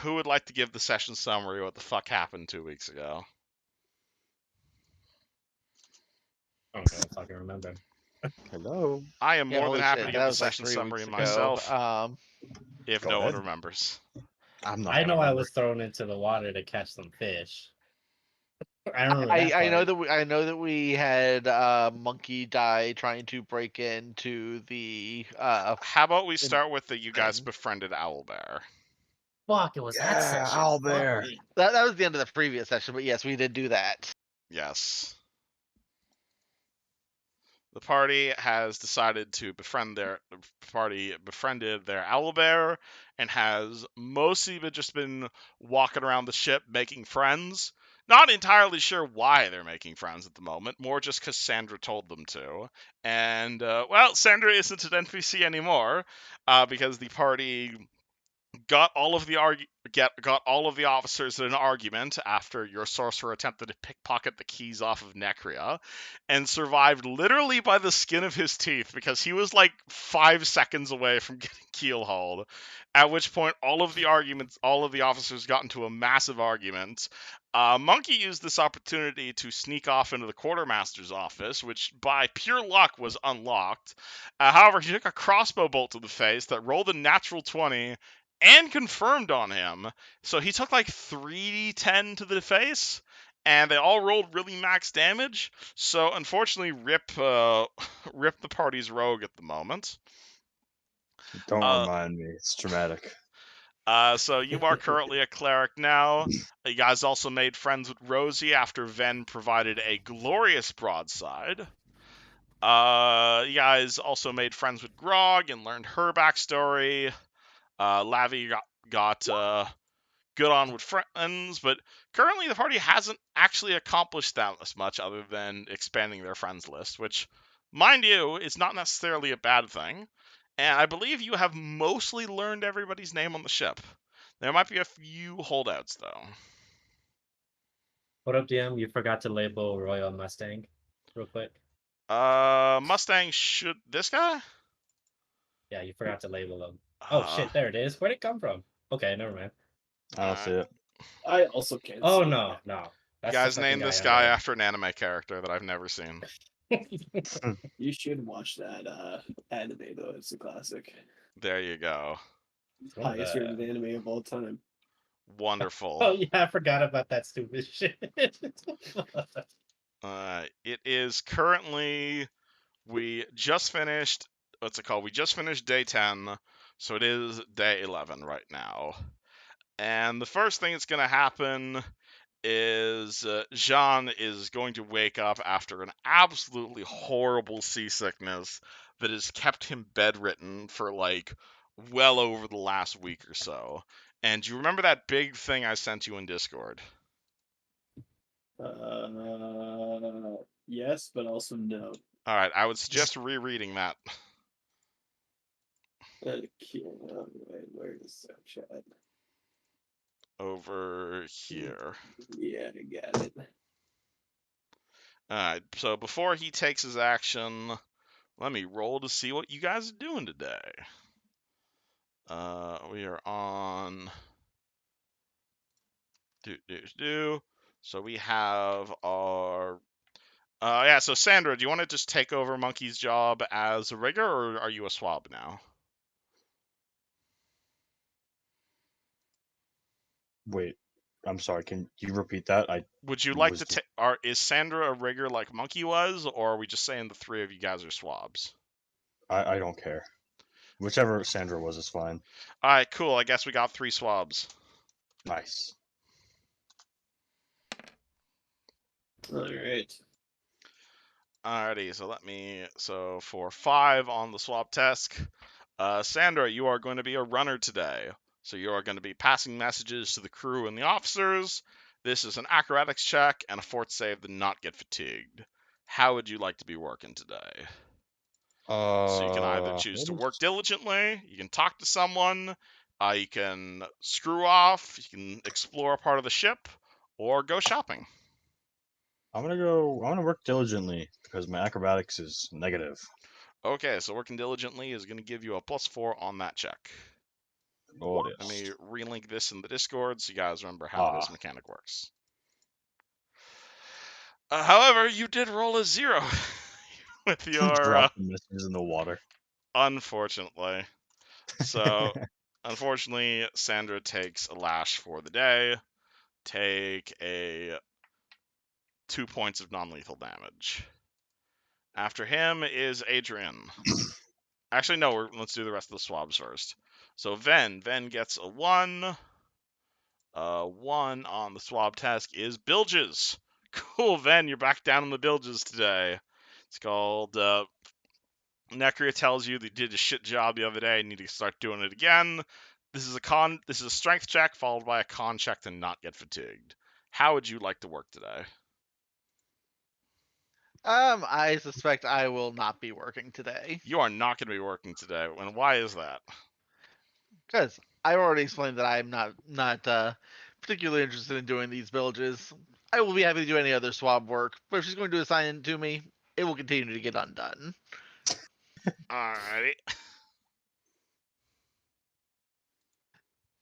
who would like to give the session summary? What the fuck happened 2 weeks ago? I don't know if I can remember. Hello. I am more than holy happy shit, to that give the was like session 3 summary weeks ago. myself, if Go no one ahead. remembers. I'm not. I gonna know I remember. was thrown into the water to catch some fish. I remember that I know part. that we had Monkey die trying to break into the How about we start with that you guys thing. befriended Owlbear? Fuck, it was that Yeah, session. Owlbear. Fuck me. that was the end of the previous session, but yes, we did do that. Yes. The party has decided to befriended their owlbear and has mostly just been walking around the ship making friends. Not entirely sure why they're making friends at the moment, more just because Sandra told them to. And, well, Sandra isn't an NPC anymore, because the party got all of the officers in an argument after your sorcerer attempted to pickpocket the keys off of Necria, and survived literally by the skin of his teeth because he was like 5 seconds away from getting keelhauled. At which point, all of the officers got into a massive argument. Monkey used this opportunity to sneak off into the quartermaster's office, which by pure luck was unlocked. However, he took a crossbow bolt to the face that rolled a natural 20 and confirmed on him. So he took like 3d10 to the face, and they all rolled really max damage. So unfortunately, Rip the party's rogue at the moment. Don't Uh, remind me. It's traumatic. So you are currently a cleric now. You guys also made friends with Rosie after Ven provided a glorious broadside. You guys also made friends with Grog and learned her backstory. Lavi got good on with friends, but currently the party hasn't actually accomplished that much other than expanding their friends list, which, mind you, is not necessarily a bad thing. And I believe you have mostly learned everybody's name on the ship. There might be a few holdouts, though. What up, DM? You forgot to label Royal Mustang real quick. Mustang should... This guy? Yeah, you forgot to label them. Oh, shit, there it is. Where'd it come from? Okay, never mind. I don't see it. I also can't. Oh, see no. You That's guys the fucking named this on guy there. after an anime character that I've never seen. You should watch that anime though. It's a classic. There you go. It's one of Highest the- rated anime of all time. Wonderful. Oh, yeah, I forgot about that stupid shit. It is currently... We just finished... What's it called? We just finished day 10, so it is day 11 right now. And the first thing that's going to happen is Jean is going to wake up after an absolutely horrible seasickness that has kept him bedridden for like well over the last week or so. And do you remember that big thing I sent you in Discord? Yes, but also no. All right, I would suggest rereading that. Wait, where is that chat? Over here. Yeah, I got it. Alright, so before he takes his action, let me roll to see what you guys are doing today. We are on... So we have our... yeah, so Sandra, do you want to just take over Monkey's job as a rigger, or are you a swab now? Wait, I'm sorry. Can you repeat that? Would you like to take... Is Sandra a rigger like Monkey was, or are we just saying the three of you guys are swabs? I don't care. Whichever Sandra was is fine. Alright, cool. I guess we got 3 swabs. Nice. Alright. Alrighty, so for 5 on the swab test, Sandra, you are going to be a runner today. So you are going to be passing messages to the crew and the officers. This is an acrobatics check and a fort save to not get fatigued. How would you like to be working today? So you can either choose to work diligently, you can talk to someone, you can screw off, you can explore a part of the ship, or go shopping. I'm gonna work diligently because my acrobatics is negative. Okay, so working diligently is going to give you a +4 on that check. Oh, Let me relink this in the Discord so you guys remember how Ah. this mechanic works. However, you did roll a 0 with your Drop the missiles in the water. unfortunately. So, unfortunately, Sandra takes a lash for the day. Take a 2 points of non-lethal damage. After him is Adrian. Actually, no, let's do the rest of the swabs first. So Ven gets a 1. 1 on the swab task is bilges. Cool, Ven, you're back down in the bilges today. It's called Necria tells you that you did a shit job the other day and need to start doing it again. This is a strength check followed by a con check to not get fatigued. How would you like to work today? I suspect I will not be working today You are not going to be working today. And why is that? because I already explained that I'm not particularly interested in doing these villages. I will be happy to do any other swab work, but if she's going to assign it to me, it will continue to get undone. Alrighty.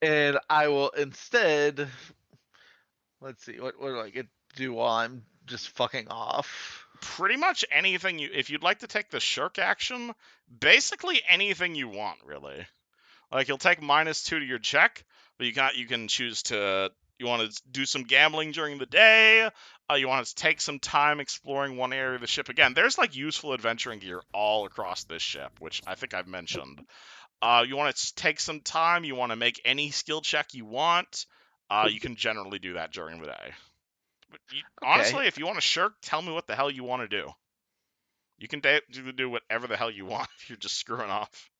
And I will instead, let's see, what do I get to do while I'm just fucking off? Pretty much anything if you'd like to take the shirk action, basically anything you want, really. Like you'll take -2 to your check, but you can choose to you want to do some gambling during the day. You want to take some time exploring one area of the ship. Again, there's like useful adventuring gear all across this ship, which I think I've mentioned. You want to take some time. You want to make any skill check you want. You can generally do that during the day. But honestly, if you want to shirk, tell me what the hell you want to do. You can do whatever the hell you want if you're just screwing off.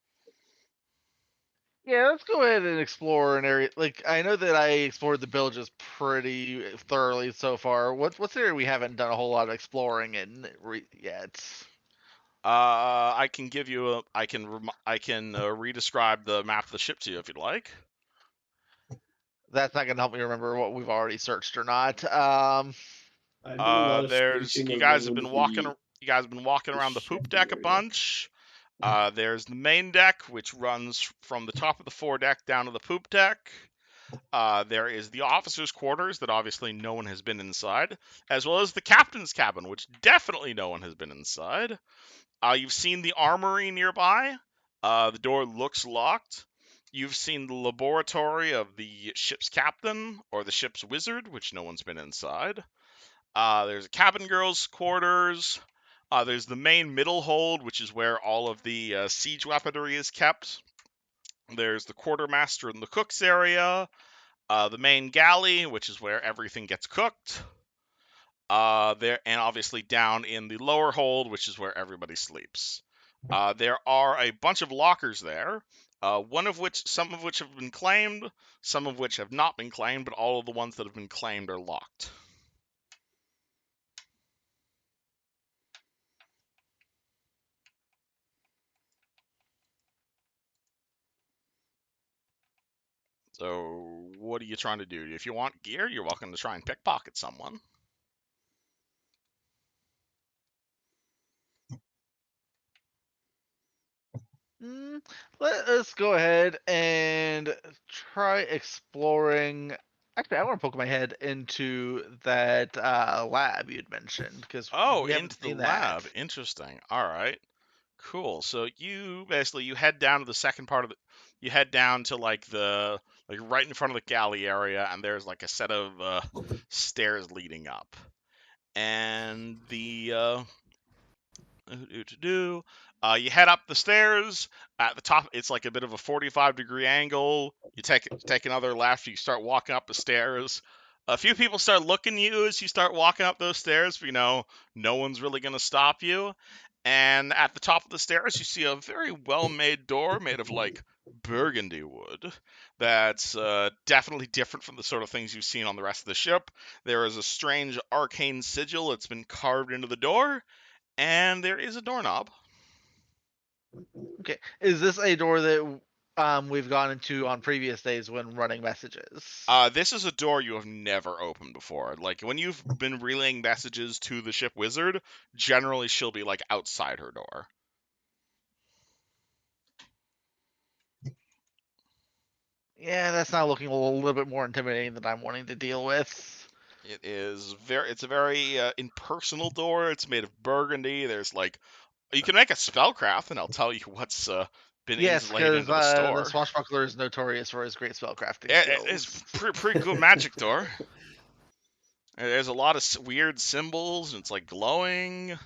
Yeah, let's go ahead and explore an area. Like I know that I explored the villages pretty thoroughly so far. What's the area we haven't done a whole lot of exploring in yet? I can give you a. I can re-describe the map of the ship to you if you'd like. That's not gonna help me remember what we've already searched or not. I did a lot of There's searching you guys have around been walking. the You guys have been walking around the ship poop deck a area. bunch. There's the main deck, which runs from the top of the foredeck down to the poop deck. There is the officers' quarters that obviously no one has been inside, as well as the captain's cabin, which definitely no one has been inside. You've seen the armory nearby. The door looks locked. You've seen the laboratory of the ship's captain or the ship's wizard, which no one's been inside. There's a cabin girl's quarters. There's the main middle hold, which is where all of the siege weaponry is kept. There's the quartermaster and the cook's area. The main galley, which is where everything gets cooked. There and obviously down in the lower hold, which is where everybody sleeps. There are a bunch of lockers there. Some of which have been claimed, some of which have not been claimed, but all of the ones that have been claimed are locked. So, what are you trying to do? If you want gear, you're welcome to try and pickpocket someone. Let us go ahead and try exploring. Actually, I want to poke my head into that lab you'd mentioned because Oh, we haven't into the seen lab. that. Interesting. All right. Cool. So you head down to the second part of the you head down to like right in front of the galley area, and there's like a set of stairs leading up. And you head up the stairs. At the top, it's like a bit of a 45-degree angle. You take another left. You start walking up the stairs. A few people start looking at you as you start walking up those stairs. But, no one's really going to stop you. And at the top of the stairs, you see a very well-made door made of like burgundy wood. That's definitely different from the sort of things you've seen on the rest of the ship. There is a strange arcane sigil that's been carved into the door, and there is a doorknob. Okay, is this a door that we've gone into on previous days when running messages? This is a door you have never opened before. Like when you've been relaying messages to the ship wizard, generally she'll be like outside her door. Yeah, that's now looking a little bit more intimidating than I'm wanting to deal with. It's a very impersonal door. It's made of burgundy. There's like, you can make a spellcraft, and I'll tell you what's been Yes, insulated because into the the store. swashbuckler is notorious for his great spellcrafting It's skills. pretty cool magic door. There's a lot of weird symbols, and it's like glowing.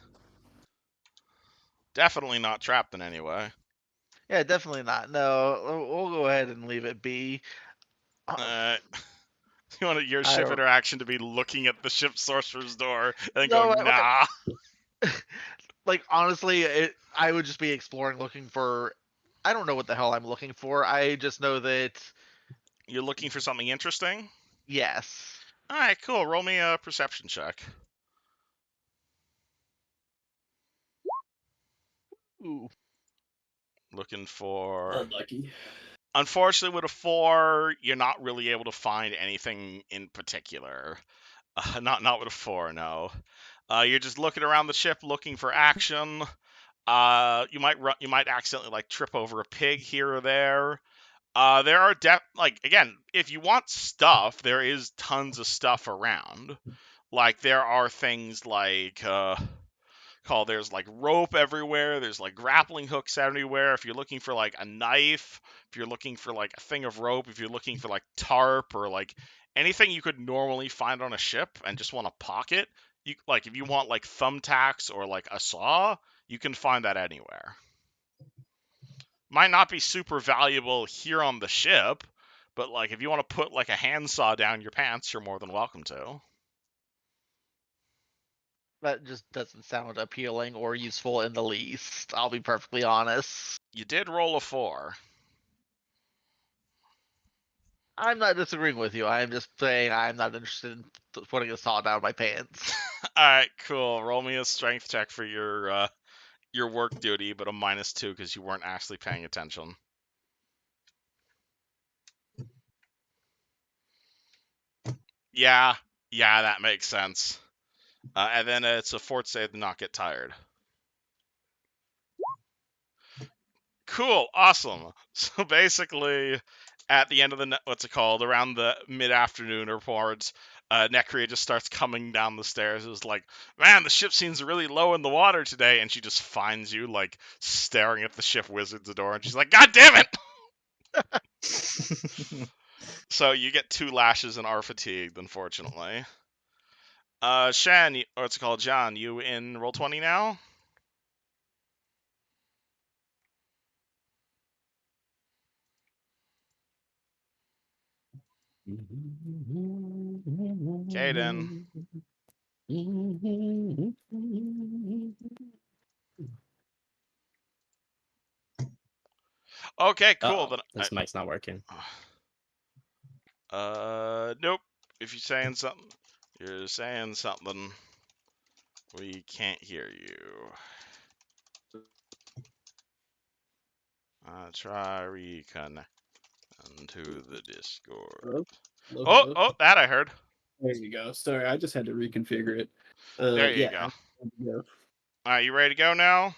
Definitely not trapped in any way. Yeah, definitely not. No, we'll go ahead and leave it be. You want your I ship don't- interaction to be looking at the ship sorcerer's door and then No, going, nah. like honestly, I would just be exploring, looking for. I don't know what the hell I'm looking for. I just know that You're looking for something interesting? yes. All right, cool. Roll me a perception check. Ooh. Looking for. Unlucky. Unfortunately, with a 4, you're not really able to find anything in particular. Not with a 4, no. You're just looking around the ship, looking for action. You might accidentally like trip over a pig here or there. There are again, if you want stuff, there is tons of stuff around. Like there are things like there's like rope everywhere, there's like grappling hooks everywhere. If you're looking for like a knife, if you're looking for like a thing of rope, if you're looking for like tarp or like anything you could normally find on a ship and just want to pocket, you like if you want like thumbtacks or like a saw, you can find that anywhere. Might not be super valuable here on the ship, but like if you want to put like a handsaw down your pants, you're more than welcome to. That just doesn't sound appealing or useful in the least. I'll be perfectly honest. You did roll a 4. I'm not disagreeing with you. I'm just saying I'm not interested in putting a saw down my pants. All right, cool. Roll me a strength check for your work duty, but a -2 because you weren't actually paying attention. Yeah, that makes sense. And then it's a fort save to not get tired. Cool, awesome. So basically, at the end of the what's it called, around the mid-afternoon reports, Necria just starts coming down the stairs. It's like, man, the ship seems really low in the water today, and she just finds you like staring at the ship wizard's door, and she's like, God damn it! So you get 2 lashes and are fatigued, unfortunately. Shan, or what's it called, John? You in Roll20 now? Caden. Okay, cool. Then This mic's not working. Nope. If you're saying something, we can't hear you. Try reconnect to the Discord. Hello? Oh, that I heard. There you go. Sorry, I just had to reconfigure it. There you yeah. go. Alright, you ready to go now?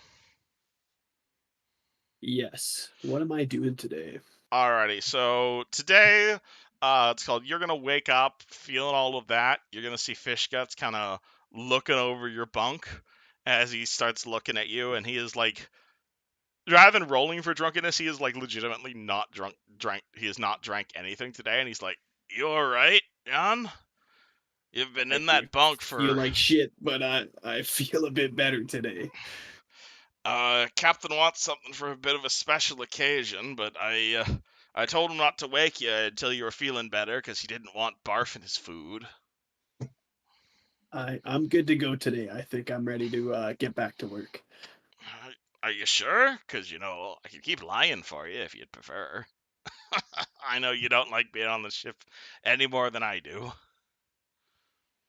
Yes. What am I doing today? Alrighty, so today, it's called You're Gonna Wake Up Feeling All of That. You're gonna see Fish Guts kind of looking over your bunk as he starts looking at you, and he is like, rather than rolling for drunkenness, he is like legitimately not drank. He has not drank anything today, and he's like, "You all right, John? You've been in that bunk for." Feel like shit, but I feel a bit better today. Captain wants something for a bit of a special occasion, but I told him not to wake you until you were feeling better because he didn't want barf in his food. I'm good to go today. I think I'm ready to get back to work. Are you sure? Because, I could keep lying for you if you'd prefer. I know you don't like being on the ship any more than I do.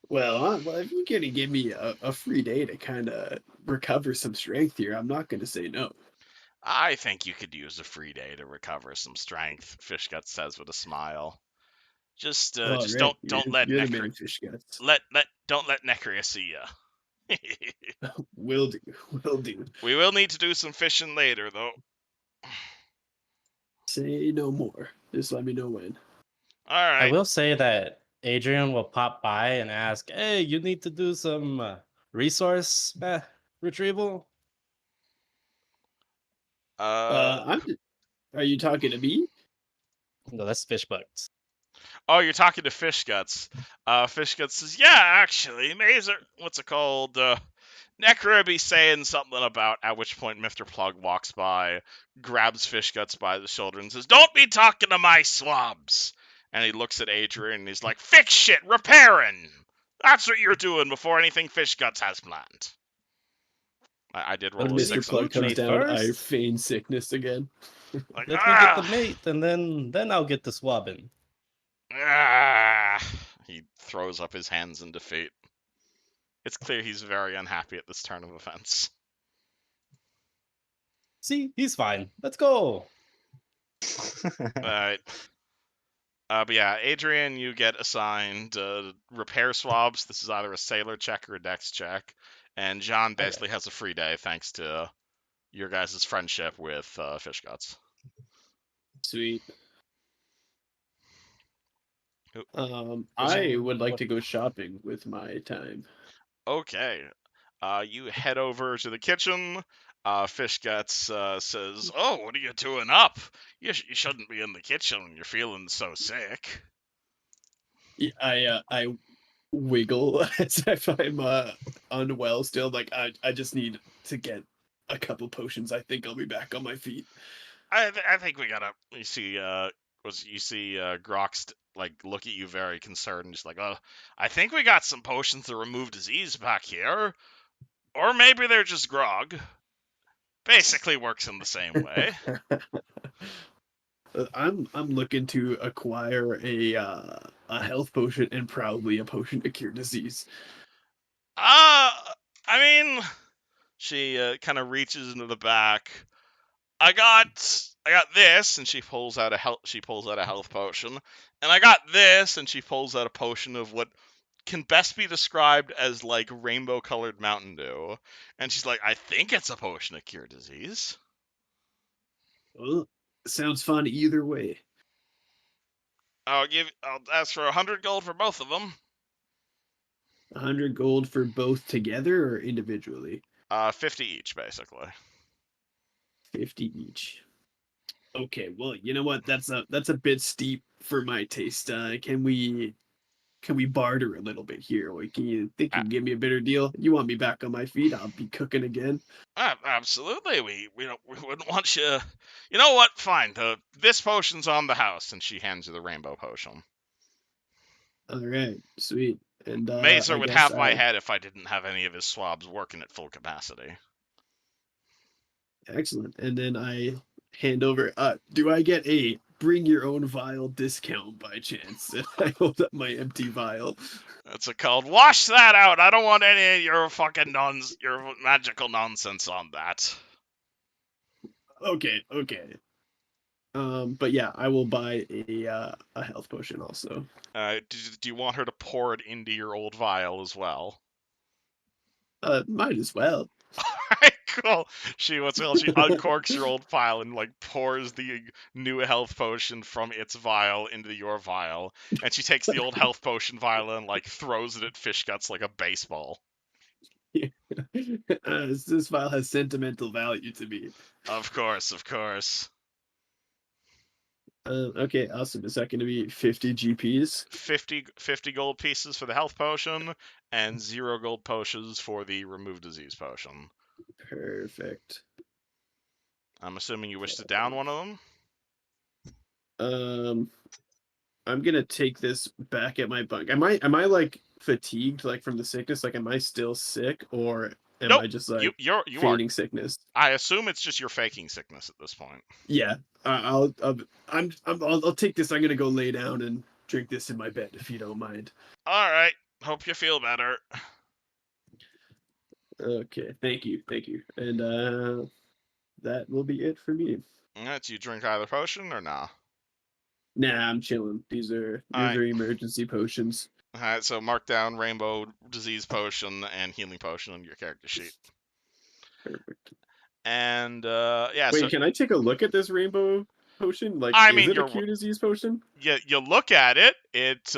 Well, if you're going to give me a free day to kind of recover some strength here, I'm not going to say no. I think you could use a free day to recover some strength, Fishgut says with a smile. Just Right. don't let you're the man, Fish Guts. don't let Necria see ya. Will do. We will need to do some fishing later, though. Say no more. Just let me know when. All I right. will say that Adrian will pop by and ask, "Hey, you need to do some resource retrieval." I'm. Are you talking to me? No, that's fish bugs. Oh, you're talking to Fish Guts. Fish Guts says, "Yeah, actually, Mazer, what's it called? Necro be saying something about." At which point, Mr. Plug walks by, grabs Fish Guts by the shoulder, and says, "Don't be talking to my swabs." And he looks at Adrian, and he's like, "Fix shit, repairing. That's what you're doing before anything Fish Guts has planned." I did When roll a Mr. six. Plug Include comes me down, I first. feign sickness again. Like, Let me get the mate, and then I'll get the swabbing. He throws up his hands in defeat. It's clear he's very unhappy at this turn of events. See, he's fine. Let's go. Alright. But yeah, Adrian, you get assigned repair swabs. This is either a sailor check or a dex check. And John basically has a free day thanks to your guys' friendship with Fish Guts. Sweet. Was I would like to go shopping with my time. Okay. You head over to the kitchen. Fish Guts says, "Oh, what are you doing up? You shouldn't be in the kitchen when you're feeling so sick." Yeah, I wiggle as if I'm unwell still. Like I just need to get a couple potions. I think I'll be back on my feet. I think we gotta. You see, Grox like look at you very concerned. Just like, "Oh, I think we got some potions to remove disease back here, or maybe they're just grog." Basically, works in the same way. I'm looking to acquire a health potion and probably a potion to cure disease. I mean, she kind of reaches into the back. I got this, and she pulls out a health potion, and I got this, and she pulls out a potion of what can best be described as like rainbow colored Mountain Dew, and she's like, "I think it's a potion to cure disease." Well, sounds fun either way. I'll ask for 100 gold for both of them. 100 gold for both together or individually? 50 each, basically. 50 each. Okay, well, you know what? That's a bit steep for my taste. Can we barter a little bit here? Like, can you think you can give me a better deal? You want me back on my feet? I'll be cooking again. Absolutely. We wouldn't want you. You know what? Fine. This potion's on the house, and she hands you the rainbow potion. All right, sweet. And Mazer I would guess have my head if I didn't have any of his swabs working at full capacity. Excellent. And then I hand over. Do I get a bring your own vial discount by chance? And I hold up my empty vial. That's called wash that out. I don't want any of your fucking your magical nonsense on that. Okay. But yeah, I will buy a health potion also. Do you want her to pour it into your old vial as well? Might as well. Alright, cool. She uncorks your old vial and like pours the new health potion from its vial into your vial, and she takes the old health potion vial and like throws it at Fish Guts like a baseball. This vial has sentimental value to me. Of course. Okay, awesome. Is that going to be 50 GPs? 50 gold pieces for the health potion, and 0 gold potions for the remove disease potion. Perfect. I'm assuming you wish to down one of them. I'm gonna take this back at my bunk. Am I like fatigued, like from the sickness? Like, am I still sick, or am Nope. I just like you feigning sickness? I assume it's just you're faking sickness at this point. Yeah, I'll take this. I'm gonna go lay down and drink this in my bed if you don't mind. All right. Hope you feel better. Okay, thank you, and that will be it for me. Do you drink either potion or nah? Nah, I'm chilling. These are emergency potions. All right, so mark down rainbow disease potion and healing potion on your character sheet. Perfect. And yeah. Wait, can I take a look at this rainbow potion? Like, I is mean, it a cure disease potion? you look at it, it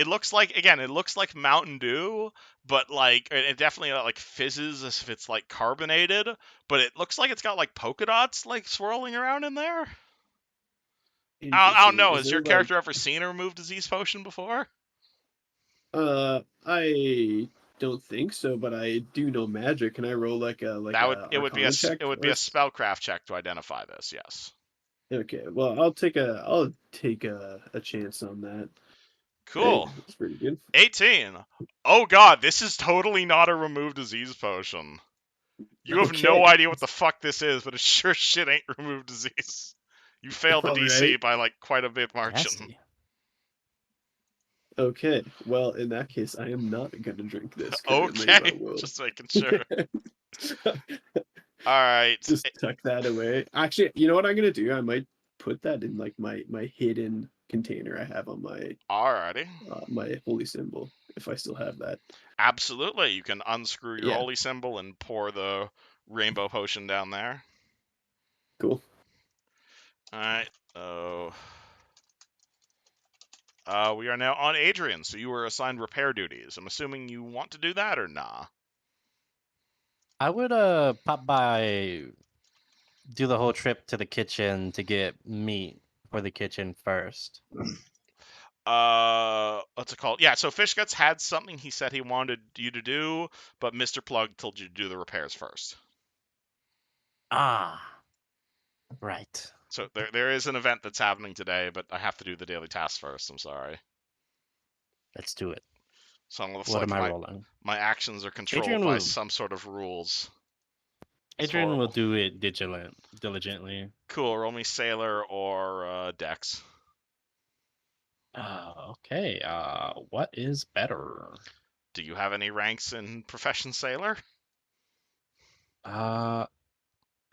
looks like, again, it looks like Mountain Dew, but like it definitely like fizzes as if it's like carbonated, but it looks like it's got like polka dots like swirling around in there. I don't Interesting. know. Is Has there your like character ever seen a remove disease potion before? I don't think so, but I do know magic. Can I roll like a Arcana check? It would be a spellcraft check to identify this. Yes. Okay, well I'll take a chance on that. Hey, Cool. that's pretty good. 18. Oh god, this is totally not a remove disease potion. You have no Okay. idea what the fuck this is, but it sure shit ain't remove disease. You failed the All DC right. by like quite a bit margin. Nasty. Okay, well in that case, I am not gonna drink this currently, Okay, but we'll just making sure. All right. just tuck that away. Actually, you know what I'm gonna do? I might put that in like my hidden container I have on Alrighty. my holy symbol, if I still have that. Absolutely. You can unscrew your Yeah. holy symbol and pour the rainbow potion down there. Cool. Alright. Oh. We are now on Adrian, so you were assigned repair duties. I'm assuming you want to do that or nah? I would pop by, do the whole trip to the kitchen to get meat for the kitchen first. What's it called? Yeah, so Fishguts had something he said he wanted you to do, but Mr. Plug told you to do the repairs first. Ah, right. So there is an event that's happening today, but I have to do the daily task first. I'm sorry. Let's do it. So it looks What like am I rolling? my actions are controlled Adrian by will- some sort of rules. It's Adrian will horrible. do it diligently. Cool. Roll me Sailor or Dex. Okay. What is better? Do you have any ranks in Profession Sailor?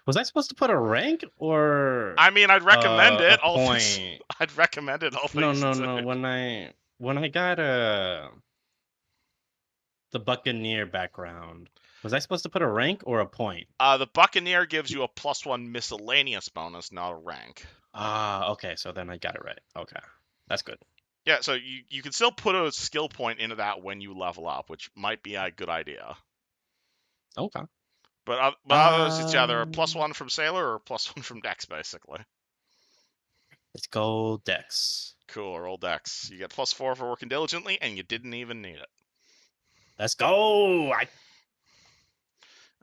Was I supposed to put a rank or I mean, I'd recommend a it. All things, point? I'd recommend it. All No, things no, considered. no. When I got the Buccaneer background, was I supposed to put a rank or a point? The Buccaneer gives you a +1 miscellaneous bonus, not a rank. Okay, so then I got it right. Okay, that's good. Yeah, so you can still put a skill point into that when you level up, which might be a good idea. Okay. But otherwise, it's either a +1 from Sailor or a +1 from Dex, basically. Let's go Dex. Cool, roll Dex. You get +4 for working diligently, and you didn't even need it. Let's go. You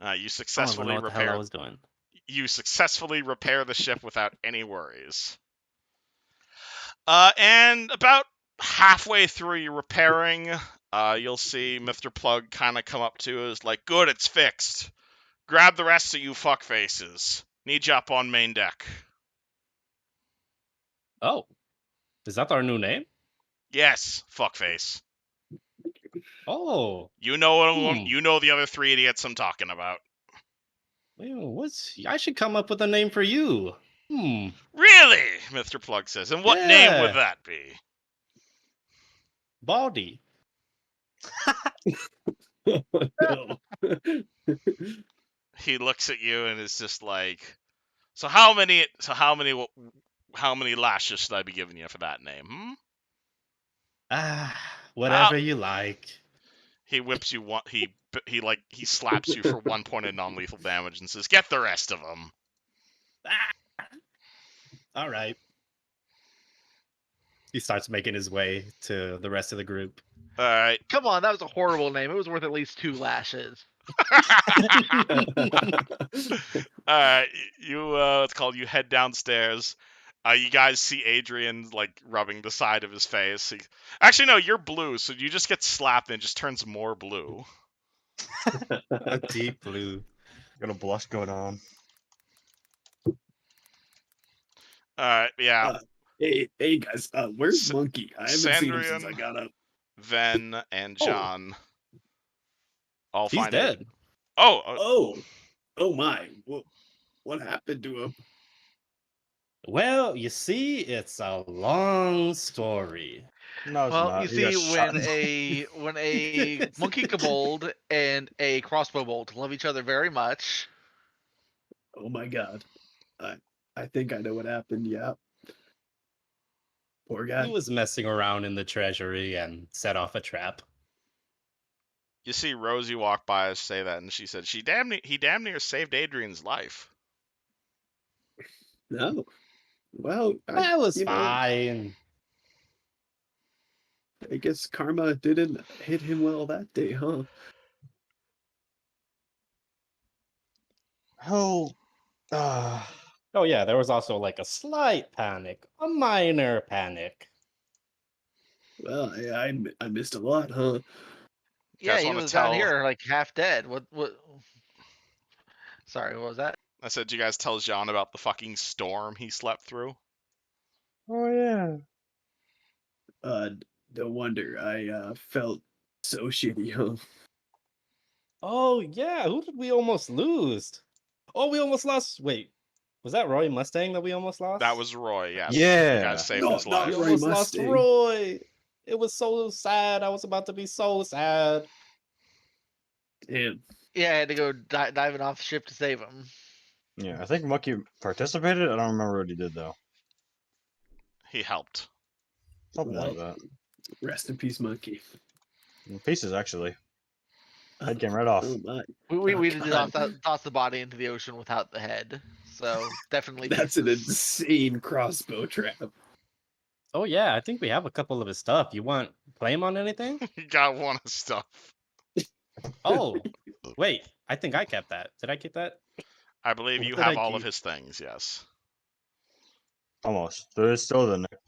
I don't even successfully know what the hell I repair. was doing. You successfully repair the ship without any worries. And about halfway through your repairing, you'll see Mr. Plug kind of come up to you as like, good, it's fixed. Grab the rest of you fuckfaces. Need you up on main deck. Oh, is that our new name? Yes, fuckface. Oh, You know Hmm. you know the other 3 idiots I'm talking about. I should come up with a name for you. Really? Mr. Plug says. And what name would Yeah. that be? Baldy. No. He looks at you and is just like, so how many lashes should I be giving you for that name? Whatever you like. He whips you one. He slaps you for 1 point of non-lethal damage and says, "Get the rest of them." All right. He starts making his way to the rest of the group. All right. Come on, that was a horrible name. It was worth at least 2 lashes. All right. It's called. You head downstairs. You guys see Adrian like rubbing the side of his face. Actually, no, you're blue, so you just get slapped and it just turns more blue. A deep blue. Got a blush going on. All right. Yeah. Hey guys, where's Monkey? I haven't seen him since I Sandrian. got up. Ven and John. All He's find dead. it. Oh. Oh my! What happened to him? Well, you see, it's a long story. No, it's Well, not. you He got see, shot. when a monkey kobold and a crossbow bolt love each other very much, Oh my god! I I think I know what happened. Yeah. Poor He guy. was messing around in the treasury and set off a trap. You see Rosie walk by us say that, and she said he damn near saved Adrian's life. No. Well, That was you know, fine. I guess karma didn't hit him well that day, huh? Hell, Oh yeah, there was also like a slight panic, a minor panic. Well, I missed a lot, huh? Yeah, guys he wanna was down tell- here like half dead. What? Sorry, what was that? I said, "Do you guys tell Jean about the fucking storm he slept through?" oh yeah. No wonder I felt so shitty, huh? Oh yeah, who did we almost lose? Oh, we almost lost. Wait, was that Roy Mustang that we almost lost? That was Roy. Yes. Yeah. You guys saved No, his not We life. Roy almost lost Mustang. Roy. It was so sad. I was about to be so sad. Damn. Yeah, I had to go diving off the ship to save him. Yeah, I think Monkey participated. I don't remember what he did though. He helped. Something like Well, that. rest in peace, monkey. In pieces actually. Head came right off. Oh my. We did God. toss the body into the ocean without the head. So definitely. That's an pieces. insane crossbow trap. Oh yeah, I think we have a couple of his stuff. You want play him on anything? He got one of stuff. Oh, wait, I think I kept that. Did I keep that? I believe What you did have I all of keep? his things. Yes. Almost. There's still the neck.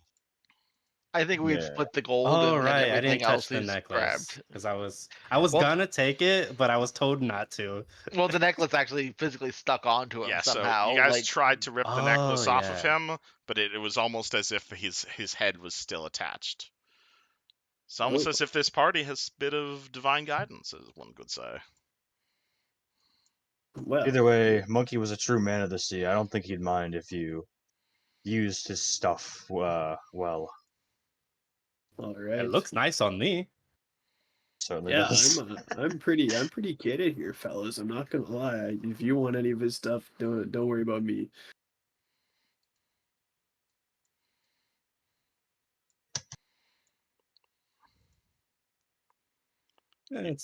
I think we've Yeah. split the gold Oh and right, I everything didn't touch else the he's necklace grabbed. because I was Well- gonna take it, but I was told not to. Well, the necklace actually physically stuck onto him Yeah. somehow. So you guys like, tried to rip the necklace Oh, off of yeah. him, but it was almost as if his head was still attached. It's almost Oh. as if this party has a bit of divine guidance, as one could say. Well, Either way, Monkey was a true man of the sea. I don't think he'd mind if you used his stuff well. all right. It looks nice on me. Certainly Yeah, does. I'm pretty kidded here, fellas. I'm not gonna lie. If you want any of his stuff, don't worry about me. And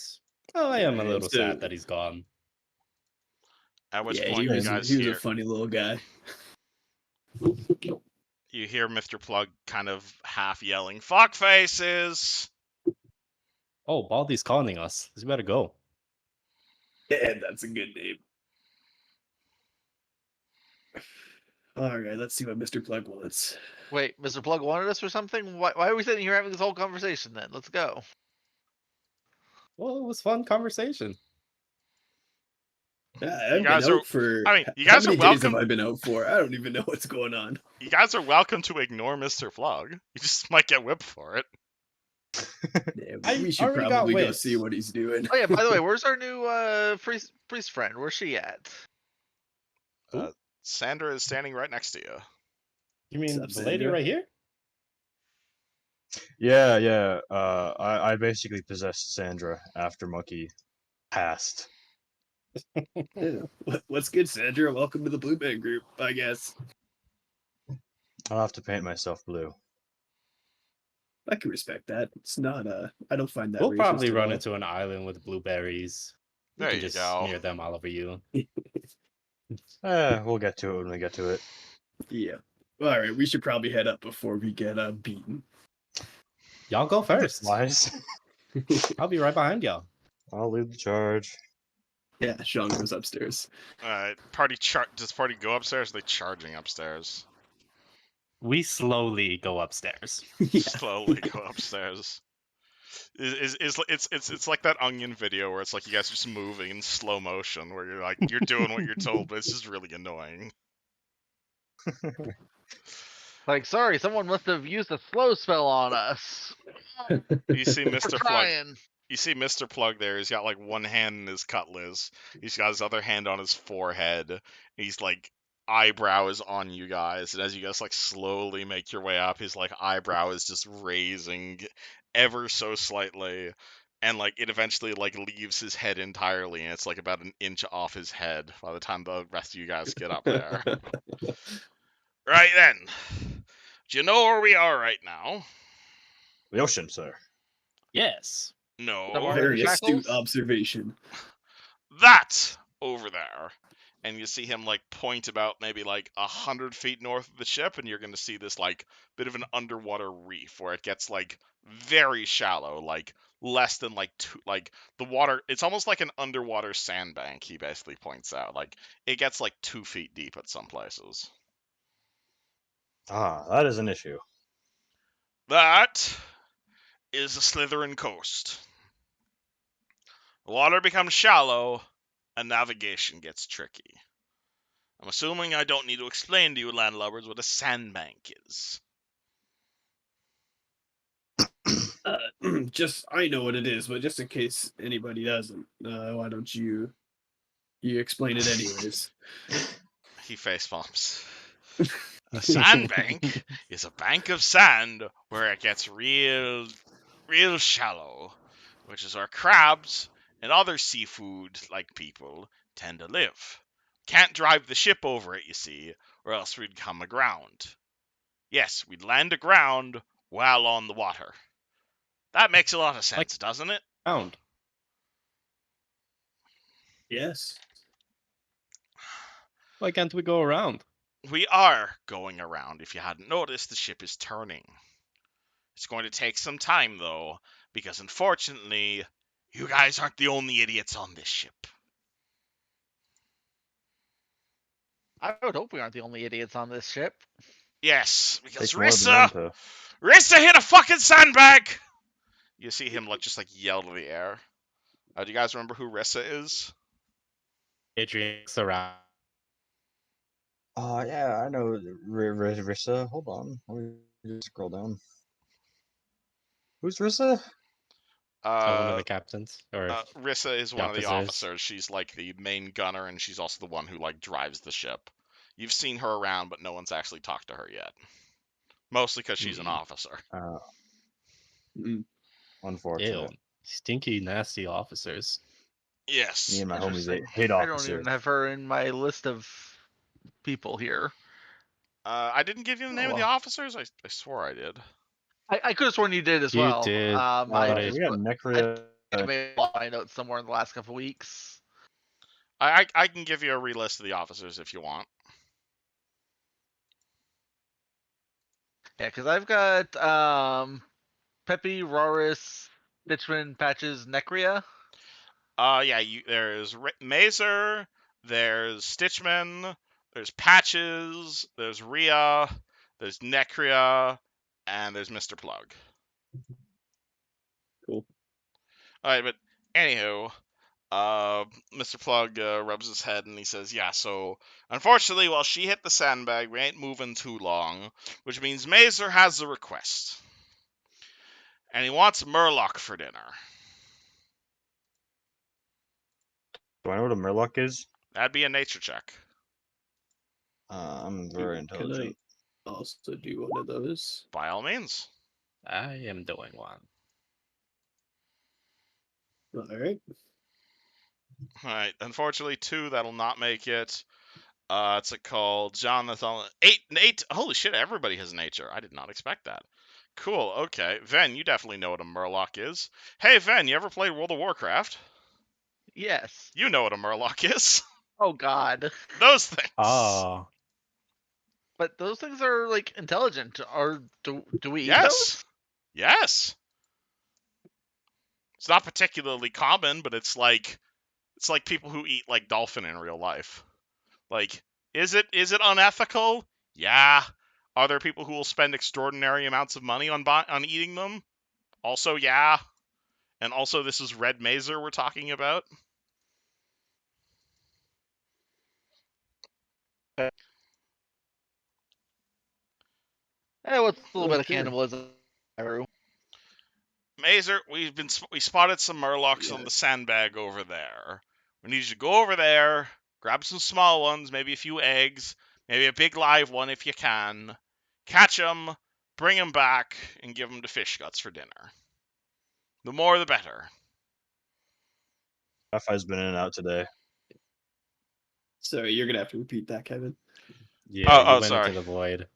I am a Yeah, little so- sad that he's gone. At which Yeah, point he you was guys he was hear a funny little guy. you hear Mr. Plug kind of half yelling, "Fuck faces!" Oh, Baldy's calling us. We better go. Yeah, that's a good name. All right, let's see what Mr. Plug wants. wait, Mr. Plug wanted us or something? Why are we sitting here having this whole conversation then? Let's go. Well, it was fun conversation. I've been guys are- out for. I mean, you how guys are many days have welcome- I been out for? I don't even know what's going on. You guys are welcome to ignore Mr. Plug. You just might get whipped for it. Yeah, I we should already got probably go whipped. see what he's doing. Oh yeah, by the way, where's our new priest friend? Where's she at? Sandra is standing right next to you. You mean What's the up, lady Sandra? right here? Yeah. I basically possessed Sandra after Monkey passed. Yeah. What's good, Sandra? Welcome to the Blue Man Group, I guess. I'll have to paint myself blue. I can respect that. It's not I don't find that We'll racist probably at run all. into an island with blueberries. You There can you just go. smear them all over you. We'll get to it when we get to it. Yeah. All right, we should probably head up before we get beaten. Y'all go first. Wise. I'll be right behind y'all. I'll lead the charge. Yeah, Sean goes upstairs. Does party go upstairs? Or are they charging upstairs? We slowly go upstairs. Yeah. Slowly go upstairs. It's like that Onion video where it's like you guys are just moving in slow motion, where you're doing what you're told, but it's just really annoying. Like, sorry, someone must have used a slow spell on us. You see We're Mr. Plug. trying. You see Mr. Plug there. He's got like one hand in his cutlass. He's got his other hand on his forehead. He's like eyebrow is on you guys, and as you guys like slowly make your way up, his like eyebrow is just raising ever so slightly, and like it eventually like leaves his head entirely, and it's like about an inch off his head by the time the rest of you guys get up there. Right then. Do you know where we are right now? The ocean, sir. Yes. No. Somewhere in Very the astute shackles? observation. That over there. And you see him like point about maybe like 100 feet north of the ship, and you're going to see this like bit of an underwater reef where it gets like very shallow, like less than like two, like the water. It's almost like an underwater sandbank. He basically points out, like it gets like 2 feet deep at some places. Ah, that is an issue. That is the Slytherin coast. The water becomes shallow, and navigation gets tricky. I'm assuming I don't need to explain to you landlubbers what a sandbank is. Just I know what it is, but just in case anybody doesn't, why don't you explain it anyways? He facepalms. A sandbank is a bank of sand where it gets real shallow, which is where crabs and other seafood like people tend to live. Can't drive the ship over it, you see, or else we'd come aground. Yes, we'd land aground while on the water. That makes a lot of sense, doesn't it? Found. Yes. Why can't we go around? We are going around. If you hadn't noticed, the ship is turning. It's going to take some time, though, because unfortunately, you guys aren't the only idiots on this ship. I would hope we aren't the only idiots on this ship. Yes, because Takes more than one Rissa to. hit a fucking sandbag! You see him just like yell to the air. Do you guys remember who Rissa is? Adrian's around. Yeah, I know Rissa. Hold on. Let me just scroll down. Who's Rissa? One of the captains. Or Rissa is the one of the officers. officers. She's like the main gunner, and she's also the one who like drives the ship. You've seen her around, but no one's actually talked to her yet. Mostly because she's an officer. Mm. Unfortunate. Ew. Stinky, nasty officers. Yes. Me and my homies Interesting. hate I don't officer. even have her in my list of people here. I didn't give you the name of the well. officers. I swore I did. I could have sworn you did as You well. did, I We got Necria. made my notes somewhere in the last couple of weeks. I can give you a relist of the officers if you want. Yeah, because I've got Peppy, Roris, Ditchman, Patches, Necria. Yeah, there's Mazer, there's Stitchman, there's Patches, there's Rhea, there's Necria, and there's Mr. Plug. Cool. Alright, but anywho, Mr. Plug rubs his head and he says, yeah, so unfortunately, while she hit the sandbag, we ain't moving too long, which means Mazer has a request. And he wants Murloc for dinner. Do I know what a Murloc is? That'd be a nature check. I'm very intelligent. Can I also do one of those? By all means. I am doing one. All right. Alright, unfortunately, 2, that'll not make it. It's called Jonathan. 8. Holy shit, everybody has nature. I did not expect that. Cool, okay. Ven, you definitely know what a Murloc is. Hey, Ven, you ever played World of Warcraft? Yes. You know what a Murloc is. Oh God. Those things. Oh. But those things are like intelligent. Or do we eat Yes. those? Yes. It's not particularly common, but it's like people who eat like dolphin in real life. Like, is it unethical? Yeah. Are there people who will spend extraordinary amounts of money on eating them? Also, yeah. And also, this is Red Mazer we're talking about. What's a little bit of Okay. cannibalism? Mazer, we spotted some Murlocs on the sandbag over there. We need you to go over there, grab some small ones, maybe a few eggs, maybe a big live one if you can. Catch them, bring them back, and give them to Fish Guts for dinner. The more the better. Wi-Fi's been in and out today. Sorry, you're gonna have to repeat that, Kevin. Yeah, you Oh, went sorry. into the void.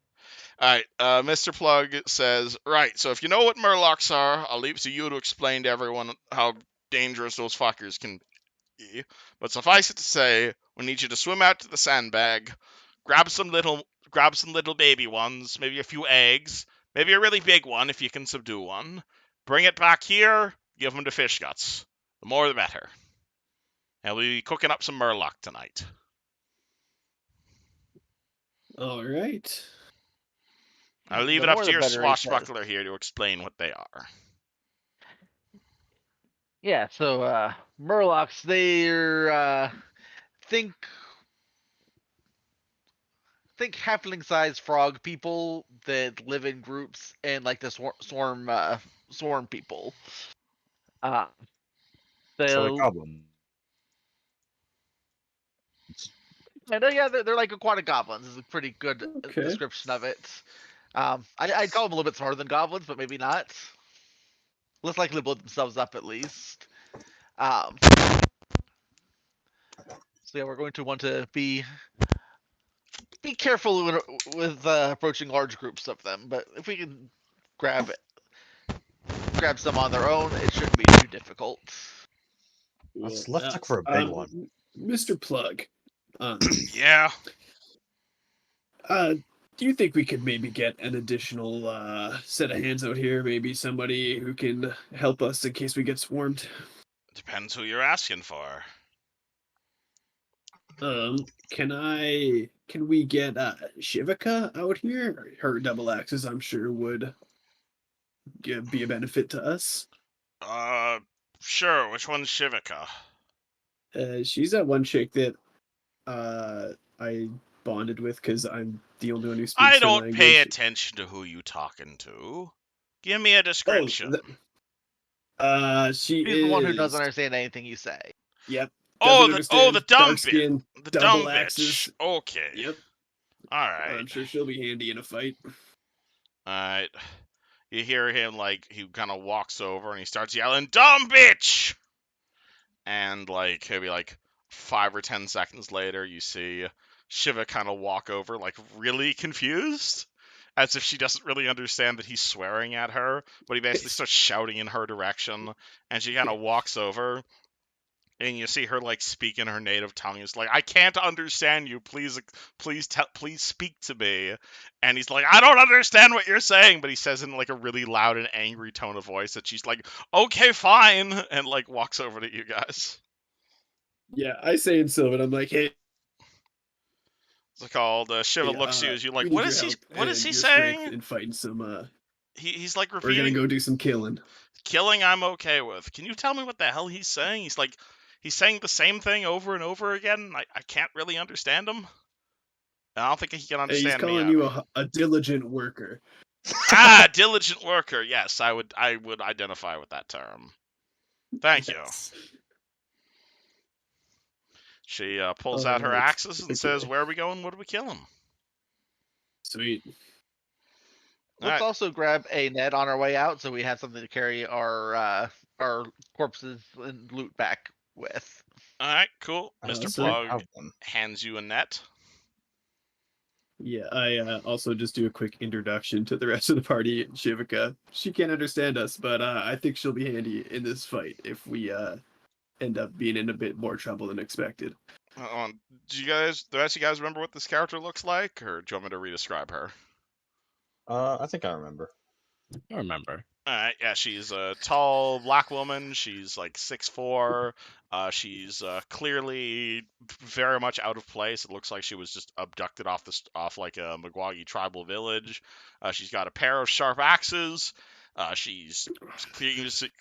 All right, Mr. Plug says, right, so if you know what Murlocs are, I'll leave it to you to explain to everyone how dangerous those fuckers can be. But suffice it to say, we need you to swim out to the sandbag, grab some little baby ones, maybe a few eggs, maybe a really big one if you can subdue one. Bring it back here, give them to fish guts. The more the better. And we'll be cooking up some Murloc tonight. All right. I'll leave The it up more to the your better, he says. swashbuckler here to explain what they are. Yeah, so Murlocs, they're think halfling-sized frog people that live in groups and like the swarm people. Uh, So like they'll goblin. they're like aquatic goblins. Is a pretty good Okay. description of it. I'd call them a little bit smarter than goblins, but maybe not. Less likely to blow themselves up at least. So yeah, we're going to want to be careful with approaching large groups of them. But if we can grab some on their own, it shouldn't be too difficult. Let's Well, look for a big one. Mr. Plug, Yeah. do you think we could maybe get an additional set of hands out here? Maybe somebody who can help us in case we get swarmed? Depends who you're asking for. Can we get Shivaka out here? Her double axes, I'm sure, would be a benefit to us. Sure. Which one's Shivaka? She's that one chick that I bonded with because I'm the only one who speaks I her don't language. pay attention to who you talking to. Give me a description. She He's is the one who doesn't understand anything you say. Yep. Oh, Doesn't the understand, dumb dark bitch. skin, The double dumb axes. bitch. Okay. Yep. All right. I'm sure she'll be handy in a fight. All right. You hear him like he kind of walks over and he starts yelling, "Dumb bitch!" And like maybe like 5 or 10 seconds later, you see Shiva kind of walk over, like really confused, as if she doesn't really understand that he's swearing at her. But he basically starts shouting in her direction, and she kind of walks over. And you see her like speak in her native tongue. It's like, I can't understand you. Please speak to me. And he's like, I don't understand what you're saying. But he says in like a really loud and angry tone of voice that she's like, okay, fine, and like walks over to you guys. Yeah, I say in Sylvan, I'm like, hey, It's called Shiva looks at you as you we like, need what your is he? help What is and he your strength saying? in fighting some. He's like We're gonna repeating. go do some killing. Killing, I'm okay with. Can you tell me what the hell he's saying? He's saying the same thing over and over again. I can't really understand him. I don't think he can Hey, he's understand me calling either. you a diligent worker. Diligent worker. Yes, I would identify with that term. Thank you. She pulls out her Alright, axes and says, okay. "Where are we going? What do we kill him?" Sweet. Let's Alright. also grab a net on our way out, so we have something to carry our corpses and loot back with. All right, cool. Mr. So- Plug Have one. hands you a net. Yeah, I also just do a quick introduction to the rest of the party. Shivaka, she can't understand us, but I think she'll be handy in this fight if we end up being in a bit more trouble than expected. Do the rest of you guys remember what this character looks like, or do you want me to re-describe her? I think I remember. I remember. Alright, yeah, she's a tall black woman. She's like 6'4". She's clearly very much out of place. It looks like she was just abducted off like a Magwagi tribal village. She's got a pair of sharp axes. She's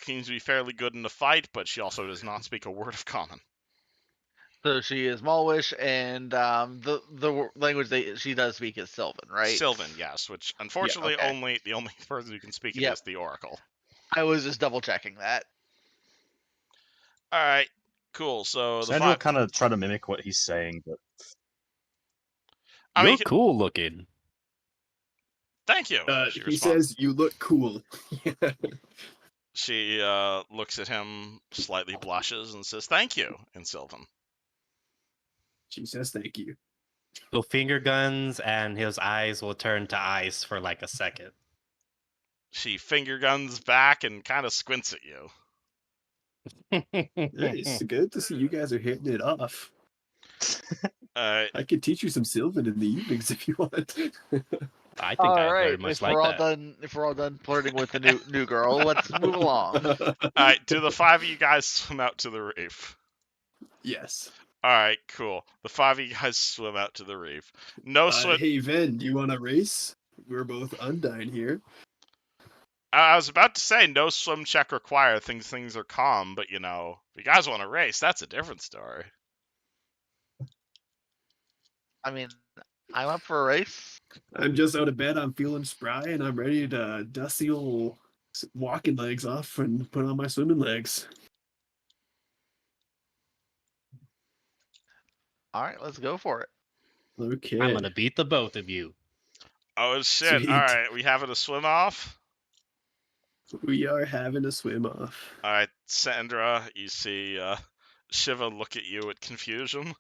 seems to be fairly good in the fight, but she also does not speak a word of common. So she is Malwish, and the language she does speak is Sylvan, right? Sylvan, yes, which unfortunately okay. the only person who can speak it Yep. is the Oracle. I was just double checking that. All right, cool. So the Sandra five. kind of try to mimic what he's saying, but I You're mean, cool looking. thank you. He says you look cool. She looks at him, slightly blushes, and says, "Thank you," in Sylvan. She says thank you. He'll finger guns, and his eyes will turn to ice for like a second. She finger guns back and kind of squints at you. Nice. Good to see you guys are hitting it off. Uh, I could teach you some Sylvan in the evenings if you want. I think All I'd very right, much if like we're all that. done, flirting with the new girl, let's move along. all right, do the 5 of you guys swim out to the reef? Yes. All right, cool. The 5 of you guys swim out to the reef. No swim. Hey, Ven, do you want to race? We're both Undyne here. I was about to say no swim check required. Things are calm, but if you guys want to race, that's a different story. I mean, I'm up for a race. I'm just out of bed. I'm feeling spry, and I'm ready to dust the old walking legs off and put on my swimming legs. All right, let's go for it. Okay. I'm gonna beat the both of you. Oh shit! Sweet. All right, we having a swim off. We are having a swim off. All right, Sandra, you see Shiva look at you with confusion.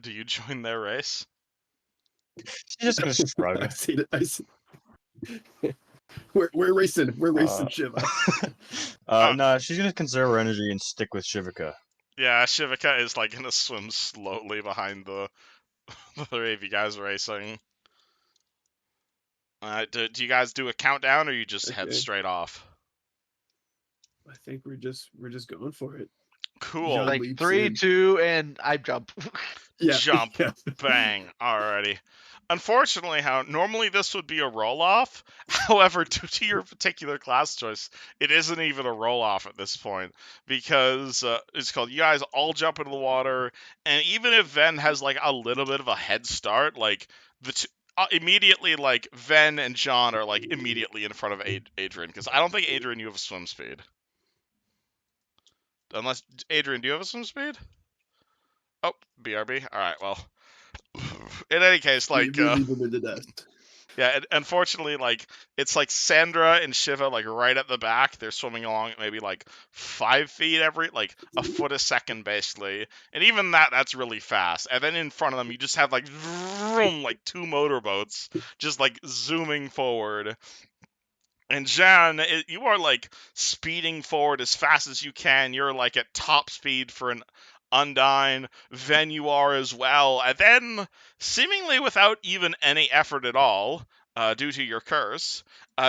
Do you join their race? She's just gonna shrug. I see it. We're racing. We're racing Shiva. No, she's gonna conserve her energy and stick with Shivaka. Yeah, Shivaka is like gonna swim slowly behind the three of you guys racing. Do you guys do a countdown, or you just head Okay. straight off? I think we're just going for it. Cool. John Like leaps 3, in. 2, and I jump. Yeah. Jump. Yeah. Bang. Alrighty. Unfortunately, normally this would be a roll-off. However, due to your particular class choice, it isn't even a roll-off at this point, because it's called you guys all jump into the water, and even if Ven has like a little bit of a head start, like immediately, like Ven and John are like immediately in front of Adrian, because I don't think Adrian, you have a swim speed. Unless Adrian, do you have a swim speed? Oh, BRB. All right. Well, in any case, We like, leave him in the dust. yeah. Unfortunately, like, it's like Sandra and Shiva, like, right at the back. They're swimming along at maybe like 5 feet like a foot a second, basically. And even that's really fast. And then in front of them, you just have like, vroom, like 2 motorboats just like zooming forward. And Jan, you are like speeding forward as fast as you can. You're like at top speed for an Undyne. Ven, you are as well. And then, seemingly without even any effort at all, due to your curse,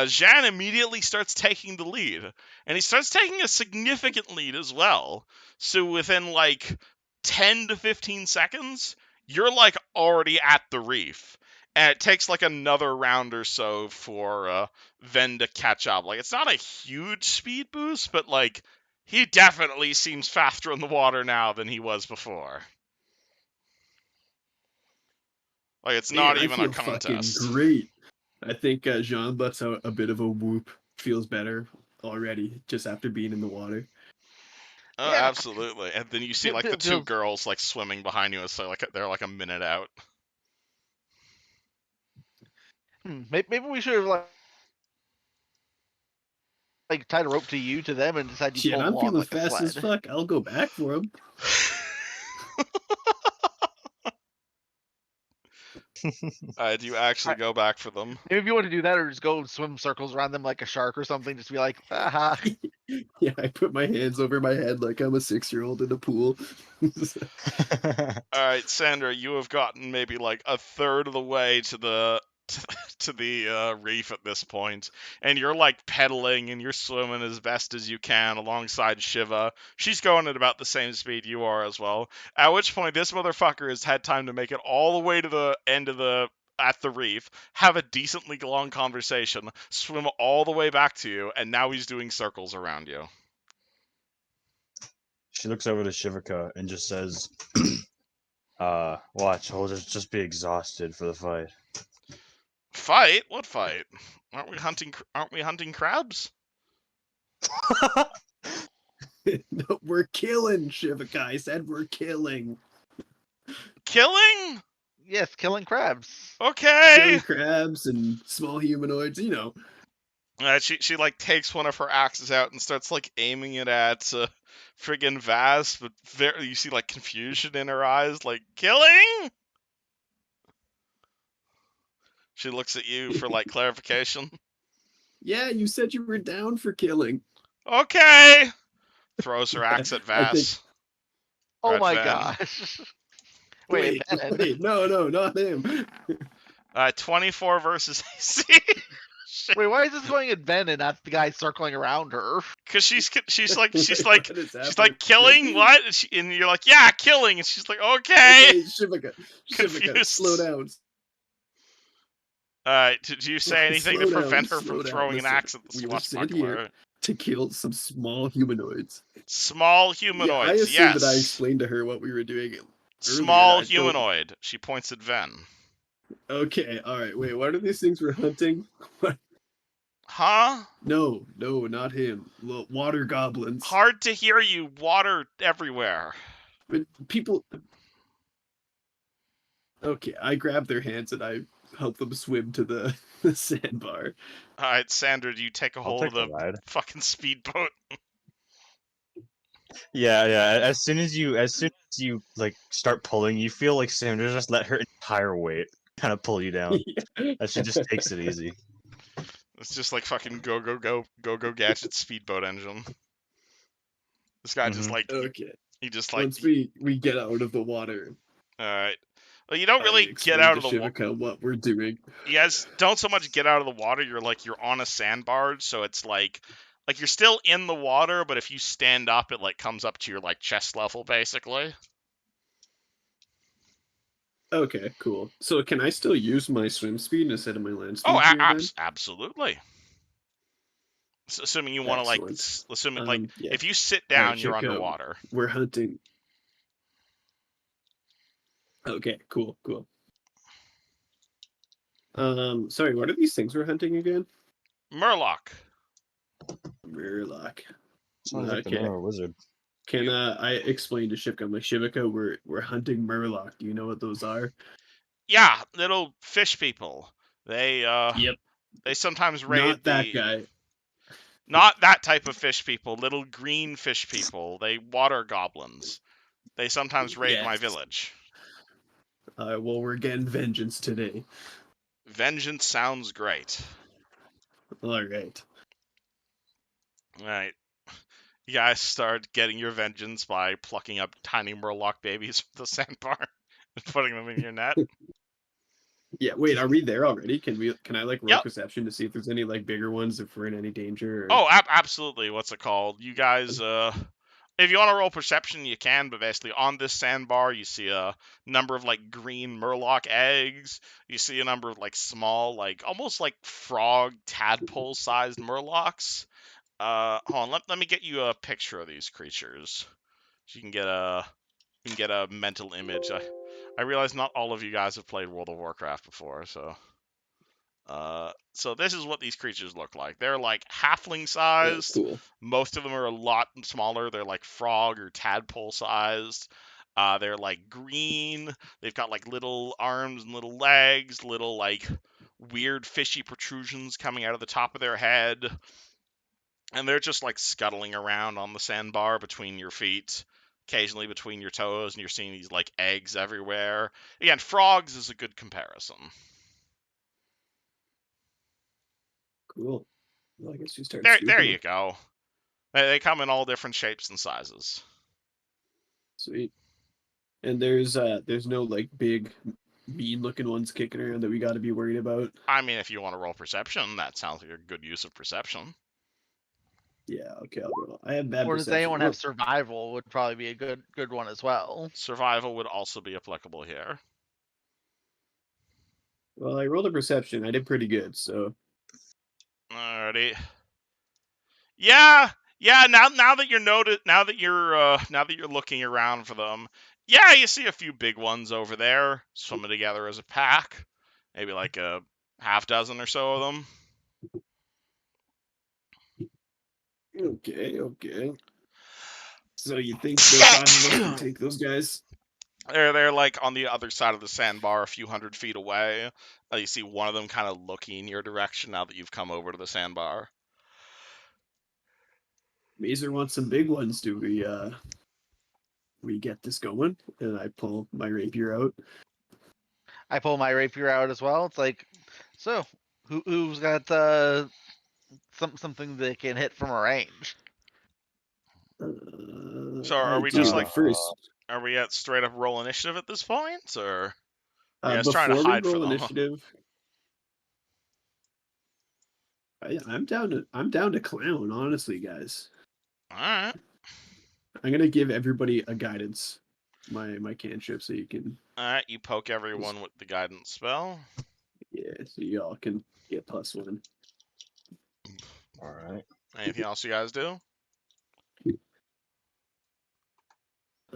Jan immediately starts taking the lead. And he starts taking a significant lead as well. So within like 10 to 15 seconds, you're like already at the reef. And it takes like another round or so for Ven to catch up. Like, it's not a huge speed boost, but like he definitely seems faster in the water now than he was before. Like, it's not Man, even I a feel fucking contest. great. I think Jean lets out a bit of a whoop. Feels better already just after being in the water. Oh, Yeah. absolutely. And then you see like the 2 Feels- girls like swimming behind you, so like they're like a minute out. Maybe we should have like tied a rope to you to them and decided you Shit, pulled I'm along feeling like a fast as sled. fuck. I'll go back for him. Do you actually go back for them? Maybe if you want to do that, or just go and swim circles around them like a shark or something, just be like, aha. Yeah, I put my hands over my head like I'm a 6-year-old in a pool. All right, Sandra, you have gotten maybe like a third of the way to the reef at this point, and you're like pedaling and you're swimming as best as you can alongside Shiva. She's going at about the same speed you are as well. At which point, this motherfucker has had time to make it all the way to the end of at the reef, have a decently long conversation, swim all the way back to you, and now he's doing circles around you. She looks over to Shivaka and just says, watch, we'll just be exhausted for the fight. Fight? What fight? Aren't we hunting crabs? No, we're killing, Shivaka. I said we're killing. Killing? Yes, killing crabs. Okay. Killing crabs and small humanoids, you know. She like takes one of her axes out and starts like aiming it at friggin' Vaz, but you see like confusion in her eyes, like killing. She looks at you for like clarification. Yeah, you said you were down for killing. Okay. Throws her axe at I think. Vass. Oh Right, my Ven. gosh. Wait, Ben. Wait, no, not him. 24 versus AC. Wait, why is this going at Ben and not the guy circling around her? Because she's like Wait, what is she's happening? like killing what? And you're like, yeah, killing. And she's like, okay. Okay, Shivaka, Confused. slow down. All right. Did you say anything to Slow down, prevent her slow from throwing throwing an Listen, axe at the we were sent swashbuckler? here to kill some small humanoids. Small Yeah, humanoids. I assumed that I yes. explained to her what we were doing. Small I don't- humanoid. She points at Ven. Okay, all right. Wait, what are these things we're hunting? What? Huh? No, not him. Water goblins. Hard to hear you. Water everywhere. But people. Okay, I grab their hands and I help them swim to the sandbar. All right, Sandra, do you take a I'll hold take of the the ride. fucking speedboat? Yeah. As soon as you like start pulling, you feel like Sandra just let her entire weight kind of pull you down. And she just takes it easy. It's just like fucking go gadget speedboat engine. This guy just Mhm. like Okay. he just like Once we get out of the water, all right. Well, you don't I really explain get out to of the water. Shivaka what we're doing. You guys don't so much get out of the water. You're on a sandbar, so it's like you're still in the water, but if you stand up, it like comes up to your like chest level, basically. Okay, cool. So can I still use my swim speed instead of my land speed Oh, here then? absolutely. Assuming you want to like, Excellent. assuming like Yeah. if you sit All right, down, you're Shivaka, underwater. We're hunting. Okay, cool. Sorry, what are these things we're hunting again? Murloc. Murloc. Sounds like the Okay. name of a wizard. Can I explain to Shivaka? I'm like, Shivaka, we're hunting Murloc. Do you know what those are? Yeah, little fish people. They Yep. they sometimes raid Not that guy. Not that type of fish people. Little green fish people. They water goblins. They sometimes raid my Yes. village. Well, we're getting vengeance today. Vengeance sounds great. All right. All right. You guys start getting your vengeance by plucking up tiny Murloc babies from the sandbar and putting them in your net. Yeah. Wait, are we there already? Can I like roll Yep. perception to see if there's any like bigger ones if we're in any danger? Or... Oh, absolutely. What's it called? You guys, if you want to roll perception, you can, but basically on this sandbar, you see a number of like green Murloc eggs. You see a number of like small, like almost like frog tadpole sized Murlocs. Hold on, let me get you a picture of these creatures, so you can get a mental image. I realize not all of you guys have played World of Warcraft before, so. So this is what these creatures look like. They're like halfling Yeah, sized. cool. Most of them are a lot smaller. They're like frog or tadpole sized. They're like green. They've got like little arms and little legs, little like weird fishy protrusions coming out of the top of their head. And they're just like scuttling around on the sandbar between your feet, occasionally between your toes, and you're seeing these like eggs everywhere. Again, frogs is a good comparison. Cool. Well, I guess we start. There you go. They come in all different shapes and sizes. Sweet. And there's no like big mean looking ones kicking around that we got to be worried about. I mean, if you want to roll perception, that sounds like a good use of perception. Yeah, okay, I'll roll. I have bad Or does perception. anyone have survival? Would probably be a good one as well. Survival would also be applicable here. Well, I rolled a perception. I did pretty good, so. Alrighty. Yeah. Now that you're looking around for them, yeah, you see a few big ones over there swimming together as a pack. Maybe like a half dozen or so of them. Okay. So you think there's 5 of us can take those guys? They're like on the other side of the sandbar, a few hundred feet away. You see one of them kind of looking in your direction now that you've come over to the sandbar. Mazer wants some big ones. Do we get this going? And I pull my rapier out. I pull my rapier out as well. It's like So, who's got something that can hit from a range? So are I we do, just but like, first, are we at straight up roll initiative at this point, or are you guys trying to before we hide for roll them? initiative, I'm down to clown. Honestly, guys, All right, I'm gonna give everybody a guidance, my cantrip, so you can all right. You poke everyone with the guidance spell. so y'all can get +1. All right. Anything else you guys do?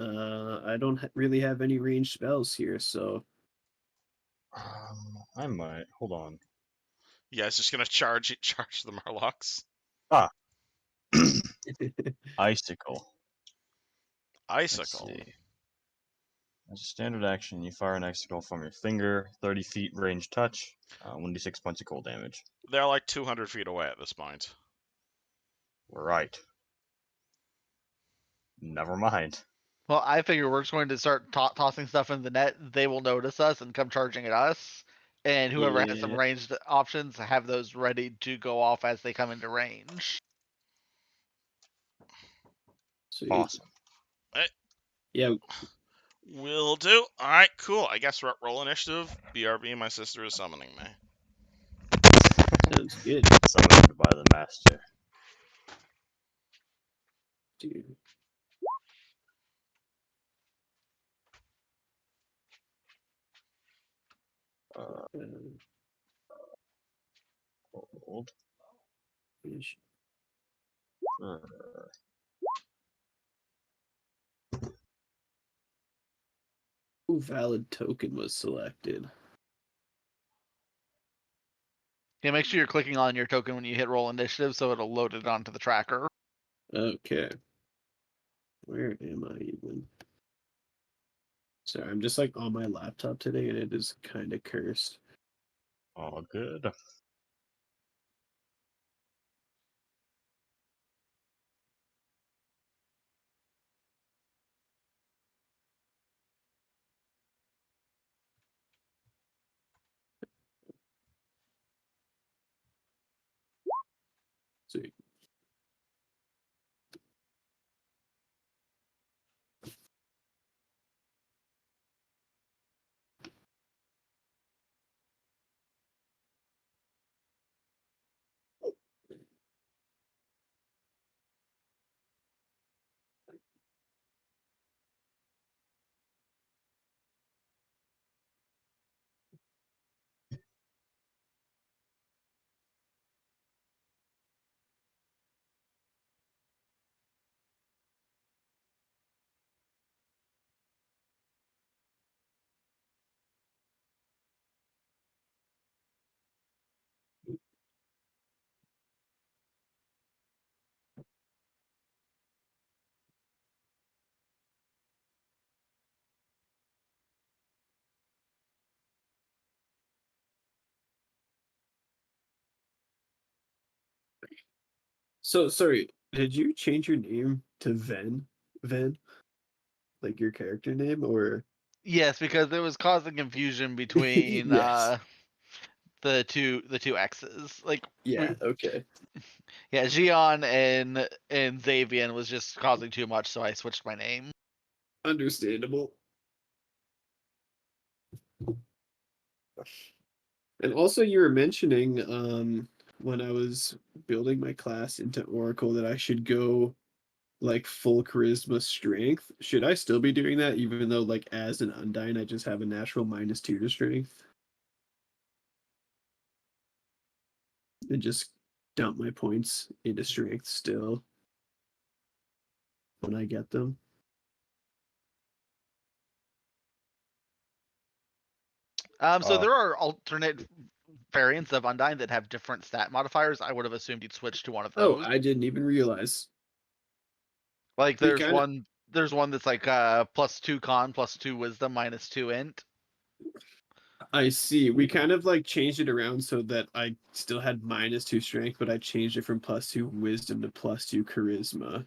I don't really have any ranged spells here, so I might. Hold on. You guys just gonna charge the Murlocs? Ah, icicle. Let's Icicle. see. As a standard action, you fire an icicle from your finger, 30 feet range touch, 1d6 points of cold damage. They're like 200 feet away at this point. Right. Never mind. Well, I figure we're just going to start tossing stuff in the net. They will notice us and come charging at us. And whoever has some Yeah. ranged options, have those ready to go off as they come into range. Sweet. Awesome. Yeah, Will do. All right, cool. I guess roll initiative. BRB, my sister is summoning me. sounds good. Summoned by the master. Dude. Um, Hold. finish. Ooh, valid token was selected. Yeah, make sure you're clicking on your token when you hit roll initiative so it'll load it onto the tracker. Okay. Where am I even? Sorry, I'm just like on my laptop today and it is kind of cursed. All good. Sweet. So sorry, did you change your name to Ven? Ven? Like your character name or Yes, because it was causing confusion between yes. the two X's. Like Yeah, okay. yeah, Xion and Xavian was just causing too much, so I switched my name. Understandable. And also you were mentioning when I was building my class into Oracle that I should go like full charisma strength. Should I still be doing that even though like as an Undyne I just have a natural -2 to strength? And just dump my points into strength still when I get them. So Uh, there are alternate variants of Undyne that have different stat modifiers. I would have assumed you'd switch to one of Oh, those. I didn't even realize. Like We there's kind of one that's like +2 con, +2 wisdom, -2 int. I see. We kind of like changed it around so that I still had -2 strength, but I changed it from +2 wisdom to +2 charisma.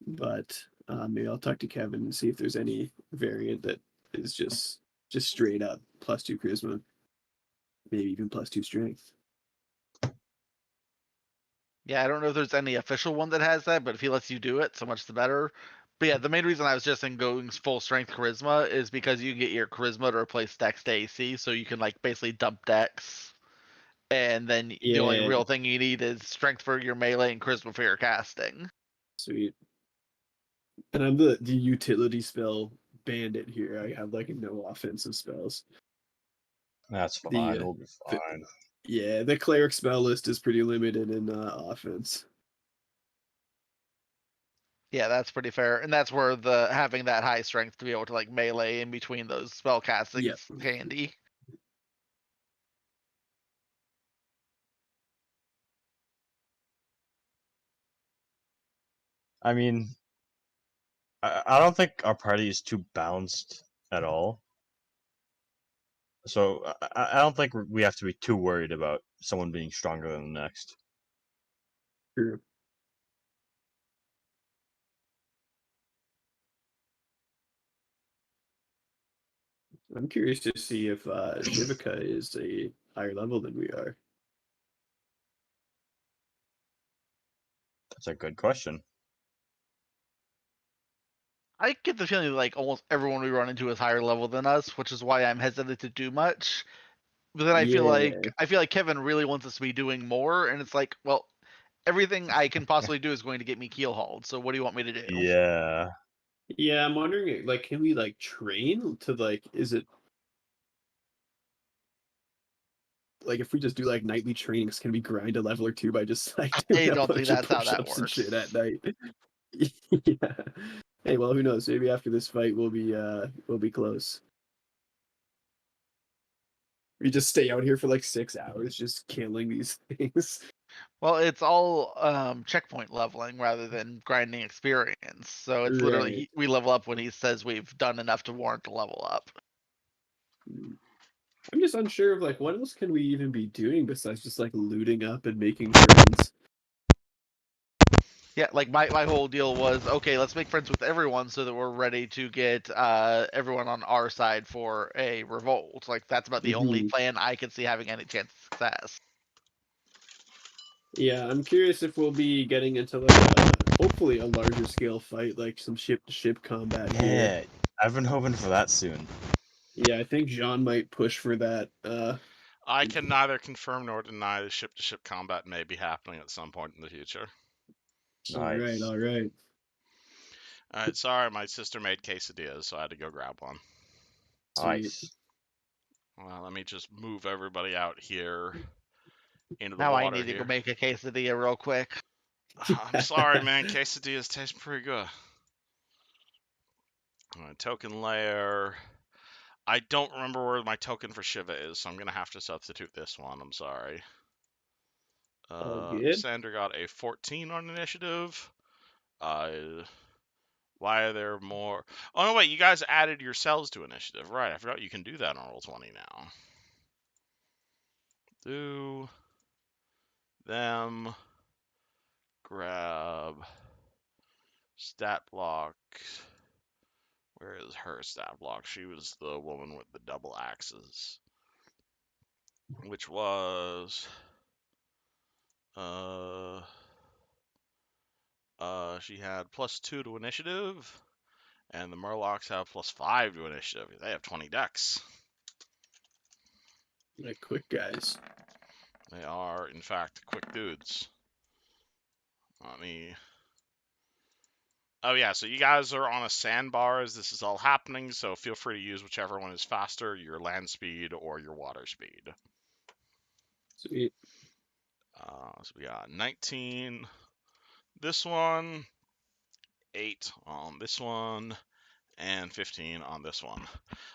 But maybe I'll talk to Kevin and see if there's any variant that is just straight up +2 charisma. maybe even +2 strength. Yeah, I don't know if there's any official one that has that, but if he lets you do it, so much the better. But yeah, the main reason I was just in going full strength charisma is because you get your charisma to replace dex to AC, so you can like basically dump dex, and then the only Yeah. real thing you need is strength for your melee and charisma for your casting. Sweet. And I'm the utility spell bandit here. I have like no offensive spells. That's fine. The, We'll be the- fine. Yeah, the cleric spell list is pretty limited in offense. Yeah, that's pretty fair, and that's where the having that high strength to be able to like melee in between those spell castings Yep. is handy. I mean, I don't think our party is too balanced at all. So I don't think we have to be too worried about someone being stronger than the next. True. I'm curious to see if Shivaka is a higher level than we are. That's a good question. I get the feeling like almost everyone we run into is higher level than us, which is why I'm hesitant to do much. But then I feel like Kevin really wants us to be doing more, and it's like, well, everything I can possibly do is going to get me keel hauled. So what do you want me to do? Yeah. Yeah, I'm wondering, like, can we like train to like? Is it like if we just do like nightly trainings, can we grind a level or two by just like I doing a don't think bunch of that's how that push-ups and shit works. at night? Yeah. Hey, well, who knows? Maybe after this fight, we'll be close. We just stay out here for like 6 hours, just killing these things. Well, it's all checkpoint leveling rather than grinding experience. So it's literally Right. we level up when he says we've done enough to warrant a level up. I'm just unsure of like what else can we even be doing besides just like looting up and making friends. Yeah, like my whole deal was okay. Let's make friends with everyone so that we're ready to get everyone on our side for a revolt. Like that's about the only plan I can see having any chance of success. Yeah, I'm curious if we'll be getting into like hopefully a larger scale fight, like some ship to ship combat here. Yeah. I've been hoping for that soon. Yeah, I think Jean might push for that. I can neither confirm nor deny that ship-to-ship combat may be happening at some point in the future. Nice. All right. Alright, sorry, my sister made quesadillas, so I had to go grab one. Sweet. Nice. Well, let me just move everybody out here into the Now I water need to go here. make a quesadilla real quick. I'm sorry, man. Quesadillas taste pretty good. Token layer. I don't remember where my token for Shiva is, so I'm going to have to substitute this one. I'm sorry. All good. Sandra got a 14 on initiative. Why are there more? Oh, no, wait. You guys added yourselves to initiative. Right. I forgot you can do that on Roll20 now. Do them. Grab stat block. Where is her stat block? She was the woman with the double axes. Which was she had +2 to initiative, and the Murlocs have +5 to initiative. They have 20 decks. Like quick guys. They are, in fact, quick dudes. Let me. Oh yeah, so you guys are on a sandbar as this is all happening, so feel free to use whichever one is faster, your land speed or your water speed. Sweet. So we got 19 this one, 8 on this one, and 15 on this one.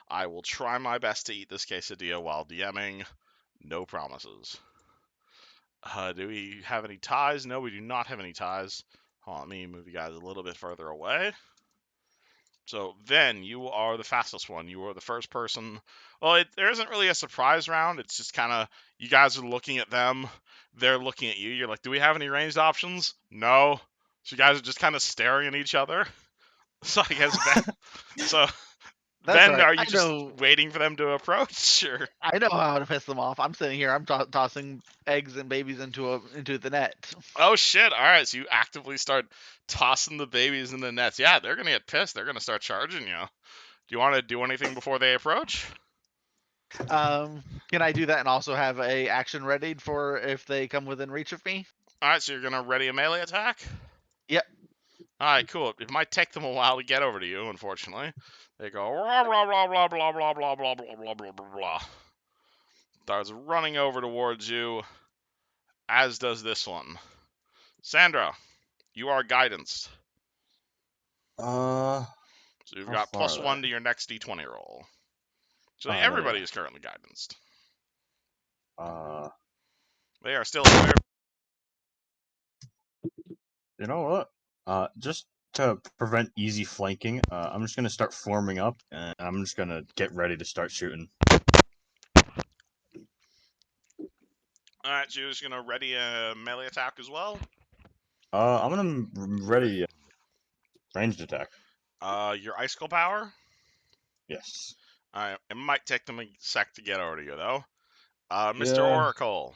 I will try my best to eat this quesadilla while DMing. No promises. Do we have any ties? No, we do not have any ties. Hold on, let me move you guys a little bit further away. So then you are the fastest one. You are the first person. Well, there isn't really a surprise round. It's just kind of you guys are looking at them. They're looking at you. You're like, do we have any ranged options? No. So you guys are just kind of staring at each other. So I guess That's Then right. are you I just know. waiting for them to approach? Or I know how to piss them off. I'm sitting here. I'm tossing eggs and babies into the net. oh shit! All right, so you actively start tossing the babies in the nets. Yeah, they're gonna get pissed. They're gonna start charging you. Do you want to do anything before they approach? Can I do that and also have a action readied for if they come within reach of me? All right, so you're gonna ready a melee attack. Yep. All right, cool. It might take them a while to get over to you. Unfortunately, they go blah blah blah blah blah blah blah blah blah blah blah blah blah. Starts running over towards you, as does this one. Sandra, you are guidanced. Uh, So you've how got far plus are 1 to your next d20 roll. So Oh, everybody yeah. is currently guidanced. Uh, They are still very. you know what? Just to prevent easy flanking, I'm just gonna start forming up, and I'm just gonna get ready to start shooting. Alright, so you're just gonna ready a melee attack as well. I'm gonna ready ranged attack. Your icicle power. Yes. Alright, it might take them a sec to get over to you though. Mr. Yeah. Oracle.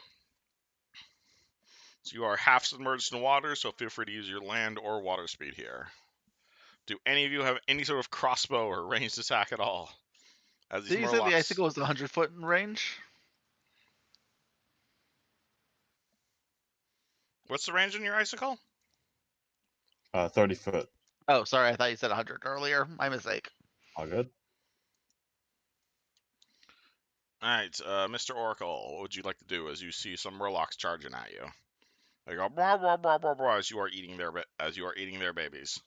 So you are half submerged in water, so feel free to use your land or water speed here. Do any of you have any sort of crossbow or ranged attack at all? As these Did you say the Murlocs. icicle was 100 foot in range? What's the range in your icicle? 30 foot. Oh, sorry. I thought you said 100 earlier. My mistake. All good. Alright, Mr. Oracle, what would you like to do as you see some Murlocs charging at you? They go blah blah blah blah blah as you are eating their babies.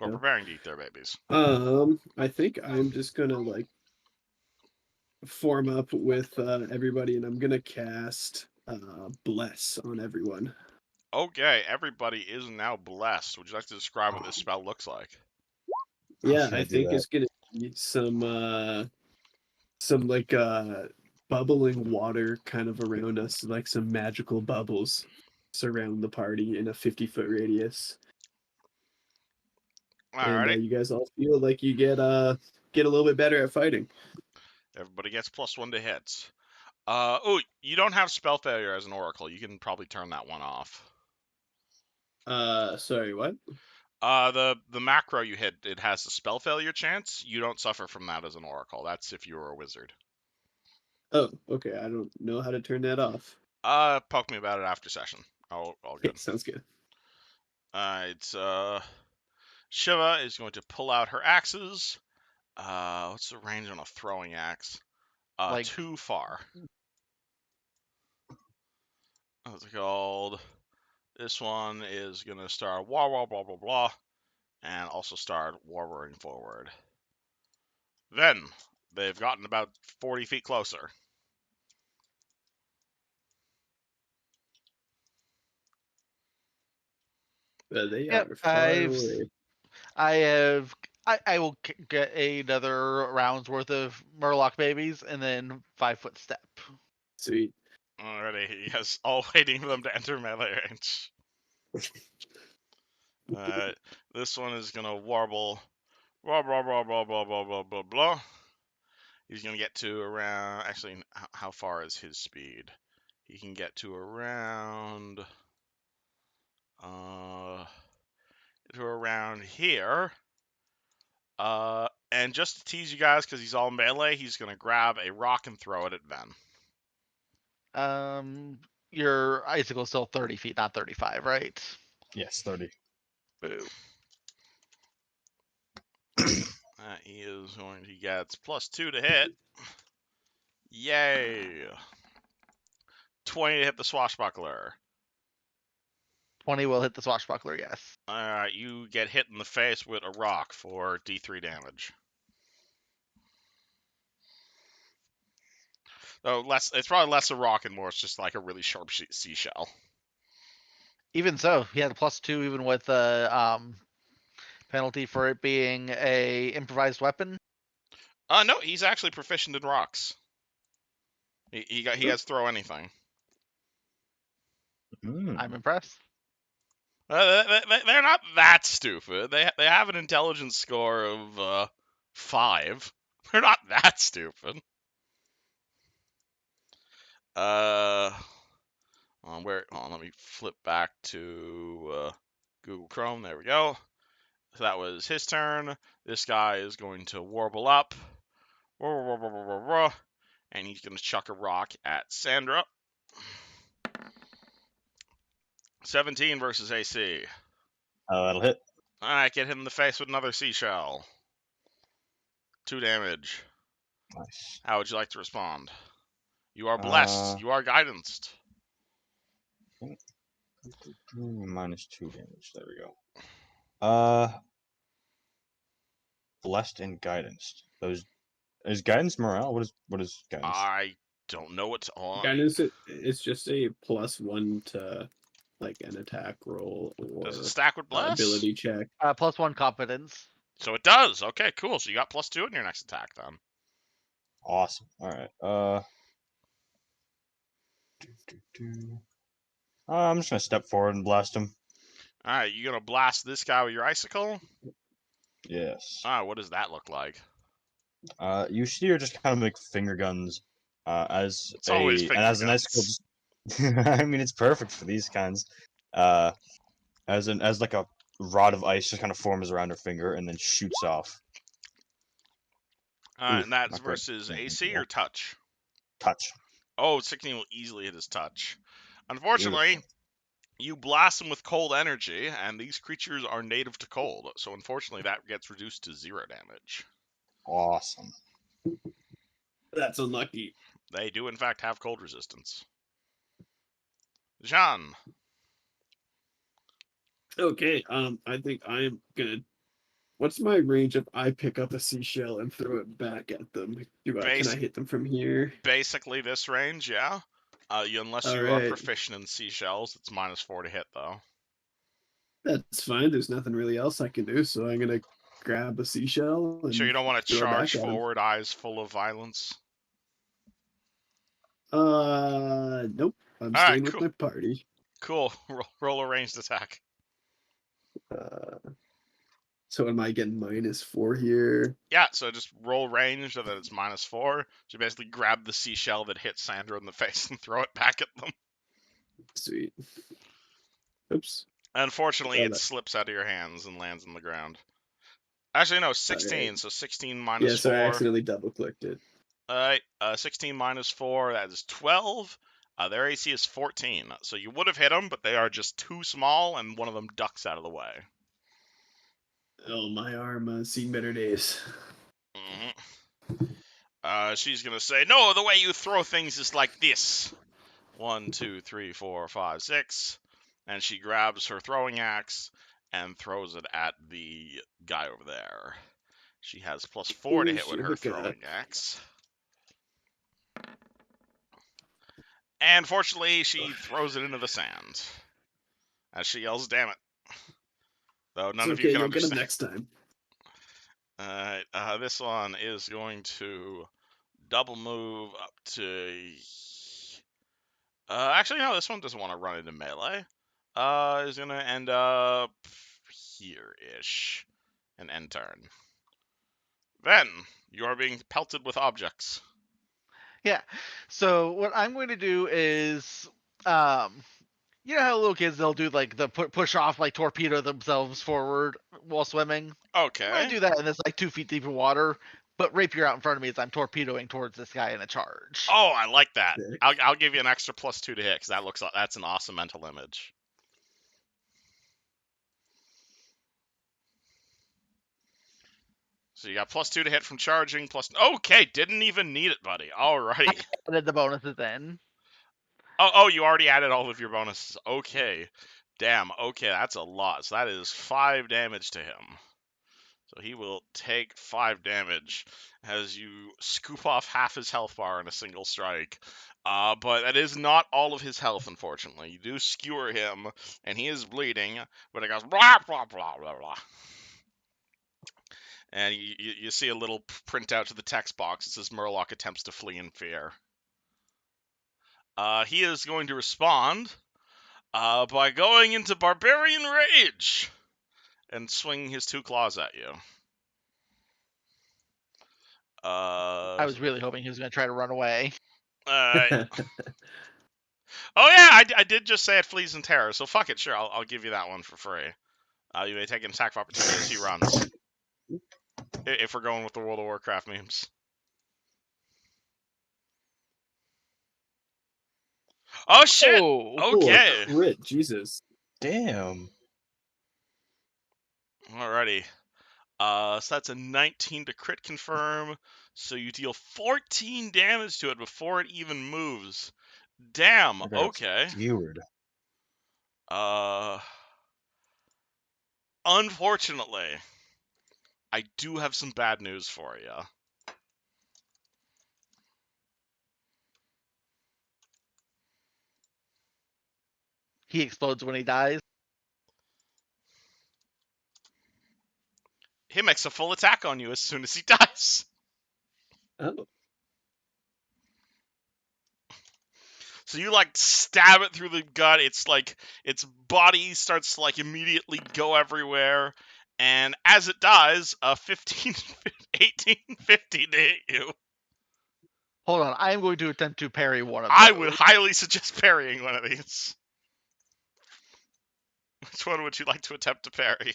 Or Yeah. preparing to eat their babies. I think I'm just gonna like form up with everybody, and I'm gonna cast bless on everyone. Okay, everybody is now blessed. Would you like to describe what this spell looks like? Yeah, Yeah, I do think that. it's gonna be some like bubbling water kind of around us, like some magical bubbles surround the party in a 50-foot radius. And Alrighty. you guys all feel like you get a little bit better at fighting. Everybody gets +1 to hits. Oh, you don't have spell failure as an oracle. You can probably turn that one off. Sorry, what? The macro you hit, it has a spell failure chance. You don't suffer from that as an oracle. That's if you were a wizard. Oh, okay. I don't know how to turn that off. Poke me about it after session. All good. Sounds good. Alright, Shiva is going to pull out her axes. What's the range on a throwing axe? Like- Too far. What's it called? This one is gonna start blah blah blah blah blah, and also start warring forward. Then they've gotten about 40 feet closer. They Yep, are far away. I will get another round's worth of Murloc babies and then 5-foot step. Sweet. Already, yes, all waiting for them to enter melee range. This one is gonna warble, blah blah blah blah blah blah blah blah blah. He's gonna get to around. Actually, how far is his speed? He can get to around. Here. And just to tease you guys, because he's all melee, he's gonna grab a rock and throw it at Ben. Your icicle's still 30 feet, not 35, right? Yes, 30. Boo. He is going to get +2 to hit. Yay! 20 to hit the swashbuckler. 20 will hit the swashbuckler, yes. Alright, you get hit in the face with a rock for D3 damage. So it's probably less a rock and more it's just like a really sharp seashell. Even so, he had a +2 even with the penalty for it being a improvised weapon. No, he's actually proficient in rocks. He has throw anything. I'm impressed. They're not that stupid. They have an intelligence score of 5. They're not that stupid. Let me flip back to Google Chrome. There we go. So that was his turn. This guy is going to warble up. And he's going to chuck a rock at Sandra. 17 versus AC. That'll hit. Alright, get him in the face with another seashell. 2 damage. Nice. How would you like to respond? You are blessed. You are guidanced. -2 damage. There we go. Blessed and guidance. Those is guidance morale? What is guidance? I don't know what's on. Guidance, it's just a +1 to like an attack roll or Does it stack with bless? ability check. +1 competence. So it does. Okay, cool. So you got +2 in your next attack then. Awesome. All right. I'm just gonna step forward and blast him. All right, you gonna blast this guy with your icicle? Yes. All right, what does that look like? You see her just kind of make finger guns. As It's always finger an icicle. guns. I mean, it's perfect for these kinds. As like a rod of ice just kind of forms around her finger and then shoots off. Oof, And that's not great. versus Yeah, AC yeah. or touch? Touch. Oh, 16 will easily hit his touch. Unfortunately, Beautiful. you blast them with cold energy, and these creatures are native to cold. So unfortunately, that gets reduced to 0 damage. Awesome. That's unlucky. They do, in fact, have cold resistance. Jean. Okay, I think I'm gonna. What's my range if I pick up a seashell and throw it back at them? Can I hit them from here? Basically this range, yeah. Unless you are Alright. proficient in seashells, it's -4 to hit, though. That's fine. There's nothing really else I can do, so I'm gonna grab a seashell and Sure you don't want to throw it charge back at 'em. forward, eyes full of violence? Nope. I'm Alright, staying with cool. my party. Cool. Roll a ranged attack. So am I getting -4 here? Yeah, so just roll range so that it's -4. So you basically grab the seashell that hit Sandra in the face and throw it back at them. Sweet. Oops. Unfortunately, it that- slips out of your hands and lands on the ground. Actually, no, 16. Alright. So 16 Yeah, minus so I 4. accidentally double clicked it. Alright, 16 minus 4, that is 12. Their AC is 14. So you would have hit them, but they are just too small, and one of them ducks out of the way. Oh, my arm seen better days. She's gonna say, no, the way you throw things is like this. 1, 2, 3, 4, 5, 6. And she grabs her throwing axe and throws it at the guy over there. She has +4 to hit with her throwing axe. And fortunately, she throws it into the sand. As she yells, damn it. Though none of you can you'll get understand. him next time. Alright, this one is going to double move up to... actually, no, this one doesn't want to run into melee. Is going to end up here-ish. And end turn. Then, you are being pelted with objects. Yeah. So what I'm going to do is, you know how little kids, they'll do like the push off, like torpedo themselves forward while swimming. Okay. I'm gonna do that in this like 2 feet deep of water, but rapier out in front of me as I'm torpedoing towards this guy in a charge. Oh, I like that. Sick. I'll give you an extra +2 to hit, because that's an awesome mental image. So you got +2 to hit from charging, Okay, didn't even need it, buddy. Alrighty. Added the bonuses in. Oh, you already added all of your bonuses. Okay. Damn, okay, that's a lot. So that is 5 damage to him. So he will take 5 damage as you scoop off half his health bar in a single strike. But that is not all of his health, unfortunately. You do skewer him, and he is bleeding, but it goes blah, blah, blah, blah, blah. And you see a little printout to the text box. It says Murloc attempts to flee in fear. He is going to respond by going into Barbarian Rage and swinging his 2 claws at you. I was really hoping he was going to try to run away. Oh yeah, I did just say it flees in terror, so fuck it, sure, I'll give you that one for free. You may take an attack of opportunity as he runs. If we're going with the World of Warcraft memes. Oh shit! Oh, Okay. Crit, Jesus. Damn. Alrighty. So that's a 19 to crit confirm. So you deal 14 damage to it before it even moves. Damn. I got Okay. skewered. Unfortunately, I do have some bad news for you. he explodes when he dies. He makes a full attack on you as soon as he dies. Oh. So you like stab it through the gut. It's like its body starts to like immediately go everywhere. And as it dies, 15, 18, 15 to hit you. Hold on, I am going to attempt to parry one of I those. would highly suggest parrying one of these. Which one would you like to attempt to parry?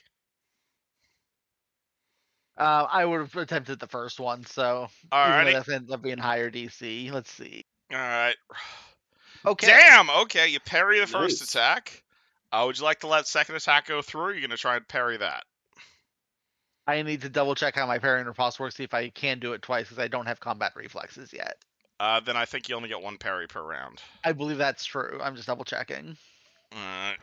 I would have attempted the first one, so even though Alrighty. that ends up being higher DC. Let's see. Alright. Okay. Damn! Okay, you parry the first Nice. attack. Would you like to let second attack go through, or are you going to try and parry that? I need to double check how my parrying riposte works, see if I can do it twice, because I don't have combat reflexes yet. Then I think you only get one parry per round. I believe that's true. I'm just double checking. Alright.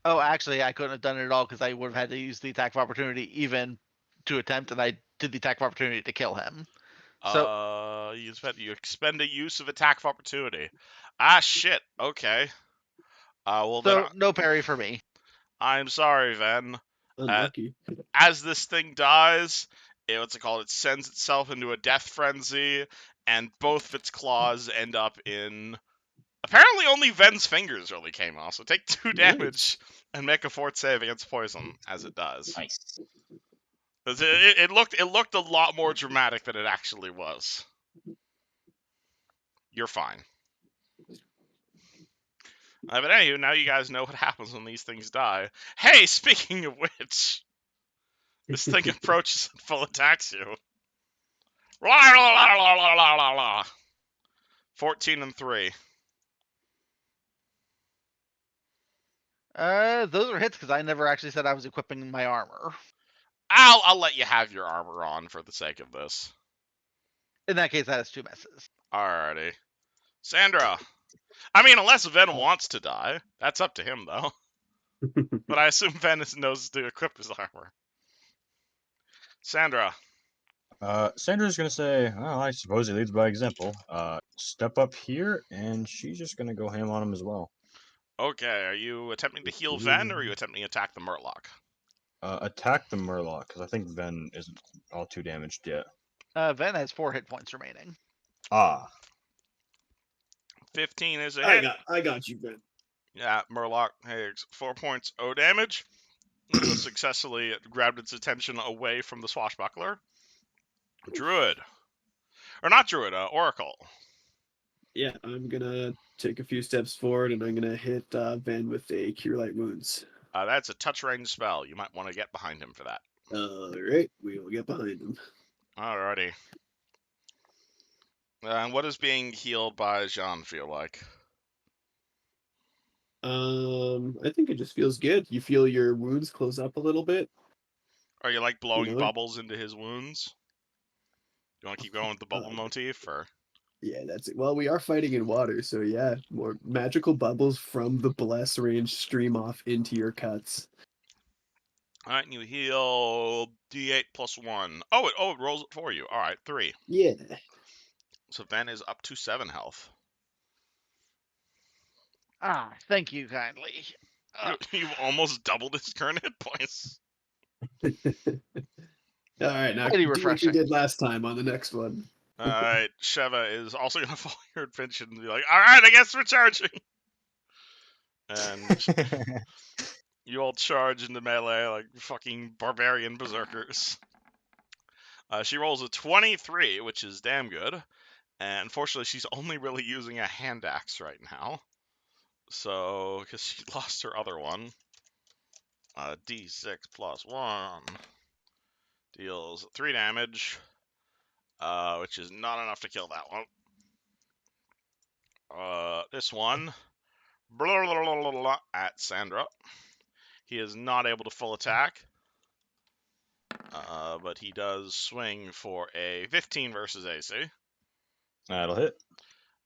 Oh, actually, I couldn't have done it at all because I would have had to use the attack of opportunity even to attempt, and I did the attack of opportunity to kill him. So you expend a use of attack of opportunity. Ah, shit. Okay. Well then, no parry for me. I'm sorry, Ven. Unlucky. As this thing dies, what's it called? It sends itself into a death frenzy, and both of its claws end up in. Apparently, only Ven's fingers really came off. So take 2 damage and make a fort save against poison as it does. Nice. It looked a lot more dramatic than it actually was. You're fine. But anyway, now you guys know what happens when these things die. Hey, speaking of which, this thing approaches and full attacks you. 14 and 3. Those are hits because I never actually said I was equipping my armor. I'll let you have your armor on for the sake of this. In that case, that is 2 misses. Alrighty. Sandra. I mean, unless Ven wants to die. That's up to him, though. But I assume Ven knows to equip his armor. Sandra. Sandra's gonna say, well, I suppose he leads by example. Step up here, and she's just gonna go ham on him as well. Okay, are you attempting to heal Ven, or are you attempting to attack the Murloc? Attack the Murloc, because I think Ven isn't all too damaged yet. Ven has 4 hit points remaining. Ah. 15 is a hit. I got you, Ben. Yeah, Murloc takes 4 points O damage. You have successfully grabbed its attention away from the swashbuckler. Druid. Or not Druid, Oracle. Yeah, I'm gonna take a few steps forward and I'm gonna hit Van with a Cure Light Wounds. That's a touch range spell. You might want to get behind him for that. Alright, we will get behind him. Alrighty. And what does being healed by Jean feel like? I think it just feels good. You feel your wounds close up a little bit. Are you like blowing know? bubbles into his wounds? You want to keep going with the bubble motif, or? Yeah, that's it. Well, we are fighting in water, so yeah, more magical bubbles from the bless range stream off into your cuts. Alright, and you heal D8 plus 1. Oh, it rolls it for you. Alright, 3. Yeah. So Ven is up to 7 health. Thank you kindly. You've almost doubled his current hit points. Alright, now Pretty do what you refreshing. did last time on the next one. Alright, Sheva is also going to follow your attention and be like, alright, I guess we're charging. and you all charge into melee like fucking barbarian berserkers. She rolls a 23, which is damn good. And unfortunately, she's only really using a hand axe right now. So, because she lost her other one. D6 plus 1 deals 3 damage, which is not enough to kill that one. This one, blah, blah, blah, blah, blah, at Sandra. He is not able to full attack, but he does swing for a 15 versus AC. That'll hit.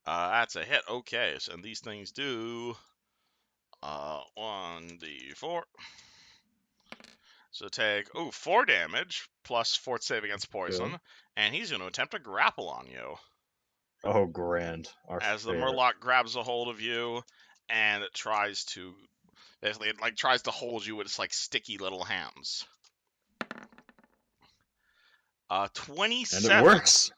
That's a hit. Okay, so and these things do 1d4. So take 4 damage plus fort save against poison, and he's going to attempt to grapple on you. Oh, grand. Our As the favorite. Murloc grabs a hold of you and it tries to basically it tries to hold you with its like sticky little hands. 27. And it works.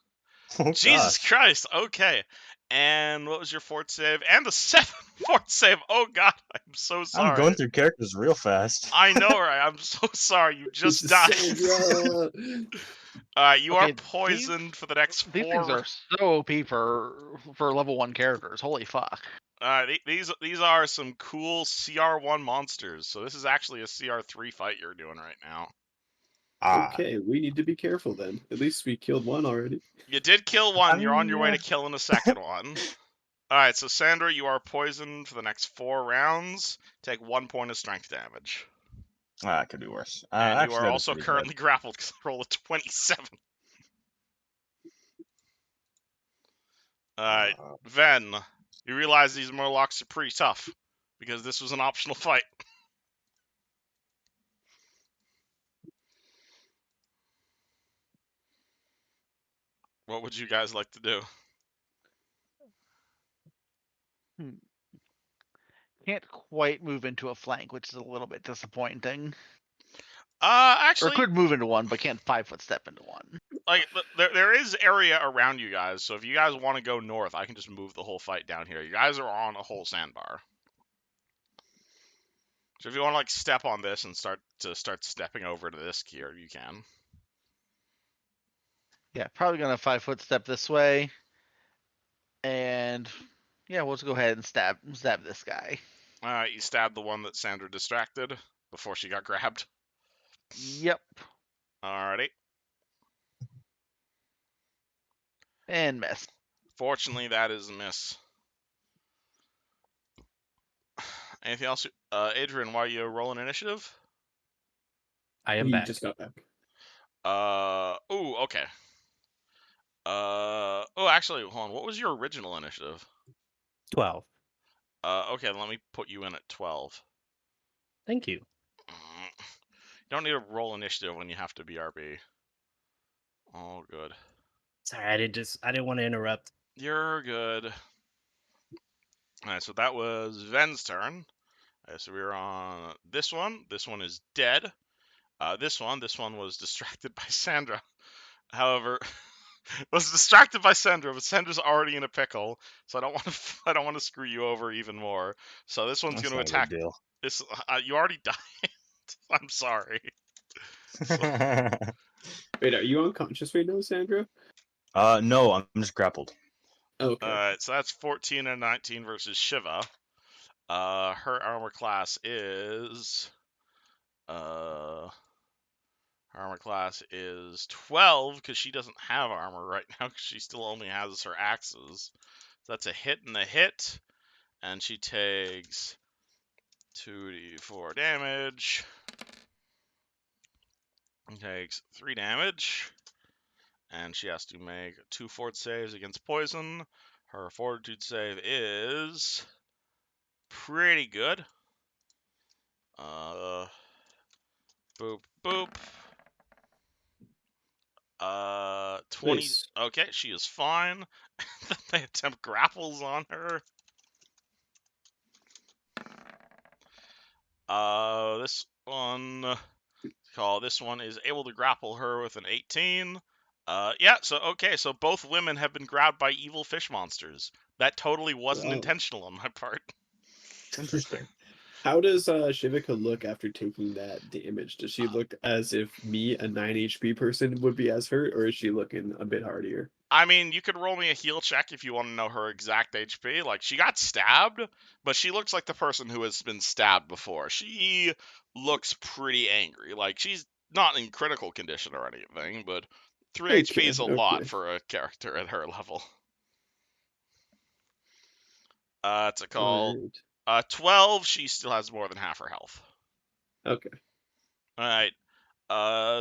Oh, Jesus gosh. Christ. Okay. And what was your fort save? And the 7 fort save. Oh god, I'm so sorry. I'm going through characters real fast. I know, right? I'm so sorry. You just This is died. Sandra. You are Okay, poisoned for the next These 4 things are so OP for level 1 characters. Holy fuck. these are some cool CR1 monsters. So this is actually a CR3 fight you're doing right now. Okay, we need to be careful then. At least we killed one already. You did kill one. I You're on your way to mean, killing a second one. All right, so Sandra, you are poisoned for the next 4 rounds. Take 1 point of strength damage. it could be worse. And you Actually, are that is also pretty currently grappled because I rolled a 27. All right, bad. Ven, you realize these Murlocs are pretty tough because this was an optional fight. What would you guys like to do? Can't quite move into a flank, which is a little bit disappointing. Or Actually, could move into one, but can't 5-foot step into one. like there is area around you guys, so if you guys want to go north, I can just move the whole fight down here. You guys are on a whole sandbar. So if you want to like step on this and start stepping over to this here, you can. Yeah, probably gonna 5-foot step this way. And yeah, we'll just go ahead and stab this guy. You stabbed the one that Sandra distracted before she got grabbed. Yep. Alrighty. And miss. Fortunately, that is a miss. Anything else? Adrian, why are you rolling initiative? I am We back. just got back. Okay. Actually, hold on. What was your original initiative? 12. Okay, let me put you in at 12. Thank you. You don't need to roll initiative when you have to BRB. Oh, good. Sorry, I didn't want to interrupt. You're good. Alright, so that was Ven's turn. Alright, so we were on this one. This one is dead. This one was distracted by Sandra. However, was distracted by Sandra, but Sandra's already in a pickle, so I don't want to screw you over even more. So this one's going to attack. Deal. This you already died. I'm sorry. Wait, are you unconscious right now, Sandra? No, I'm just grappled. Okay. Alright, so that's 14 and 19 versus Shiva. Her armor class is her armor class is 12 because she doesn't have armor right now because she still only has her axes. So that's a hit and a hit, and she takes 2d4 damage. Takes 3 damage, and she has to make 2 fort saves against poison. Her fortitude save is pretty good. Boop, boop. 20. Nice. Okay, she is fine. They attempt grapples on her. This one is able to grapple her with an 18. Yeah, so both women have been grabbed by evil fish monsters. That totally wasn't Wow. intentional on my part. Interesting. How does Shivika look after taking that damage? Does she look as if me, a 9 HP person, would be as hurt, or is she looking a bit hardier? I mean, you could roll me a heal check if you want to know her exact HP. Like, she got stabbed, but she looks like the person who has been stabbed before. She looks pretty angry. Like, she's not in critical condition or anything, but 3 HP is a lot for a character at her level. It's a call. Alright. 12, she still has more than half her health. Okay. Alright.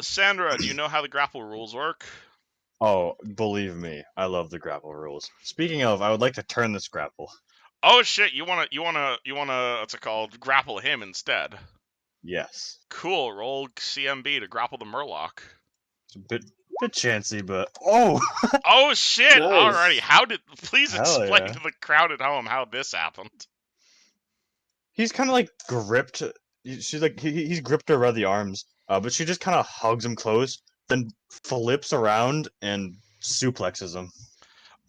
Sandra, do you know how the grapple rules work? Oh, believe me, I love the grapple rules. Speaking of, I would like to turn this grapple. Oh shit, you wanna, what's it called, grapple him instead. Yes. Cool, roll CMB to grapple the Murloc. It's a bit chancy, but oh! Oh shit, Nice. alrighty, please Hell explain yeah. to the crowd at home how this happened. He's kind of like gripped. She's like he's gripped her by the arms, but she just kind of hugs him close, then flips around and suplexes him.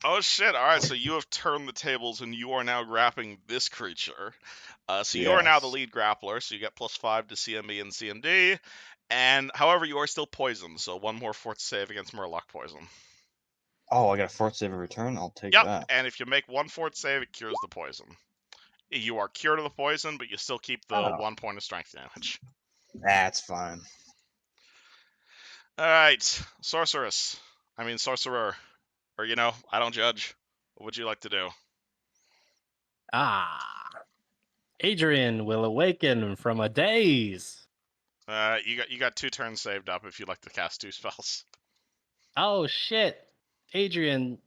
Oh shit, alright, so you have turned the tables and you are now grappling this creature. So you are now the Yes. lead grappler, so you get +5 to CMB and CMD, and however, you are still poisoned, so one more fort save against Murloc poison. Oh, I got a fort save in return. I'll take Yep, that. and if you make one fort save, it cures the poison. You are cured of the poison, but you still keep the 1 point of strength damage. That's fine. Alright, sorceress. I mean, sorcerer. Or, I don't judge. What would you like to do? Adrian will awaken from a daze. You got 2 turns saved up if you'd like to cast 2 spells. Oh shit. Adrian,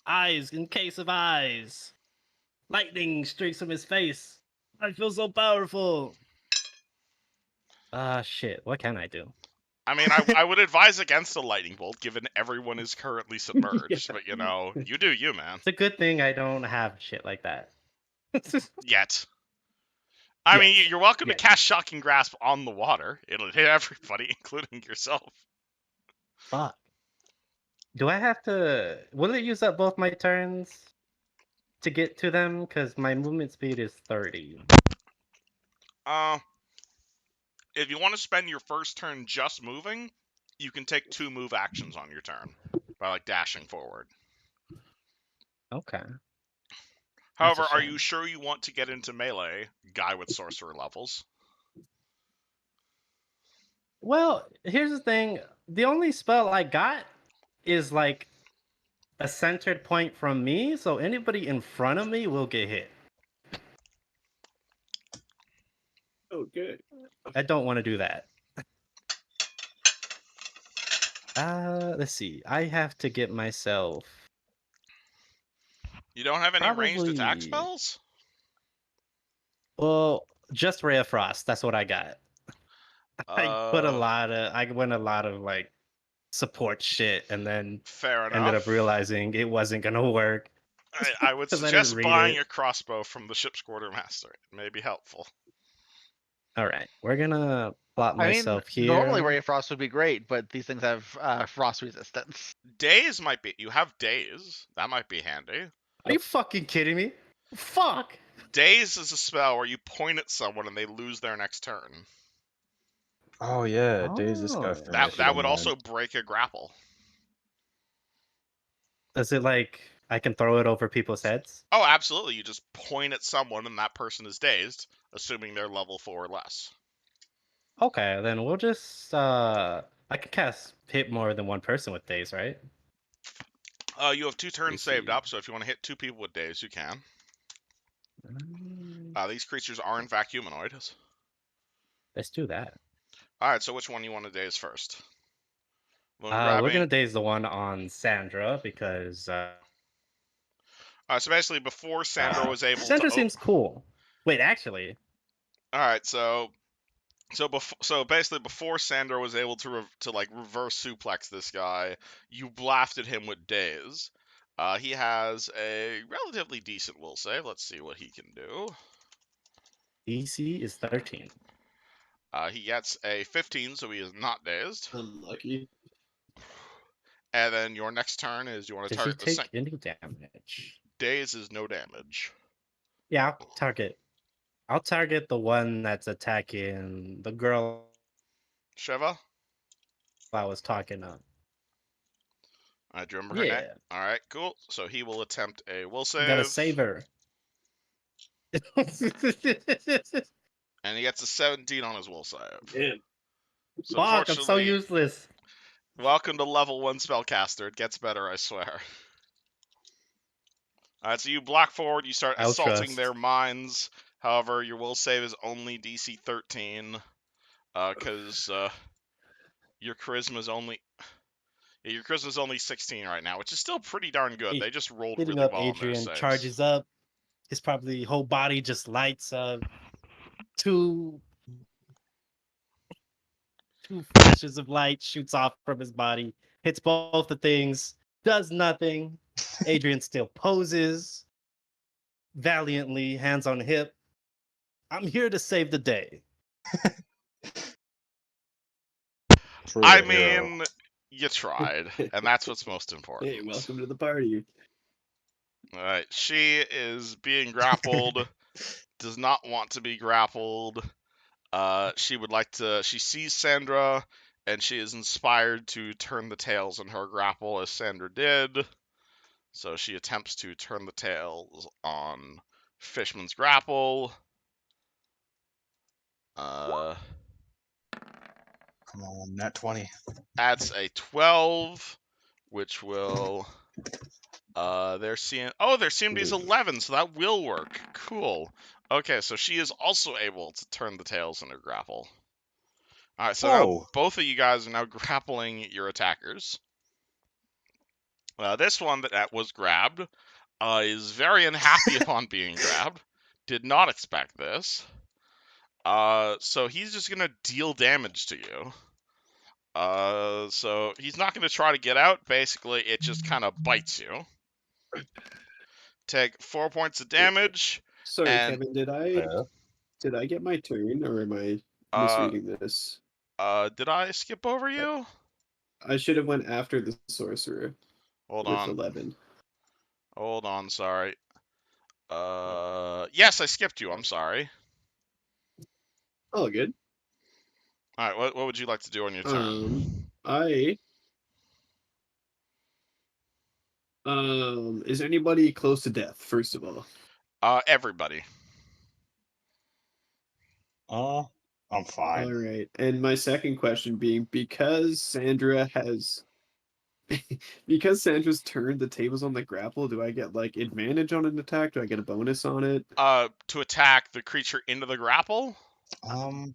eyes in case of eyes. Lightning streaks from his face. I feel so powerful. Shit. What can I do? I mean, I would advise against a lightning bolt, given everyone is currently submerged. But, you do you, man. It's a good thing I don't have shit like that. Yet. I mean, Yes. you're welcome Yes. to cast Shocking Grasp on the water. It'll hit everybody, including yourself. Fuck. Do I have to... Will it use up both my turns to get to them? Because my movement speed is 30. If you want to spend your first turn just moving, you can take 2 move actions on your turn by, like, dashing forward. Okay. However, That's a are shame. you sure you want to get into melee, guy with sorcerer levels? Well, here's the thing. The only spell I got is like a centered point from me, so anybody in front of me will get hit. Oh, good. I don't want to do that. Let's see. I have to get myself... You don't have any ranged attack Probably- spells? Well, just Ray of Frost. That's what I got. I went a lot of like support shit, and then Fair enough. ended up realizing it wasn't gonna work. I would 'Cause I suggest didn't read buying it. a crossbow from the ship's quartermaster. It may be helpful. All right, we're gonna plot myself here. Normally Ray of Frost would be great, but these things have frost resistance. Days might be... You have days. That might be handy. Are you fucking kidding me? Fuck. Days is a spell where you point at someone and they lose their next turn. Oh yeah, daze this guy Oh. for me. if That you that don't would mind. also break a grapple. Is it like I can throw it over people's heads? Oh, absolutely. You just point at someone and that person is dazed, assuming they're level 4 or less. Okay, then we'll just I can cast hit more than one person with daze, right? You have 2 turns Let's saved see. up, so if you want to hit 2 people with daze, you can. Mm, These creatures are in fact humanoid. Let's do that. Alright, so which one do you want to daze first? We're gonna daze the one on Sandra because So basically, before Sandra was able Sandra to... seems cool. Wait, actually, Alright, so basically, before Sandra was able to reverse suplex this guy, you blasted him with daze. He has a relatively decent will save. Let's see what he can do. DC is 13. He gets a 15, so he is not dazed. Unlucky. And then your next turn is you want to Does he target the take any damage? daze is no damage. Yeah, I'll target I'll target the one that's attacking the girl Shiva? I was talking of. Do you remember her name? Yeah, All right, cool. So he will attempt a will gotta save, save her. and he gets a 17 on his will save. Damn. So Fuck, I'm so unfortunately, useless. welcome to level 1 spellcaster. It gets better, I swear. Alright, so you block forward, you start I'll assaulting trust. their minds. However, your will save is only DC 13. Because your charisma's only... Yeah, your charisma's only 16 right now, which is still pretty darn good. They just rolled Hitting really up well on their Adrian, saves. charges up. His probably whole body just lights up. Two flashes of light shoots off from his body, hits both the things, does nothing. Adrian still poses valiantly, hands on hip. I'm here to save the day. Truly I a hero. mean, you tried, and that's what's most important. Hey, welcome to the party. Alright, she is being grappled, does not want to be grappled. She would like to. She sees Sandra, and she is inspired to turn the tails on her grapple as Sandra did. So she attempts to turn the tails on Fishman's grapple. Come on, nat 20. That's a 12, which will. Their CMD is 11, so that will work. Cool. Okay, so she is also able to turn the tails in her grapple. All right, so now Whoa. both of you guys are now grappling your attackers. This one that was grabbed is very unhappy upon being grabbed. Did not expect this. So he's just gonna deal damage to you. So he's not gonna try to get out. Basically, it just kind of bites you. Take 4 points of damage. Sorry, And Kevin, did I get my turn or am I uh, misreading this? did I skip over I, you? I should have went after the sorcerer Hold with on. 11. Hold on. Sorry. Yes, I skipped you. I'm sorry. Oh, good. All right. What would you like to do on your turn? Is anybody close to death, first of all? Everybody. I'm fine. All right. And my second question being because Sandra's turned the tables on the grapple, do I get like advantage on an attack? Do I get a bonus on it? To attack the creature into the grapple. Um,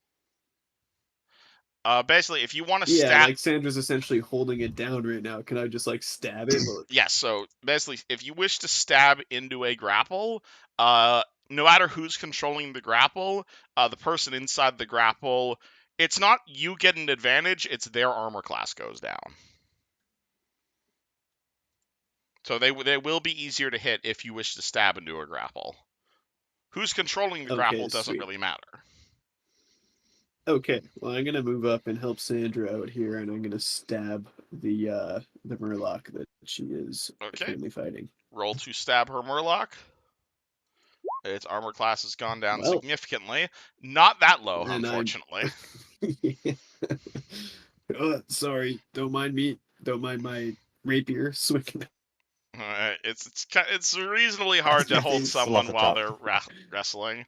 Basically, if you want to Yeah, stab, like Sandra's essentially holding it down right now. Can I just like stab it? yes. So basically, if you wish to stab into a grapple, no matter who's controlling the grapple, the person inside the grapple, it's not you get an advantage; it's their armor class goes down. So they will be easier to hit if you wish to stab into a grapple. Who's controlling the grapple Okay, doesn't sweet. really matter. Okay, well I'm gonna move up and help Sandra out here, and I'm gonna stab the Murloc that she is Okay. currently fighting. Roll to stab her Murloc. Its armor class has gone down Well, significantly. Not that low, and unfortunately. Oh, sorry, don't mind me. Don't mind my rapier swinging. It's reasonably hard to hold It's someone off the while top. they're wrestling.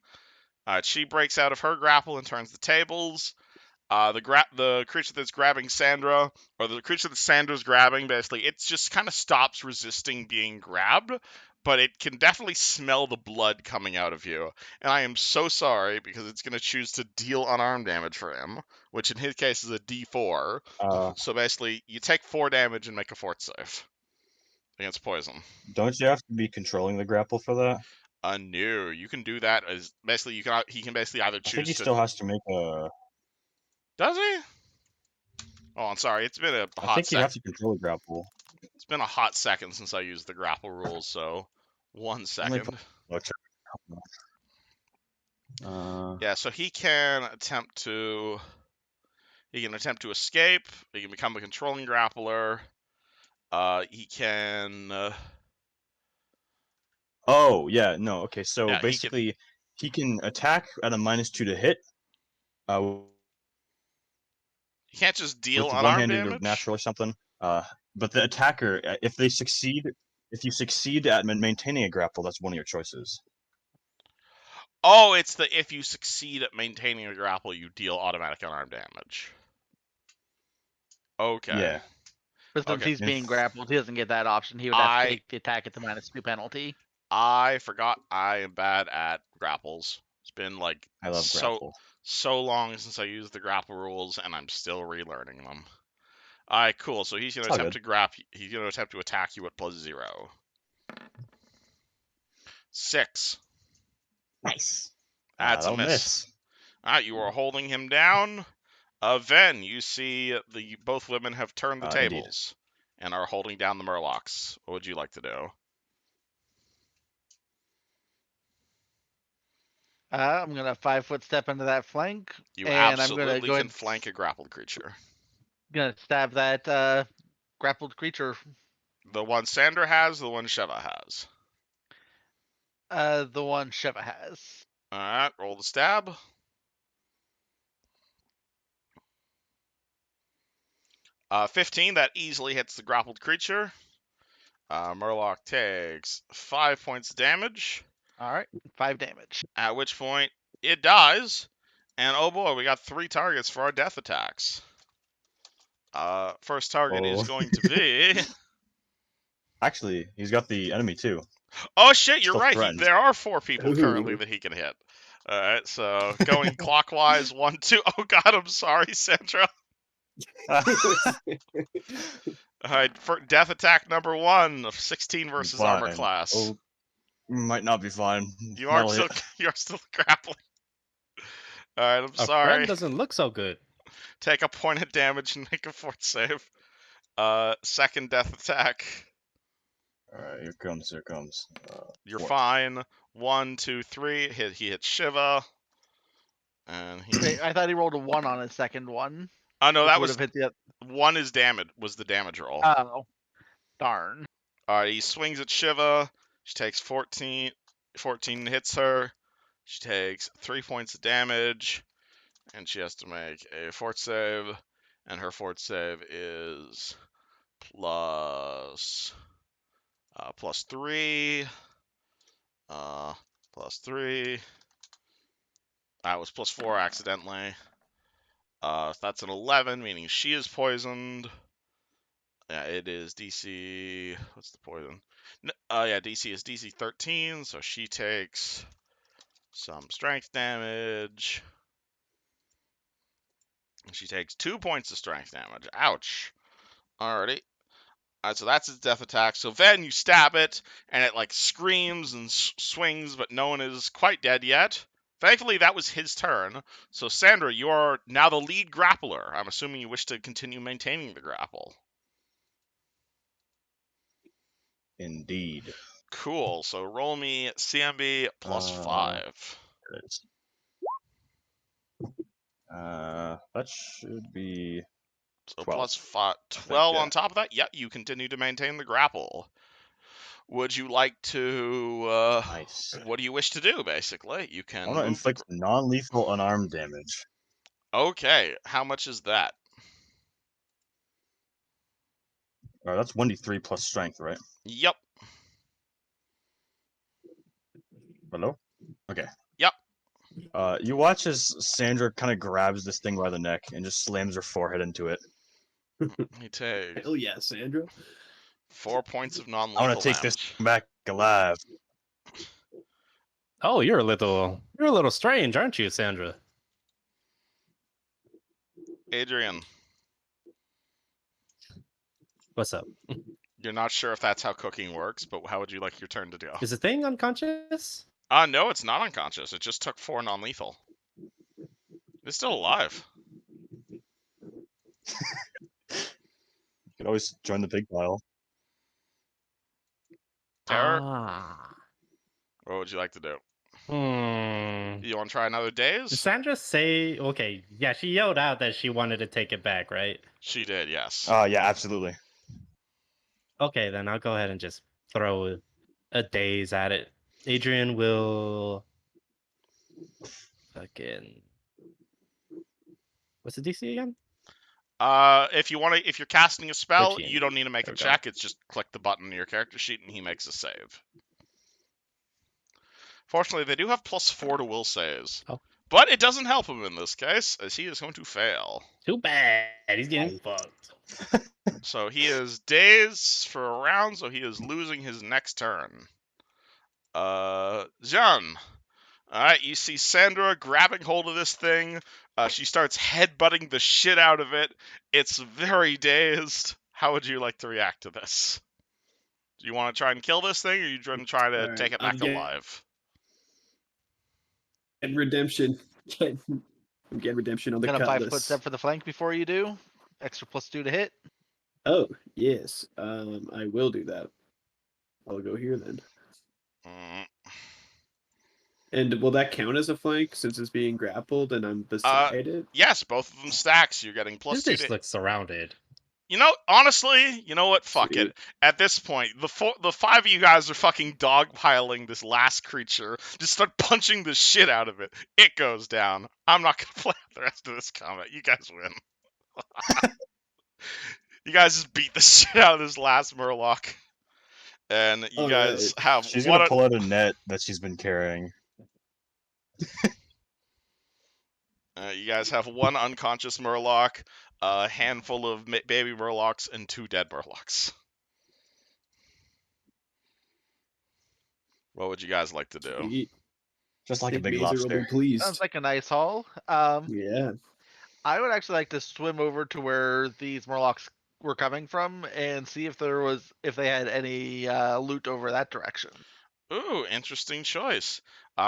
She breaks out of her grapple and turns the tables. The creature that's grabbing Sandra, or the creature that Sandra's grabbing, basically, it just kind of stops resisting being grabbed, but it can definitely smell the blood coming out of you. And I am so sorry, because it's going to choose to deal unarmed damage for him, which in his case is a D4. So basically, you take 4 damage and make a fort save against poison. Don't you have to be controlling the grapple for that? No, you can do that as basically he can basically either I think he choose to. still has to make a. Does he? Oh, I'm sorry. It's been a I hot think he'd sec. have to control the grapple. It's been a hot second since I used the grapple rules, so 1 second. Yeah, so he can attempt to escape. He can become a controlling grappler. He can. Oh yeah, no. Okay, so Yeah, basically, he can attack at a -2 to hit. You can't just deal With unarmed one-handed or damage. natural or something. But the attacker, if you succeed at maintaining a grapple, that's one of your choices. Oh, it's the if you succeed at maintaining a grapple, you deal automatic unarmed damage. Okay. Yeah. But since Okay. he's being grappled, he doesn't get that option. He would have to take the attack at the -2 penalty. I forgot I am bad at grapples. It's been like I love grapple. so long since I used the grapple rules, and I'm still relearning them. All right, cool. So he's gonna It's all attempt good. He's gonna attempt to attack you at +0. 6. Nice. That's a That'll miss. All right, you are holding him down. Ven, you see both women have turned the Indeed. tables and are holding down the Murlocs. What would you like to do? I'm gonna 5-foot step into that flank, You and I'm gonna absolutely go can ahead, flank a grappled creature. gonna stab that grappled creature. The one Sandra has, the one Sheva has. The one Sheva has. All right, roll the stab. 15, that easily hits the grappled creature. Murloc takes 5 points of damage. All right, 5 damage. At which point it dies, and oh boy, we got 3 targets for our death attacks. First target is going to be. Actually, he's got the enemy too. Oh shit, you're Still right. threatened. There are 4 people currently Ooh. that he can hit. All right, so going clockwise, 1, 2. Oh god, I'm sorry, Sandra. All right, for death attack number 1 of 16 versus armor Fine. class. Oh, might not be fine. You are That'll still hit. you're still grappling. All right, I'm Our sorry. friend doesn't look so good. Take a point of damage and make a fort save. Second death attack. Alright, here comes. You're 4. fine. 1, 2, 3. He hits Shiva. And he. Wait, I thought he rolled a 1 on his second one. Oh no, which that would was have hit the. 1 is damage. Was the damage roll? Oh, darn. Alright, he swings at Shiva. She takes 14. 14 hits her. She takes 3 points of damage, and she has to make a fort save. And her fort save is plus 3. Plus 3. That was plus 4 accidentally. That's an 11, meaning she is poisoned. Yeah, it is DC. What's the poison? Yeah, DC is DC 13, so she takes some strength damage. She takes 2 points of strength damage. Ouch. Alrighty. Alright, so that's its death attack. So then you stab it, and it like screams and swings, but no one is quite dead yet. Thankfully, that was his turn. So Sandra, you are now the lead grappler. I'm assuming you wish to continue maintaining the grapple. Indeed. Cool. So roll me CMB plus 5. There it is. That should be So 12. plus 5, think, 12 yeah. on top of that. Yep, you continue to maintain the grapple. Would you like to? Nice. What do you wish to do? Basically, you can. I want to move the inflict non-lethal unarmed damage. Okay, how much is that? That's 1d3 plus strength, right? Yep. Hello? Okay. Yep. You watch as Sandra kind of grabs this thing by the neck and just slams her forehead into it. He takes Hell yeah, Sandra. 4 points of non-lethal I want to take damage. this back alive. Oh, you're a little strange, aren't you, Sandra? Adrian, What's up? you're not sure if that's how cooking works, but how would you like your turn to go? Is the thing unconscious? No, it's not unconscious. It just took 4 non-lethal. It's still alive. You can always join the big pile. Terror, Ah. what would you like to do? Hmm. You want to try another Did days? Sandra say? Okay, yeah, she yelled out that she wanted to take it back, right? She did, yes. Yeah, absolutely. Okay, then I'll go ahead and just throw a daze at it. Adrian will Fucking. What's the DC again? If you're casting a spell, 13. you don't need to make There a we go. check. It's just click the button in your character sheet and he makes a save. Fortunately, they do have +4 to will saves. Oh. But it doesn't help him in this case, as he is going to fail. Too bad. He's getting fucked. So he is dazed for a round, so he is losing his next turn. Jean. Alright, you see Sandra grabbing hold of this thing. She starts headbutting the shit out of it. It's very dazed. How would you like to react to this? Do you want to try and kill this thing, or are you going to try to Alright, take it I'm back getting- alive? And redemption. Get redemption on the Gonna cutlass. 5-foot step for the flank before you do. Extra +2 to hit. Oh, yes. I will do that. I'll go here then. Mm. And will that count as a flank since it's being grappled and I'm beside it? Yes, both of them stacks. You're getting This +2 just to... looks surrounded. You know, honestly, you know what? Fuck Sweet. it. At this point, the 5 of you guys are fucking dogpiling this last creature. Just start punching the shit out of it. It goes down. I'm not gonna play out the rest of this combat. You guys win. You guys just beat the shit out of this last Murloc. And you guys have She's one... gonna pull out a net that she's been carrying. You guys have one unconscious Murloc, a handful of baby Murlocs, and 2 dead Murlocs. What would you guys like to do? Sweet. Just like a Think big Mazer will be lobster. pleased. Sounds like a nice haul. Yeah. I would actually like to swim over to where these Murlocs were coming from and see if they had any loot over that direction. Ooh, interesting choice.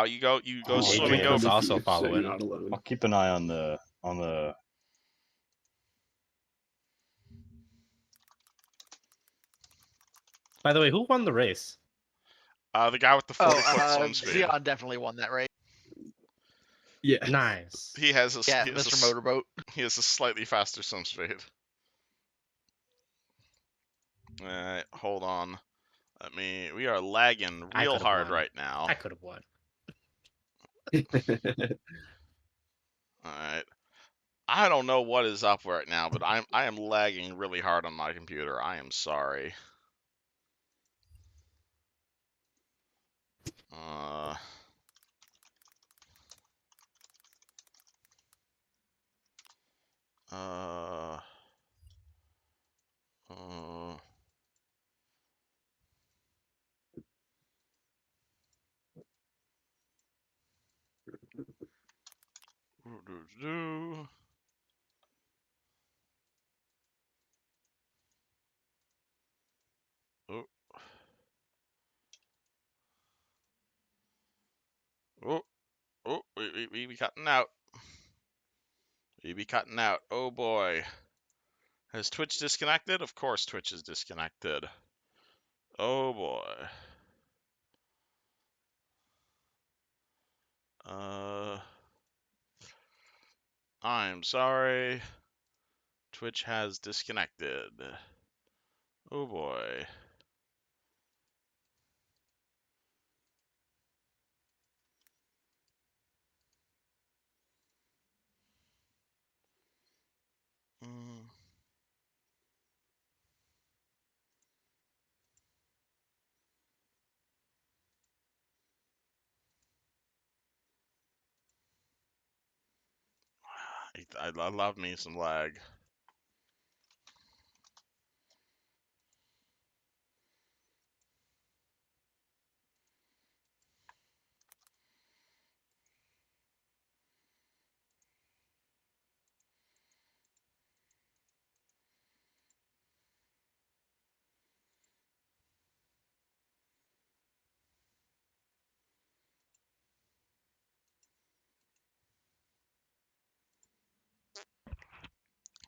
You go Oh, swimming Adrian was over. also So following. you're not alone. I'll keep an eye on the. By the way, who won the race? The guy with the 40-foot swim speed. Xeon definitely won that race. Yeah. Nice. He has a Yeah, he has Mr. a, Motorboat. he has a slightly faster swim speed. Alright, hold on. We are lagging I real could've hard won. right now. I could have won. Alright. I don't know what is up right now, but I am lagging really hard on my computer. I am sorry. Uh uh uh do. Oh. Oh. Oh, we be cutting out. We be cutting out. Oh boy. Has Twitch disconnected? Of course Twitch is disconnected. Oh boy. I'm sorry. Twitch has disconnected. Oh boy. Mm. I love me some lag.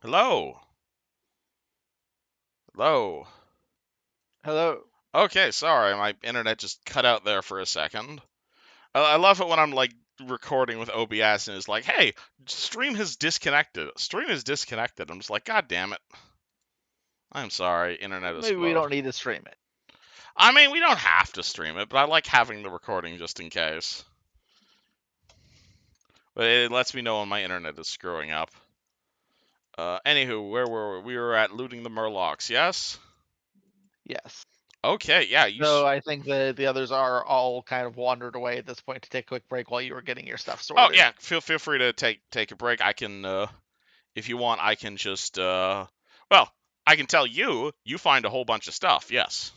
Hello. Hello. Hello. Okay, sorry, my internet just cut out there for a second. I love it when I'm like recording with OBS and it's like, hey, stream has disconnected. Stream is disconnected. I'm just like, God damn it. I'm sorry, internet is Maybe we slowed. don't need to stream it. I mean, we don't have to stream it, but I like having the recording just in case. But it lets me know when my internet is screwing up. Anywho, where were we? We were at looting the Murlocs, yes? Yes. Okay, yeah, So I think the others are all kind of wandered away at this point to take a quick break while you were getting your stuff Oh sorted. yeah, feel free to take a break. I can if you want, I can just well, I can tell you find a whole bunch of stuff. Yes.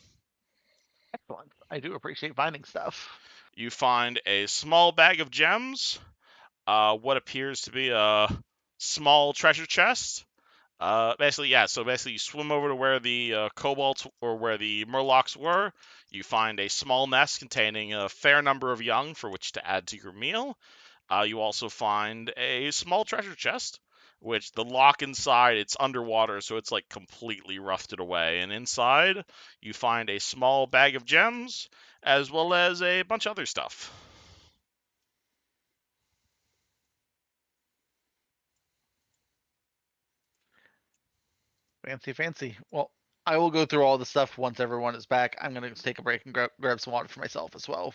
Excellent. I do appreciate finding stuff. You find a small bag of gems, what appears to be a small treasure chest. Basically, yeah. So basically, you swim over to where the kobolds or where the murlocs were. You find a small nest containing a fair number of young for which to add to your meal. You also find a small treasure chest, which the lock inside, it's underwater, so it's like completely rusted away. And inside, you find a small bag of gems, as well as a bunch of other stuff. Fancy, fancy. Well, I will go through all the stuff once everyone is back. I'm gonna take a break and grab some water for myself as well.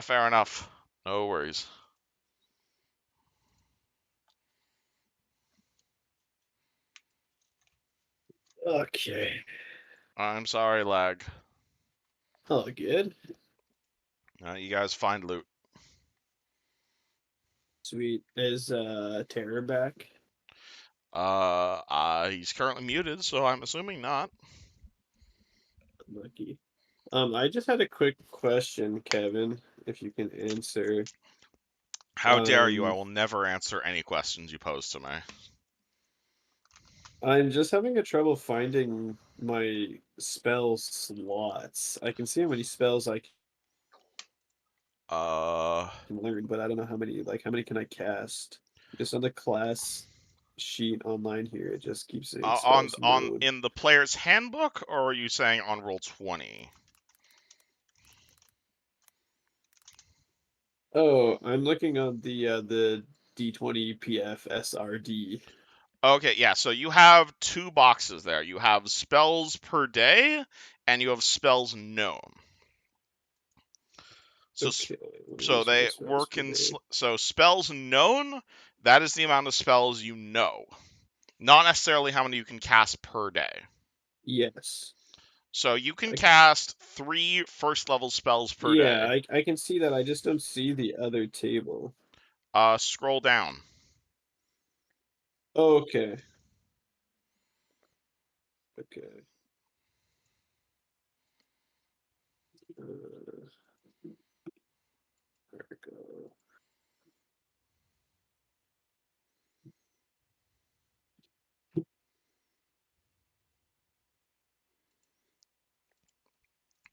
Fair enough. No worries. Okay. I'm sorry, lag. Oh, good. You guys find loot. Sweet. Is Terror back? He's currently muted, so I'm assuming not. Lucky. I just had a quick question, Kevin, if you can answer. How dare you? I Um, will never answer any questions you pose to me. I'm just having a trouble finding my spell slots. I can see how many spells I can learn, but I don't know how many. Like, how many can I cast? Just on the class sheet online here, it just keeps saying spells known. in the player's handbook, or are you saying on Roll20? Oh, I'm looking on the D20 PF SRD. Okay, yeah, so you have two boxes there. You have spells per day, and you have spells known. So, Okay, let me so just write they spells work per in day. so spells known. That is the amount of spells you know, not necessarily how many you can cast per day. Yes. So you can I, cast 3 first level spells per yeah, day. I can see that. I just don't see the other table. Scroll down. Okay. Okay. There we go.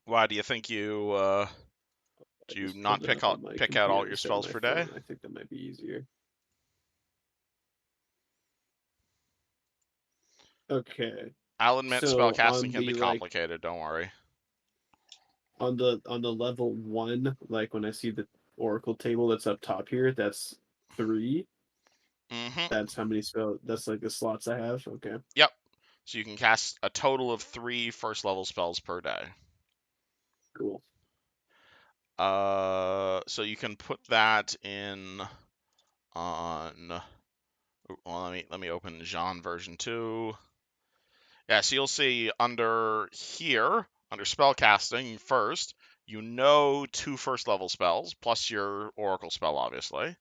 Why do you think you do you Just not pulling it pick up out on my pick out all computer your instead of spells my per day? phone. I think that might be easier. Okay. I'll admit So spellcasting on can be the like complicated. Don't worry. on the level 1, like when I see the Oracle table that's up top here, that's 3. Mm-hmm. That's how many spell. That's like the slots I have. Okay. Yep. So you can cast a total of 3 first level spells per day. Cool. So you can put that in on. Well, let me open Jean version 2. Yeah, so you'll see under here, under spellcasting first, you know 2 first level spells plus your Oracle spell, obviously,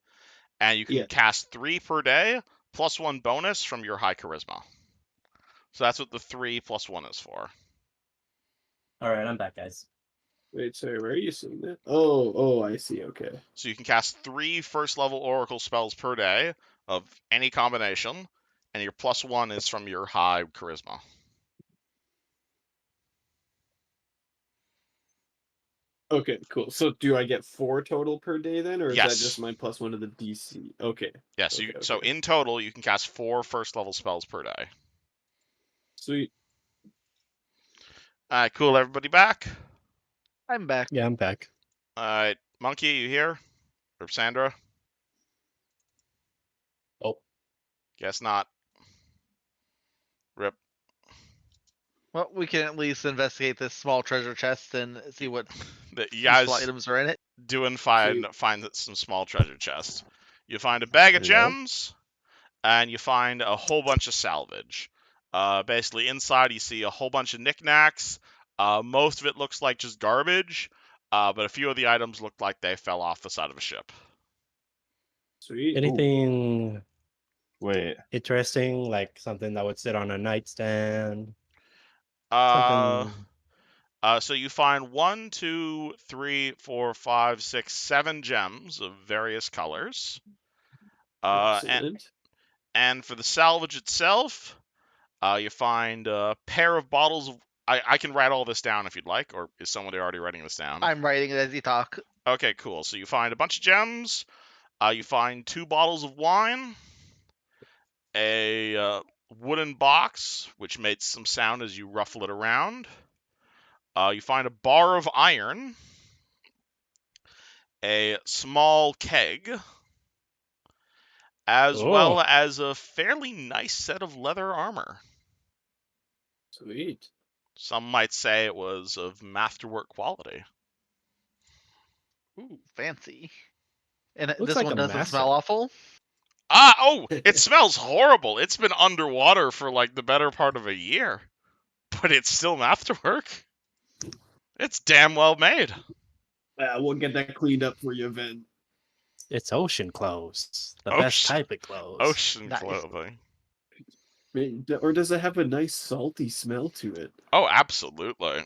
and you can Yeah. cast 3 per day plus 1 bonus from your high charisma. So that's what the 3 plus 1 is for. All right, I'm back, guys. Wait, sorry, where are you seeing that? Oh, I see. Okay. So you can cast 3 first level Oracle spells per day of any combination, and your plus 1 is from your high charisma. Okay, cool. So do I get 4 total per day then, or is that just Yes. my plus 1 to the DC? Okay. Yeah, so, Okay. so Okay. in total, you can cast 4 first level spells per day. Sweet. Alright, cool. Everybody back? I'm back. Yeah, I'm back. Alright, Monkey, you here? Or Sandra? Oh, Guess not. Rip. Well, we can at least investigate this small treasure chest and see what You useful guys items are in it. doing fine. Find some small treasure chests. You find a bag of There you go. gems, and you find a whole bunch of salvage. Basically, inside you see a whole bunch of knickknacks. Most of it looks like just garbage, but a few of the items look like they fell off the side of a ship. Sweet. Anything Wait. interesting, like something that would sit on a nightstand? Uh, Something. so you find 1, 2, 3, 4, 5, 6, 7 gems of various colors. Excellent. And for the salvage itself, you find a pair of bottles of. I can write all this down if you'd like, or is somebody already writing this down? I'm writing it as you talk. Okay, cool. So you find a bunch of gems. You find 2 bottles of wine, a wooden box which makes some sound as you ruffle it around. You find a bar of iron, a small keg, as well Oh, as a fairly nice set of leather armor. Sweet. Some might say it was of masterwork quality. Ooh, fancy. And looks this like one a doesn't master. smell awful. It smells horrible. It's been underwater for like the better part of a year, but it's still masterwork. It's damn well made. We'll get that cleaned up for you, Ven. It's ocean clothes, the best Ocean- type of clothes. Ocean Nice. clothing. Or does it have a nice salty smell to it? Oh, absolutely.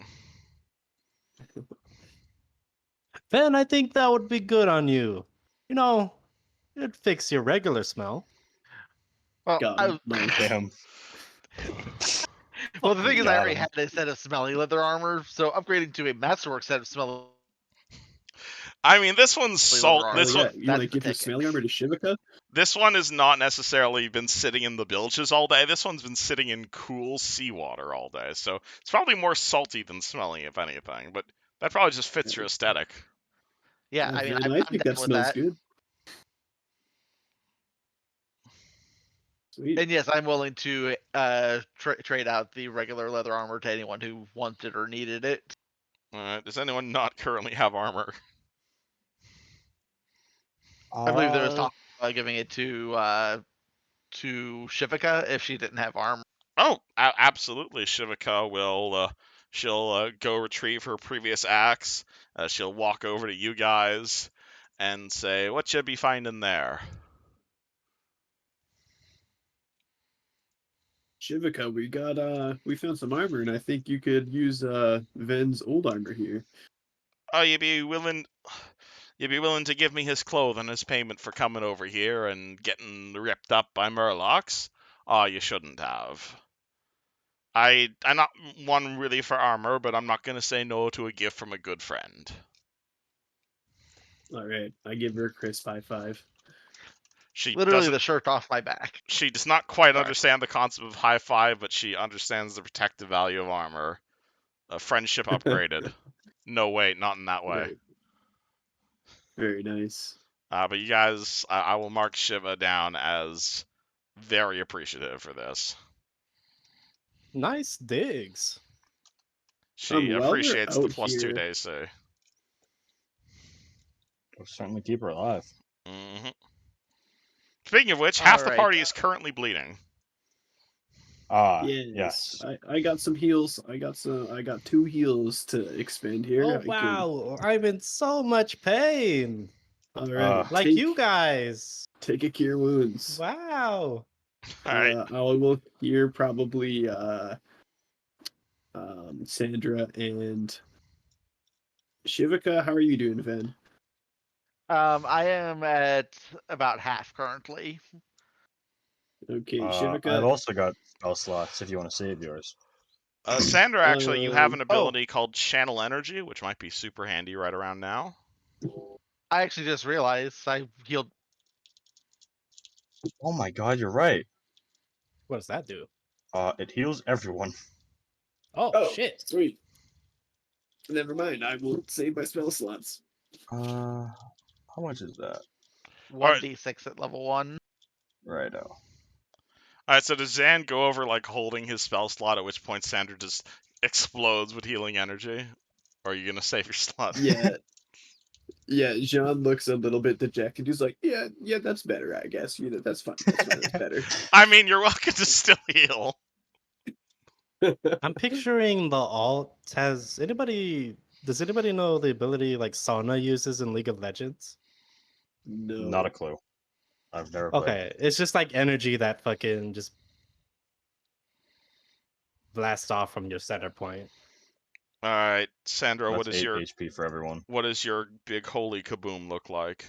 Then I think that would be good on you. You know, it'd fix your regular smell. Well, God, nice. Damn. well, the thing is, I Got already him. had a set of smelly leather armor, so upgrading to a masterwork set of smelly I mean, this one's salt. armor. This Oh, one, yeah. You want to That's the give your ticket. smelly armor to Shivaka? this one has not necessarily been sitting in the bilges all day. This one's been sitting in cool seawater all day, so it's probably more salty than smelly, if anything. But that probably just fits your aesthetic. Yeah, I mean, Ven, I'm think down that with smells that. good. Sweet. And yes, I'm willing to trade out the regular leather armor to anyone who wanted or needed it. Does anyone not currently have armor? I believe there was talk about giving it to Shivaka if she didn't have armor. Oh, absolutely. Shivaka will. She'll go retrieve her previous axe. She'll walk over to you guys and say, "What you be finding there?" Shivaka, we found some armor, and I think you could use Ven's old armor here. Oh, you'd be willing to give me his clothing as payment for coming over here and getting ripped up by Murlocs? Oh, you shouldn't have. I'm not one really for armor, but I'm not gonna say no to a gift from a good friend. All right, I give her a crisp high five. She Literally doesn't. the shirt off my back. She does not quite Sorry. understand the concept of high five, but she understands the protective value of armor. A friendship upgraded. No, wait, not in that way. Very nice. But you guys, I will mark Shiva down as very appreciative for this. Nice digs. She While we're appreciates the out +2 here- days, so. We'll certainly keep her alive. hmm Speaking of which, half the Alright. party is currently bleeding. Yes. I got some heals. I got 2 heals to expend here. Oh wow, I'm in so much pain. All right. Like you guys. Take a cure wounds. Wow. All right. I will hear probably Sandra and Shivaka. How are you doing, Ven? I am at about half currently. Okay, I've Shivaka. also got spell slots if you want to save yours. Sandra, actually, you have an oh. ability called Channel Energy, which might be super handy right around now. I actually just realized I healed. Oh my god, you're right. What does that do? It heals everyone. Oh, shit. Sweet. Never mind. I will save my spell slots. How much is that? 1d6 at level 1. Righto. Alright, so does Zan go over, like, holding his spell slot, at which point Sandra just explodes with healing energy? Or are you gonna save your slot? Yeah. Yeah, Jean looks a little bit dejected. He's like, yeah, that's better, I guess. That's fine. That's better. I mean, you're welcome to still heal. I'm picturing the alt. Does anybody know the ability like Sauna uses in League of Legends? No. Not a clue. I've never played. Okay, it's just like energy that fucking just blasts off from your center point. All right, Sandra, That's 8 HP for everyone. what does your big holy kaboom look like?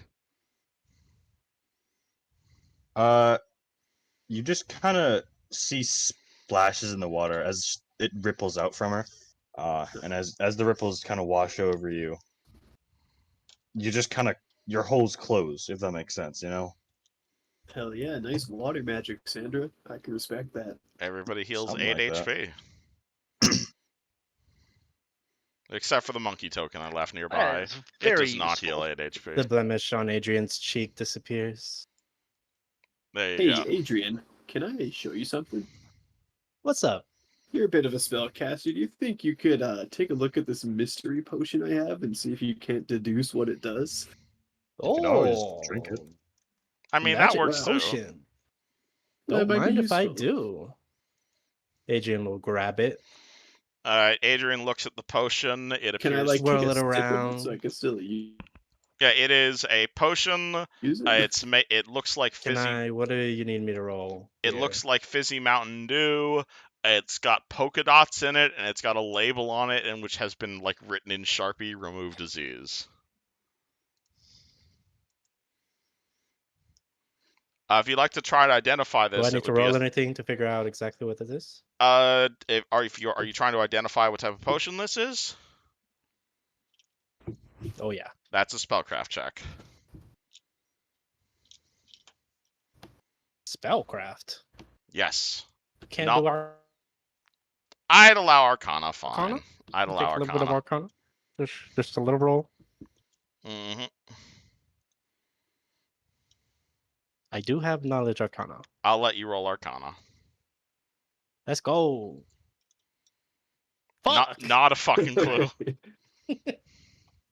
You just kind of see splashes in the water as it ripples out from her. And as the ripples kind of wash over you, you just kind of your holes close, if that makes sense, you know? Hell yeah, nice water magic, Sandra. I can respect that. Everybody heals Something 8 like that. HP. Except for the monkey token I left That nearby. is It very does not heal useful. 8 HP. The blemish on Adrian's cheek disappears. There Hey, you go. Adrian, can I show you something? What's up? You're a bit of a spellcaster. Do you think you could take a look at this mystery potion I have and see if you can't deduce what it does? You can always drink it. I mean, that magic works too. potion. That Don't might be mind if I useful. do. Adrian will grab it. Alright, Adrian looks at the potion. It Can I appears like swirl take a it sip of around? it so I can still Yeah, it is a potion. use it? It looks like fizzy. What do you need me to roll? It here? looks like fizzy Mountain Dew. It's got polka dots in it, and it's got a label on it, and which has been like written in Sharpie, "Remove disease." If you'd like to try to identify Do this, I it need to would be roll a, anything to figure out exactly what this is? are you trying to identify what type of potion this is? Oh yeah. That's a spellcraft check. Spellcraft. Yes. Can't No. do our I'd allow Arcana, fine. Arcana? I'd Take allow a little bit of Arcana. Arcana. Just a little roll. hmm I do have knowledge Arcana. I'll let you roll Arcana. Let's go. Fuck. Not a fucking clue.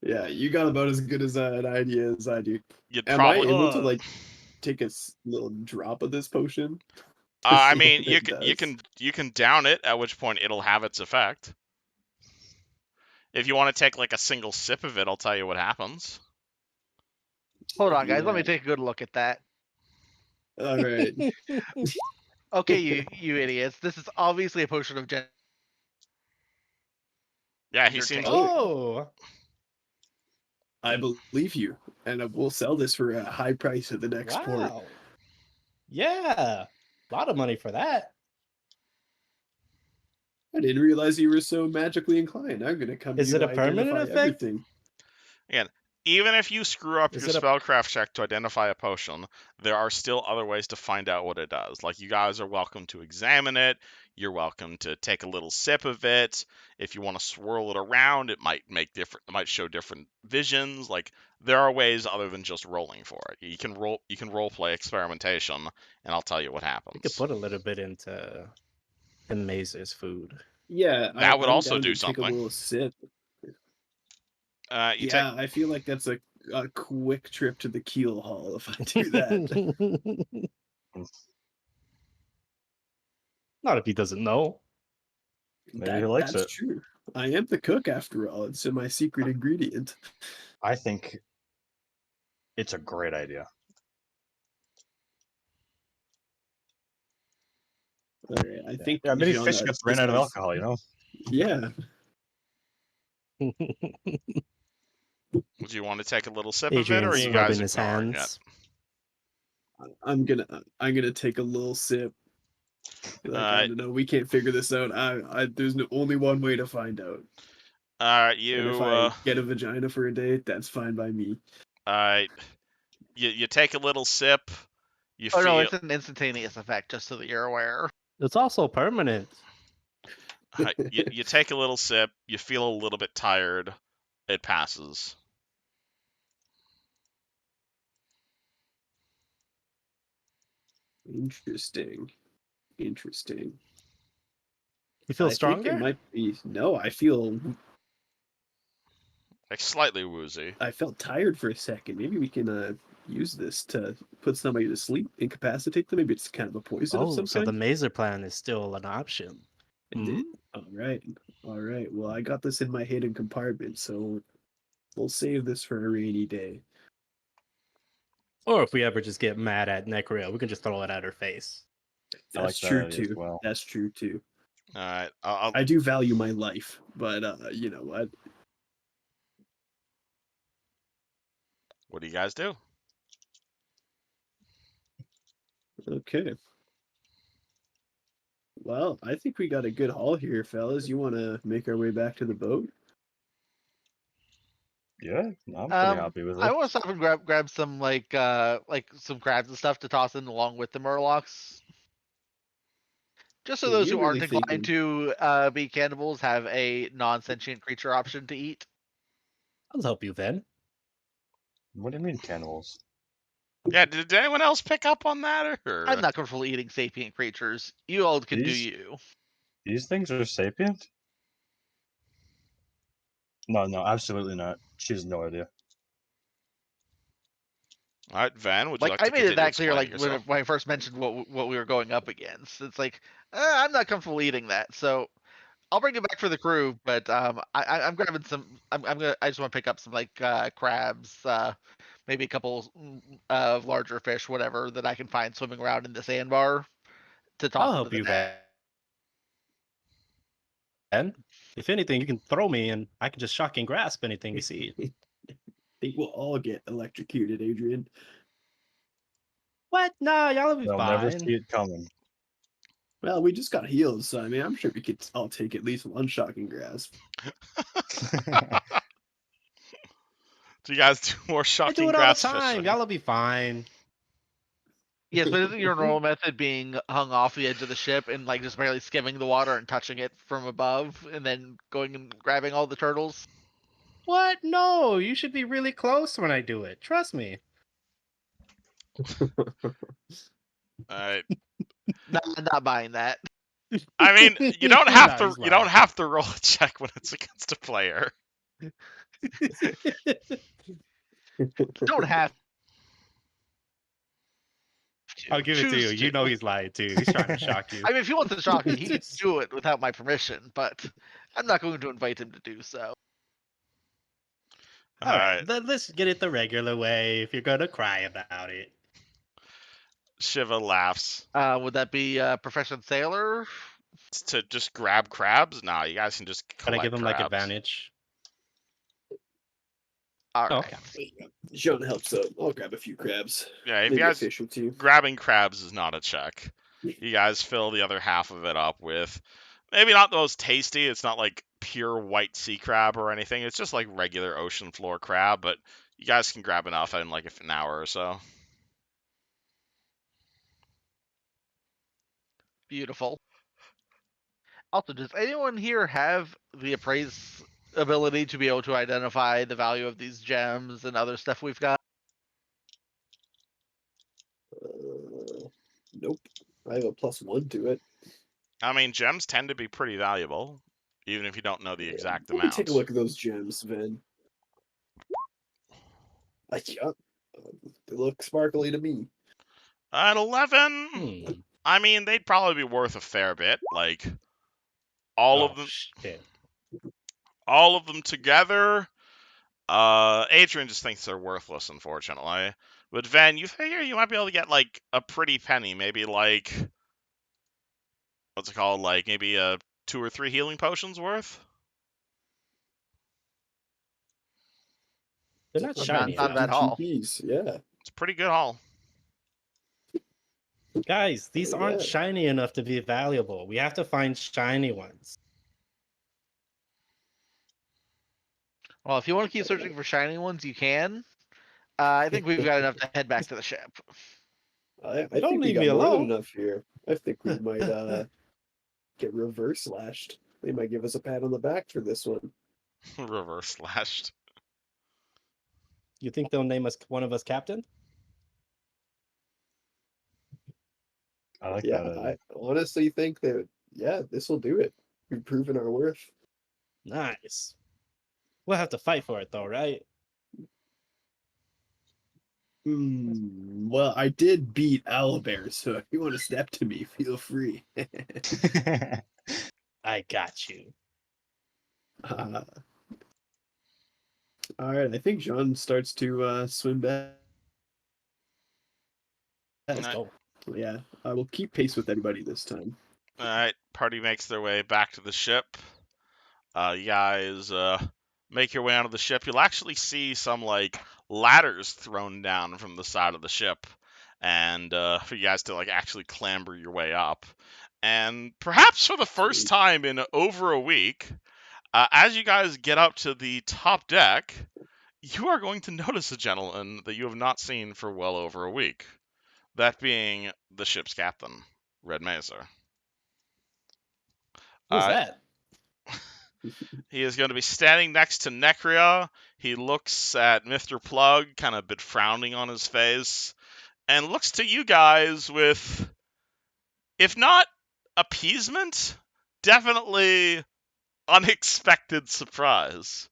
Yeah, you got about as good as an idea as I do. You'd Am probably. I able to Ugh. like take a little drop of this potion? I see mean, what you it can does? you can down it. At which point it'll have its effect. If you want to take like a single sip of it, I'll tell you what happens. Hold on, guys. Let me Yeah. take a good look at that. All right. Okay, you idiots. This is obviously a potion of gender Yeah, he seems. change. Oh. I believe you, and we'll sell this for a high price at the next port. Wow. Yeah. A lot of money for that. I didn't realize you were so magically inclined. I'm gonna come. Is to it you a to permanent identify effect? Everything. Again, even if you screw up Is your it a- spellcraft check to identify a potion, there are still other ways to find out what it does. Like, you guys are welcome to examine it. You're welcome to take a little sip of it. If you want to swirl it around, it might show different visions. Like, there are ways other than just rolling for it. You can role play experimentation, and I'll tell you what happens. You could put a little bit into Mazer's food. Yeah, That would I'm also down do to take a something. little sip. Yeah, I feel like that's a quick trip to the keel hall if I do that. Not if he doesn't know. Maybe he likes that's it. true. I am the cook after all. It's my secret ingredient. I think it's a great idea. All right, I think. Yeah, maybe Jean, fish gets ran this out of was- alcohol, you know? Yeah. would you want to take a little sip of it, or Adrian's are you guys rubbing his ignoring it? hands. I'm gonna take a little sip. Like, I don't know. We can't figure this out. There's only one way to find out. And if You I get a vagina for a date, that's fine by me. you take a little sip. You Oh feel. no, it's an instantaneous effect, just so that you're aware. It's also permanent. You take a little sip, you feel a little bit tired, it passes. Interesting. You feel I think stronger? it might be. No, I feel Like slightly woozy. I felt tired for a second. Maybe we can use this to put somebody to sleep, incapacitate them. Maybe it's kind of a poison of Oh, some so the kind. mazer plan is still an option. All right, all right. Well, I got this in my hidden compartment, so we'll save this for a rainy day. Or if we ever just get mad at Necrio, we can just throw it at her face. I like That's that true idea as too. well. That's true too. All right. I do value my life, but you know what? What do you guys do? Okay. Well, I think we got a good haul here, fellas. You want to make our way back to the boat? Yeah, I'm pretty happy with I it. want to stop and grab some like some crabs and stuff to toss in along with the Murlocs. Just so Yeah, those you're who aren't really inclined thinking. to be cannibals have a non-sentient creature option to eat. I'll help you, Ven. What do you mean cannibals? Yeah, did anyone else pick up on that? Or I'm not comfortable eating sapient creatures. You all can do These you. these things are sapient? No, absolutely not. She has no idea. all right, Van, would you Like like I to made it continue that clear, explaining like yourself? when I first mentioned what we were going up against. It's like I'm not comfortable eating that, so I'll bring it back for the crew. But I'm grabbing some. I just want to pick up some like crabs, maybe a couple of larger fish, whatever that I can find swimming around in the sandbar to I'll toss into help the you, net. Ven. If anything, you can throw me and I can just shock and grasp anything we see. I think we'll all get electrocuted, Adrian. What? Nah, y'all will be They'll never see fine. it coming. Well, we just got healed, so I mean, I'm sure we could all take at least one shocking grasp. Do you guys do more I do shocking it all the grass time. fishing? Y'all will be fine. Yes, but isn't your normal method being hung off the edge of the ship and like just barely skimming the water and touching it from above, and then going and grabbing all the turtles? What? No, you should be really close when I do it. Trust me. All right. Not buying that. I mean, you don't No, have to. he's You don't lying. have to roll a check when it's against a player. Don't have to. I'll give it to you. Choose to. You know he's lying too. He's trying to shock you. I mean, if he wants to shock me, he can do it without my permission, but I'm not going to invite him to do so. All right, right. let's get it the regular way. If you're gonna cry about it, Shiva laughs. Would that be Profession Sailor? To just grab crabs? Nah, you guys can just can I collect give him like crabs. advantage? All Oh, right. okay. Sean helps out. I'll grab a few crabs. Yeah, if Maybe you a guys fish or two. grabbing crabs is not a check. You guys fill the other half of it up with maybe not the most tasty. It's not like pure white sea crab or anything. It's just like regular ocean floor crab, but you guys can grab enough in like an hour or so. Beautiful. Also, does anyone here have the appraise ability to be able to identify the value of these gems and other stuff we've got? Nope. I have a +1 to it. I mean, gems tend to be pretty valuable, even if you don't know the exact Let me amount. take a look at those gems, Vin. Yeah, they look sparkly to me. At 11, Hmm. I mean, they'd probably be worth a fair bit. Like all of them, Shit. all of them together. Adrian just thinks they're worthless, unfortunately. But Van, you figure you might be able to get like a pretty penny, maybe like what's it called? Like maybe 2 or 3 healing potions worth. They're not Not shiny not enough. bad haul. GPs, yeah. It's a pretty good haul. Guys, these aren't Yeah. shiny enough to be valuable. We have to find shiny ones. Well, if you want to keep searching for shiny ones, you can. I think we've got enough to head back to the ship. I Don't think we leave got me more than alone. enough here. I think we might get reverse slashed. They might give us a pat on the back for this one. Reverse slashed. You think they'll name us one of us captain? I like Yeah, that idea. I honestly think that this will do it. We've proven our worth. Nice. We'll have to fight for it, though, right? Well, I did beat Owlbear, so if you want to step to me, feel free. I got you. uh, all right, I think Jean starts to swim back. Let's go. Yeah, I will keep pace with everybody this time. All right, party makes their way back to the ship. You guys make your way onto the ship. You'll actually see some like ladders thrown down from the side of the ship, and for you guys to like actually clamber your way up. And perhaps for the first Sweet. time in over a week, as you guys get up to the top deck, you are going to notice a gentleman that you have not seen for well over a week. That being the ship's captain, Red Mazer. Who's that? He is going to be standing next to Necria. He looks at Mr. Plug, kind of a bit frowning on his face, and looks to you guys with, if not appeasement, definitely unexpected surprise.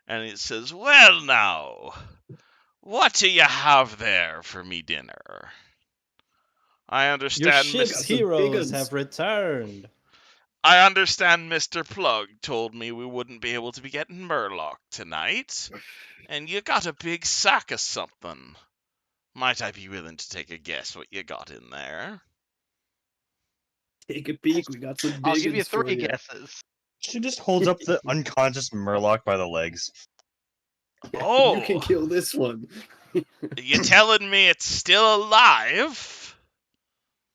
And he says, "Well now, what do you have there for me dinner? I Your understand ship's Got some big heroes uns. have returned. I understand Mr. Plug told me we wouldn't be able to be getting Murloc tonight, and you got a big sack of something. Might I be willing to take a guess what you got in there?" Take a peek. We got some big I'll give you uns for 3 ya. guesses. She just holds up the unconscious Murloc by the legs. Oh, You can kill this one. you telling me it's still alive?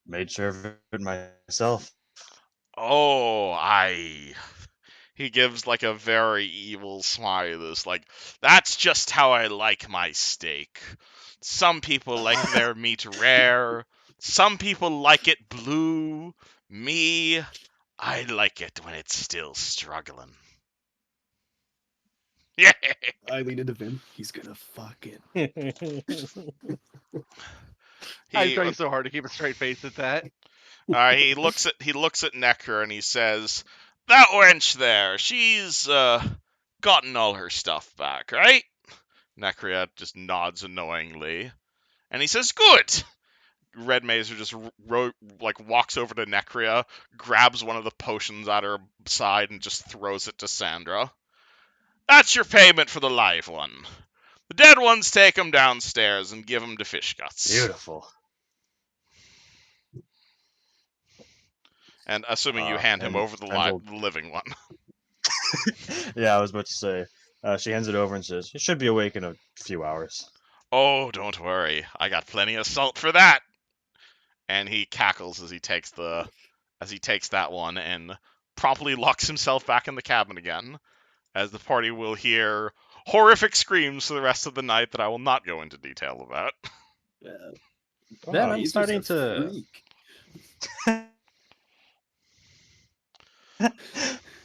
Made sure of it myself. Oh, He gives like a very evil smile. This like, that's just how I like my steak. Some people like their meat rare. Some people like it blue. Me, I like it when it's still struggling. Yeah. I lean into Vin. He's gonna fuck it. I'm He trying so hard to keep a straight face at that. he looks at Necker and he says, "That wench there, she's gotten all her stuff back, right?" Necria just nods annoyingly, and he says, "Good." Red Mazer just walks over to Necria, grabs one of the potions at her side, and just throws it to Sandra. "That's your payment for the live one. The dead ones take 'em downstairs and give 'em to Fish Guts." Beautiful. And assuming you hand him And over the living one. Yeah, I was about to say. She hands it over and says, "You should be awake in a few hours." "Oh, don't worry. I got plenty of salt for that." And he cackles as he takes that one and promptly locks himself back in the cabin again, as the party will hear horrific screams for the rest of the night that I will not go into detail about. Then I'm Mazer's starting a to. freak.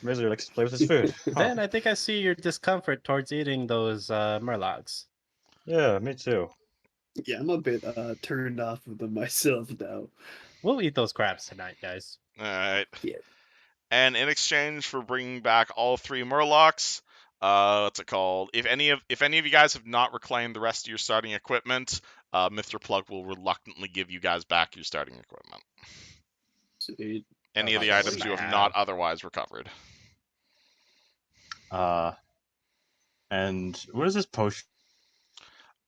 Mazer likes to play with his food. Ben, I think I see your discomfort towards eating those Murlocs. Yeah, me too. Yeah, I'm a bit turned off of them myself now. We'll eat those crabs tonight, guys. All right. Yeah. And in exchange for bringing back all 3 Murlocs, what's it called? If any of you guys have not reclaimed the rest of your starting equipment, Mr. Plug will reluctantly give you guys back your starting equipment. Sweet. Any of the Yes, items you I have not have. otherwise recovered. And what is this potion?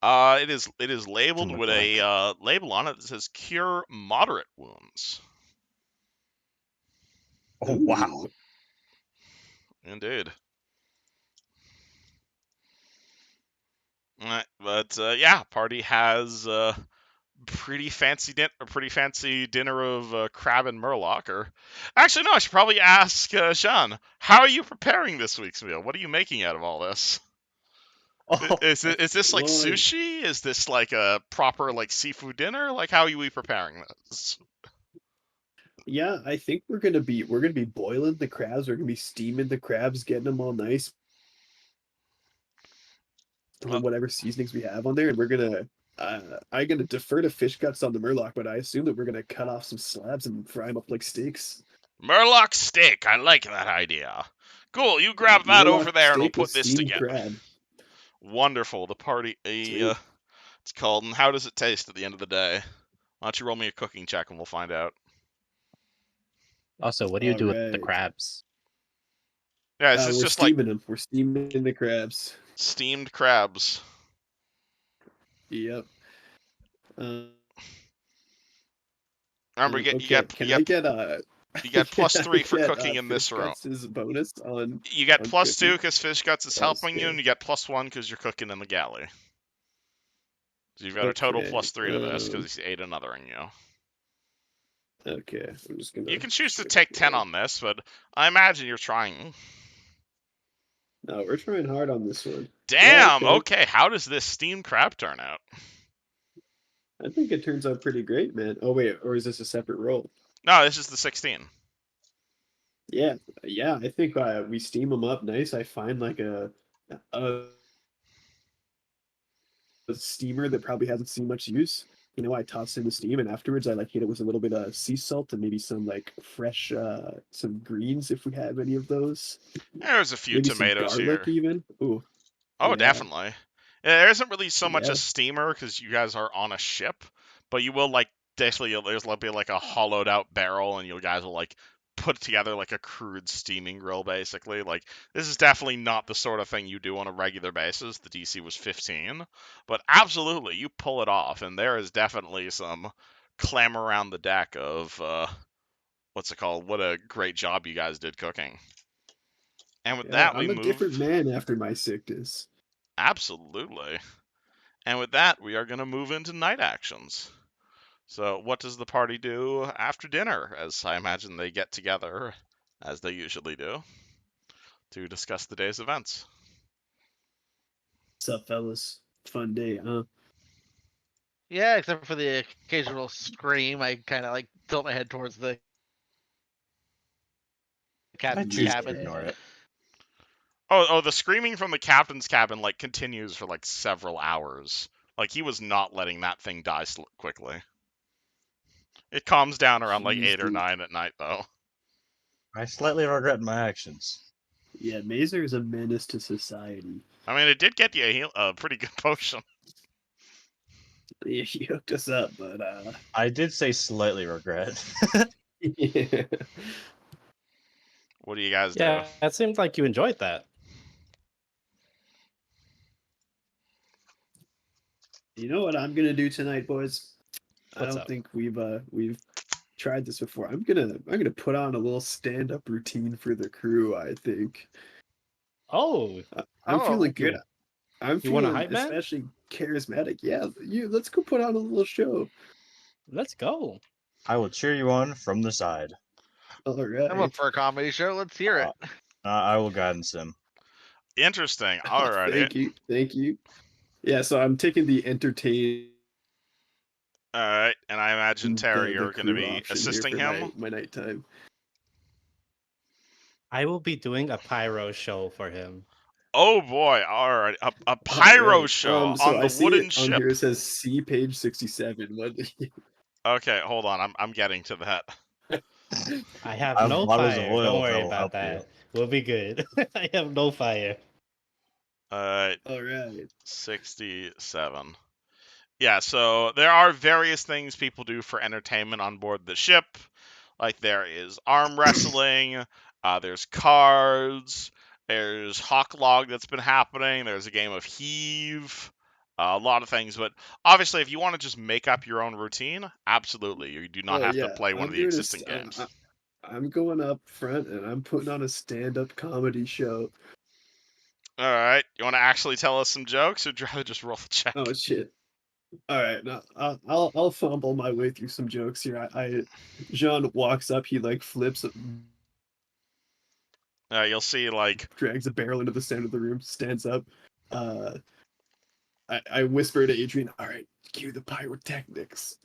It is labeled look with a label on it that says "Cure Moderate Wounds." Oh wow! Indeed. But yeah, party has pretty fancy dinner of crab and Murloc. Or actually, no, I should probably ask Sean. How are you preparing this week's meal? What are you making out of all this? Oh, Is this like Well, sushi? Is this like a proper like seafood dinner? Like how are we preparing this? Yeah, I think we're gonna be boiling the crabs. We're gonna be steaming the crabs, getting them all nice. Whatever seasonings we have on there, and we're gonna. I'm gonna defer to fish guts on the Murloc, but I assume that we're gonna cut off some slabs and fry them up like steaks. Murloc steak. I like that idea. Cool. You grab that over Murloc there, and we'll steak with put this steamed together. crab. Wonderful. The party. Sweet. It's called. And how does it taste at the end of the day? Why don't you roll me a cooking check, and we'll find out. Also, what do you do with the Alright. crabs? Yeah, is this We're just like steaming them. We're steaming the crabs. steamed crabs? Yep. Remember, you okay. get Can you I get get you get plus can I 3 for get, cooking in this fish room. guts as a bonus on? You get on plus 2 cooking? because fish guts is That's helping you, fair. and you get plus 1 because you're cooking in the galley. So you've got a total Okay, plus 3 to this because he's 8 anothering you. Okay, I'm just gonna. You can choose to stick take with 10 one. on this, but I imagine you're trying. No, we're trying hard on this one. Damn. okay. Okay. How does this steamed crab turn out? I think it turns out pretty great, man. Oh wait, or is this a separate roll? No, this is the 16. Yeah, yeah. I think we steam them up nice. I find like a steamer that probably hasn't seen much use. I toss in the steam, and afterwards I like hit it with a little bit of sea salt and maybe some like fresh some greens if we have any of those. There's a few Maybe some tomatoes garlic here. even. Ooh, Oh, yeah, definitely. Yeah, there isn't really so much yeah. a steamer because you guys are on a ship, but you will like basically there's be like a hollowed out barrel, and you guys will like put together like a crude steaming grill basically. Like this is definitely not the sort of thing you do on a regular basis. The DC was 15, but absolutely you pull it off, and there is definitely some clam around the deck of what's it called? What a great job you guys did cooking. And with Yeah, that, we I'm a different move. man after my sickness. Absolutely. And with that, we are going to move into night actions. So, what does the party do after dinner? As I imagine they get together, as they usually do, to discuss the day's events. What's up, fellas? Fun day, huh? Yeah, except for the occasional scream, I kind of like tilt my head towards the I captain's choose to cabin. ignore it. Oh, the screaming from the captain's cabin like continues for like several hours. Like he was not letting that thing die quickly. It calms down around like Jeez, 8 or dude. 9 at night, though. I slightly regret my actions. Yeah, Mazer is a menace to society. I mean, it did get you a pretty good potion. Yeah, he hooked us up, but I did say slightly regret. yeah. What do you guys do? Yeah, it seems like you enjoyed that. You know what I'm gonna do tonight, boys? I What's don't up? think we've tried this before. I'm gonna put on a little stand-up routine for the crew. I think Oh, I'm Oh, feeling good. you- I'm you want a feeling hype man? especially charismatic. Yeah, let's go put on a little show. let's go. I will cheer you on from the side. All I'm right. up for a comedy show. Let's hear it. I will guidance him. Interesting. Alrighty. Thank you. Yeah, so I'm taking the entertain Alright, and I imagine Terry, the you're going to crew be option assisting here for him. my nighttime. I will be doing a pyro show for him. Oh boy! Alright, a pyro Alright, show so on I the see wooden it on ship. here. It says see page 67. What? Okay, hold on. I'm getting to that. I have I have no bottles of fire. oil Don't that worry will about help you. that. We'll be good. I have no fire. Alright, All right. 67. Yeah, so there are various things people do for entertainment on board the ship. Like there is arm wrestling, there's cards, there's hawk log that's been happening, there's a game of heave, a lot of things. But obviously, if you want to just make up your own routine, absolutely, you do not Oh have to yeah, play one I'm of the doing existing games. I'm going up front and I'm putting on a stand-up comedy show. All right, you want to actually tell us some jokes, or would you rather just roll the check? Oh shit. All right, now I'll fumble my way through some jokes here. Jean walks up, he like flips, You'll see, like, drags a barrel into the center of the room, stands up. Uh, I whisper to Adrian, "All right, cue the pyrotechnics."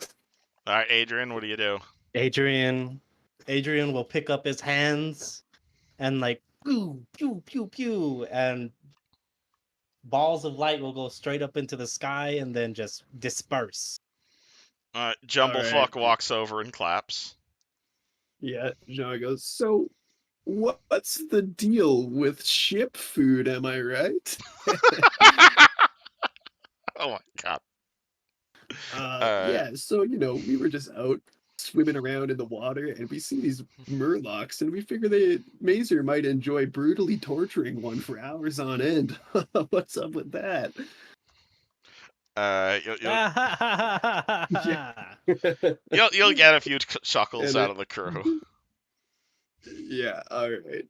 all right, Adrian, what do you do? Adrian will pick up his hands and like pew pew pew pew, and balls of light will go straight up into the sky and then just disperse. Jumblefuck right. walks over and claps. Yeah, Jean goes, "So, What's the deal with ship food? Am I right? Oh my god. Uh, Yeah. So we were just out swimming around in the water, and we see these Murlocs, and we figure that Mazer might enjoy brutally torturing one for hours on end. What's up with that? Yeah. you'll get a few chuckles And out of the crew. yeah, all right.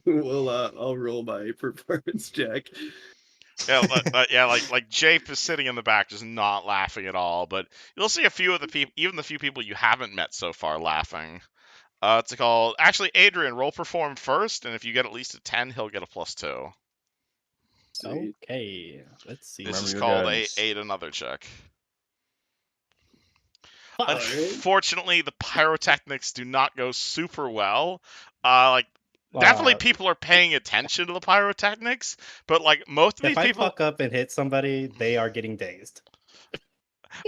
Well, I'll roll my performance check. Yeah, like Jape is sitting in the back, just not laughing at all. But you'll see a few of the people, even the few people you haven't met so far, laughing. It's called actually Adrian. Roll perform first, and if you get at least a 10, he'll get a +2. Sweet. Okay, let's see. This Remember is your called guidance. aid another check. Fuck. All right. Unfortunately, the pyrotechnics do not go super well. Like definitely people are paying attention to the pyrotechnics, but like most of these If I people, fuck up and hit somebody, they are getting dazed.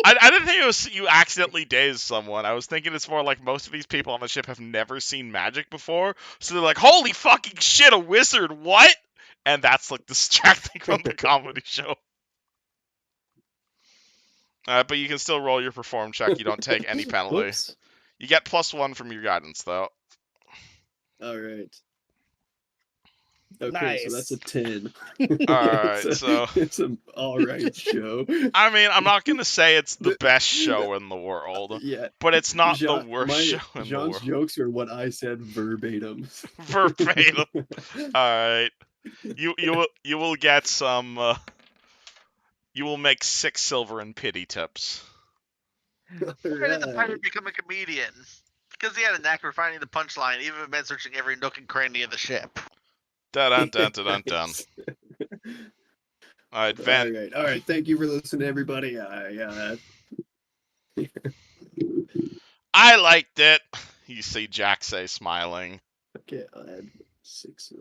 I didn't think it was you accidentally dazed someone. I was thinking it's more like most of these people on the ship have never seen magic before, so they're like, "Holy fucking shit, a wizard! What?" And that's like distracting from the comedy show. But you can still roll your perform check. You don't take any penalty. Oops. You get +1 from your guidance, though. All right. Okay, so that's a Nice. 10. Alright, so It's an all right show. I mean, I'm not gonna say it's the The- best show in the world, Yeah, but it's not the Jean, worst show in the Jean's world. jokes are what I said verbatim. Verbatim. Alright. You will get some you will make 6 silver and pity tips. Why did the pirate Alright. become a comedian? Because he had a knack for finding the punchline, even if it meant searching every nook and cranny of the ship. Dun dun dun dun dun. Nice. Alright, Van. All right. Thank you for listening, everybody. I liked it. You see Jack say smiling. Okay, I'll add 6.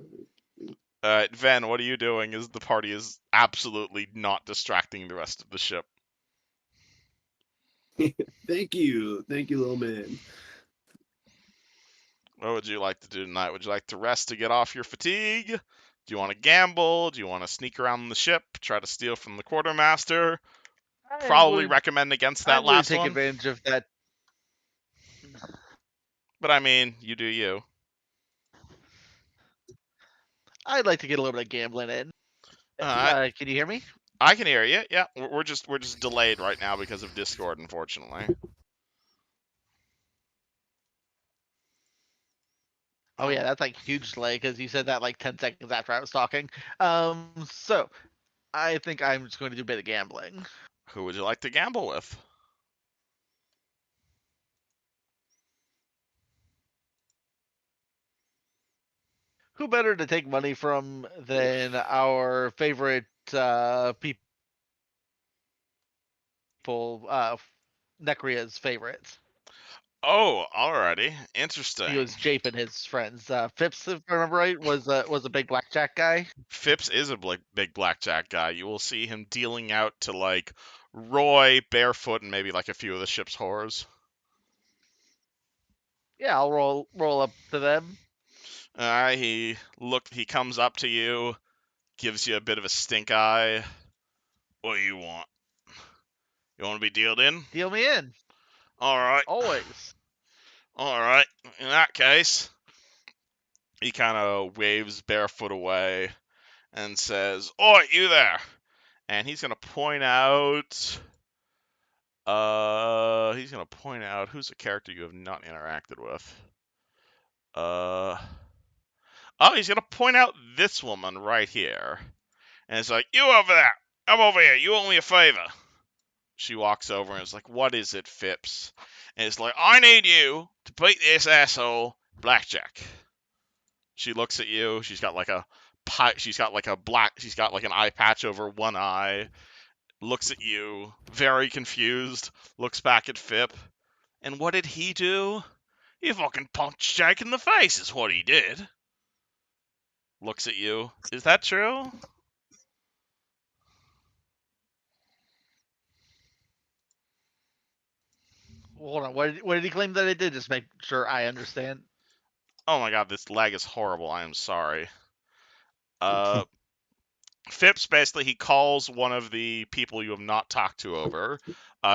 Alright, Ven, what are you doing as the party is absolutely not distracting the rest of the ship? Thank you, little man. What would you like to do tonight? Would you like to rest to get off your fatigue? Do you want to gamble? Do you want to sneak around the ship, try to steal from the quartermaster? Probably recommend against I that would last take one. advantage of that. But I mean, you do you. I'd like to get a little bit of gambling in. Alright. Can you hear me? I can hear you. Yeah, we're just delayed right now because of Discord, unfortunately. Oh yeah, that's like huge delay because you said that like 10 seconds after I was talking. So I think I'm just going to do a bit of gambling. Who would you like to gamble with? Who better to take money from than our favorite people, Nekria's favorites? Oh, alrighty. He Interesting. was Jape and his friends. Phipps, if I remember right, was a big blackjack guy. Phipps is a big blackjack guy. You will see him dealing out to like Roy, Barefoot, and maybe like a few of the ship's whores. Yeah, I'll roll up to them. He comes up to you, gives you a bit of a stink eye. What do you want? You want to be dealed in? Deal me in. All right. Always. All right. In that case, he kind of waves Barefoot away and says, "Oi, you there!" And he's gonna point out. Who's a character you have not interacted with. He's gonna point out this woman right here, and it's like, "You over there! Come over here! You owe me a favor." She walks over and is like, "What is it, Phipps?" And it's like, "I need you to beat this asshole blackjack." She looks at you. She's got like an eye patch over one eye. Looks at you, very confused. Looks back at Phip. And what did he do? He fucking punched Jake in the face, is what he did. Looks at you. Is that true? Hold on. What did he claim that I did? Just make sure I understand. Oh my god, this lag is horrible. I am sorry. Phipps basically he calls one of the people you have not talked to over.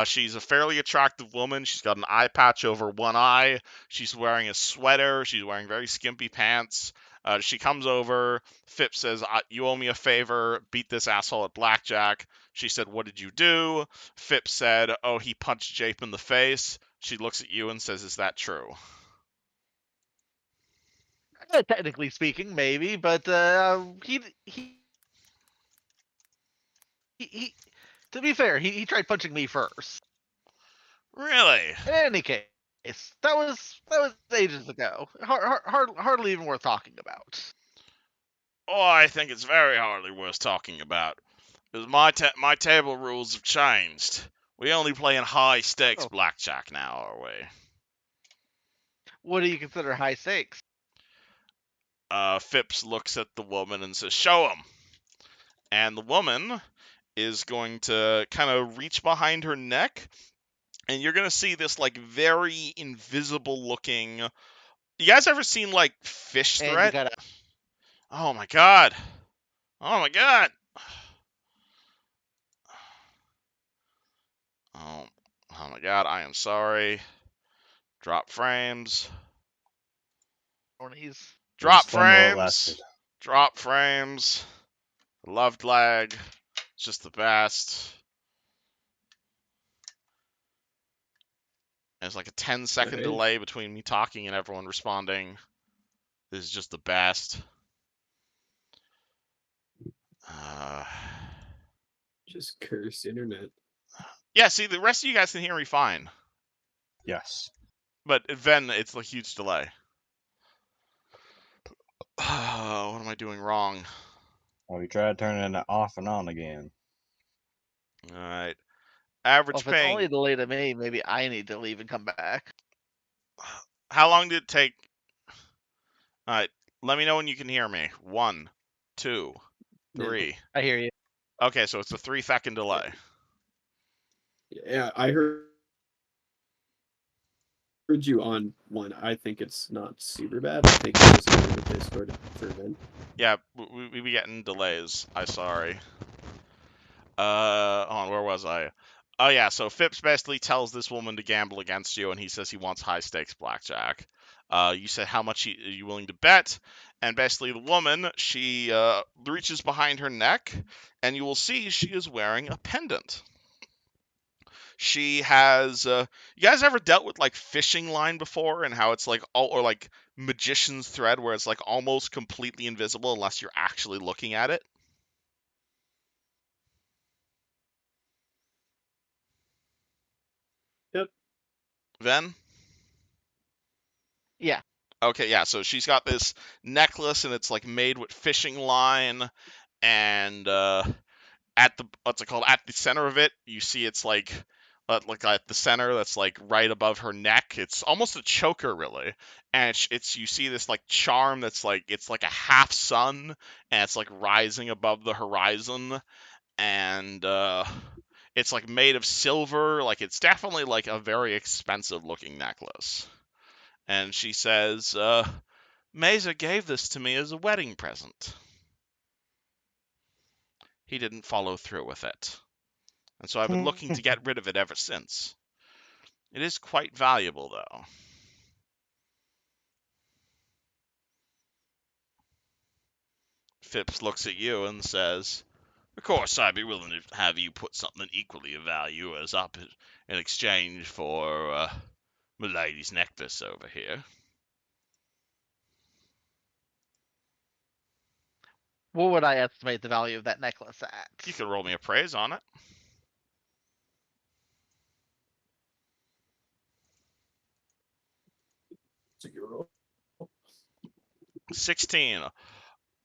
She's a fairly attractive woman. She's got an eye patch over one eye. She's wearing a sweater. She's wearing very skimpy pants. She comes over. Phipps says, "You owe me a favor. Beat this asshole at blackjack." She said, "What did you do?" Phipps said, "Oh, he punched Jape in the face." She looks at you and says, "Is that true?" Technically speaking, maybe, but he to be fair, he tried punching me first. Really? In any case, that was ages ago. Hardly even worth talking about. Oh, I think it's very hardly worth talking about. Because my table rules have changed. We only play in high stakes Oh. blackjack now, are we? What do you consider high stakes? Phipps looks at the woman and says, "Show him." And the woman is going to kind of reach behind her neck, and you're going to see this like very invisible looking. You guys ever seen like fish And you thread? gotta. Oh my god. Oh my god. Oh, oh my god, I am sorry. Drop frames. It It was Drop fun while it frames. lasted. Drop frames. Loved lag. It's just the best. There's like a 10-second Alright. delay between me talking and everyone responding. This is just the best. Uh, Just cursed internet. yeah, see, the rest of you guys can hear me fine. Yes. But then it's a huge delay. What am I doing wrong? Well, we tried turning it off and on again. Alright. Well, Average if it's only a ping. delay to me, maybe I need to leave and come back. How long did it take? Alright. Let me know when you can hear me. 1, 2, No. 3. I hear you. Okay, so it's a 3-second delay. Yeah, I heard you on one. I think it's not super bad. I think it's just going to Discord for then. Yeah, we be getting delays. I'm sorry. Where was I? Oh yeah, so Phipps basically tells this woman to gamble against you, and he says he wants high stakes blackjack. You said how much are you willing to bet, and basically the woman she reaches behind her neck, and you will see she is wearing a pendant. She has. You guys ever dealt with like fishing line before, and how it's like all or like magician's thread, where it's like almost completely invisible unless you're actually looking at it? Yep. Then. Yeah. Okay, yeah, so she's got this necklace and it's like made with fishing line, and at the what's it called? At the center of it, you see it's like at the center that's like right above her neck. It's almost a choker really. And it's you see this like charm that's like it's like a half sun and it's like rising above the horizon, and it's like made of silver, like it's definitely like a very expensive looking necklace. And she says, Mesa gave this to me as a wedding present. He didn't follow through with it, and so I've been looking to get rid of it ever since. It is quite valuable, though. Phipps looks at you and says, "Of course, I'd be willing to have you put something equally of value as up in exchange for Milady's necklace over here." What would I estimate the value of that necklace at? You can roll me a praise on it. 16.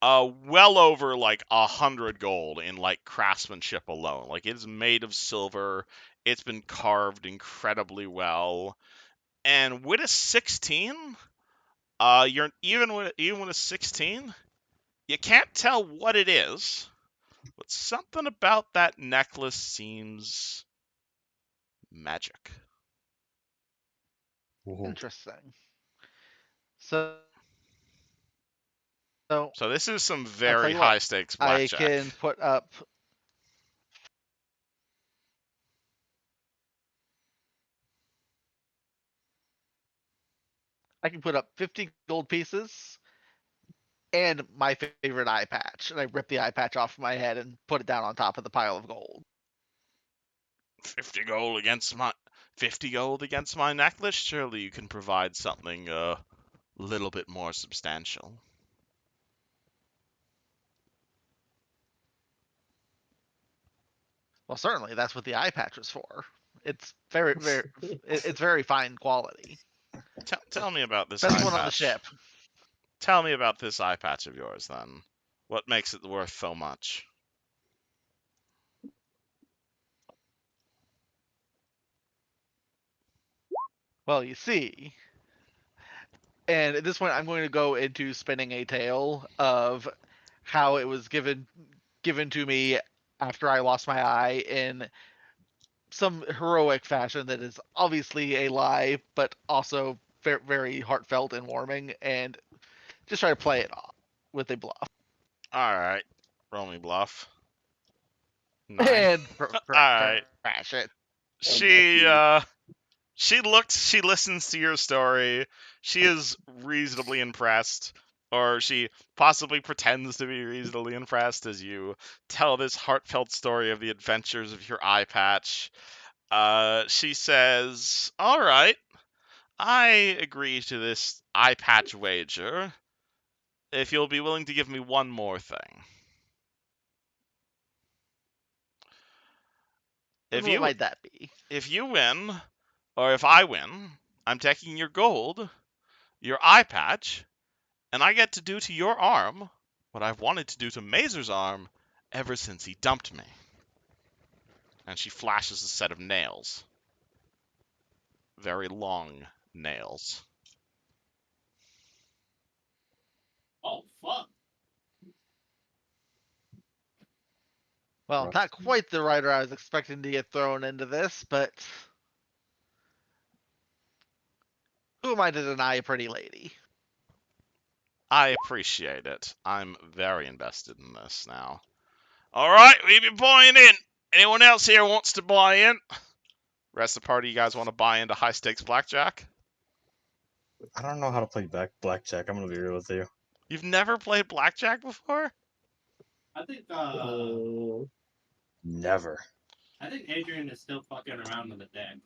Well over like 100 gold in like craftsmanship alone. Like it's made of silver. It's been carved incredibly well. And with a 16, you're even with a 16, you can't tell what it is, but something about that necklace seems magic. Ooh. Interesting. So So this is some I'll tell very you what, high stakes I blackjack. can put up. I can put up 50 gold pieces and my favorite eye patch, and I rip the eye patch off my head and put it down on top of the pile of gold. 50 gold against my 50 gold against my necklace. Surely you can provide something a little bit more substantial. Well, certainly that's what the eye patch was for. It's it's very fine quality. Tell me about this Best eye one on the patch. ship. Tell me about this eye patch of yours, then. What makes it worth so much? Well, you see, and at this point, I'm going to go into spinning a tale of how it was given to me after I lost my eye in some heroic fashion that is obviously a lie, but also very, very heartfelt and warming, and just try to play it off with a bluff. All right, roll me bluff. 9. And Alright. crash it. She listens to your story. She is reasonably impressed, or she possibly pretends to be reasonably impressed as you tell this heartfelt story of the adventures of your eye patch. She says, "All right, I agree to this eye patch wager if you'll be willing to give me one more thing. And what might that be? If you win, or if I win, I'm taking your gold, your eye patch, and I get to do to your arm what I've wanted to do to Mazer's arm ever since he dumped me." And she flashes a set of nails. Very long nails. Oh fuck! Well, Rough. not quite the writer I was expecting to get thrown into this, but who am I to deny a pretty lady? I appreciate it. I'm very invested in this now. Alright, we've been buying in. Anyone else here wants to buy in? Rest of the party, you guys want to buy into high stakes blackjack? I don't know how to play blackjack. I'm gonna be real with you. You've never played blackjack before? I think Never. I think Adrian is still fucking around with the deck.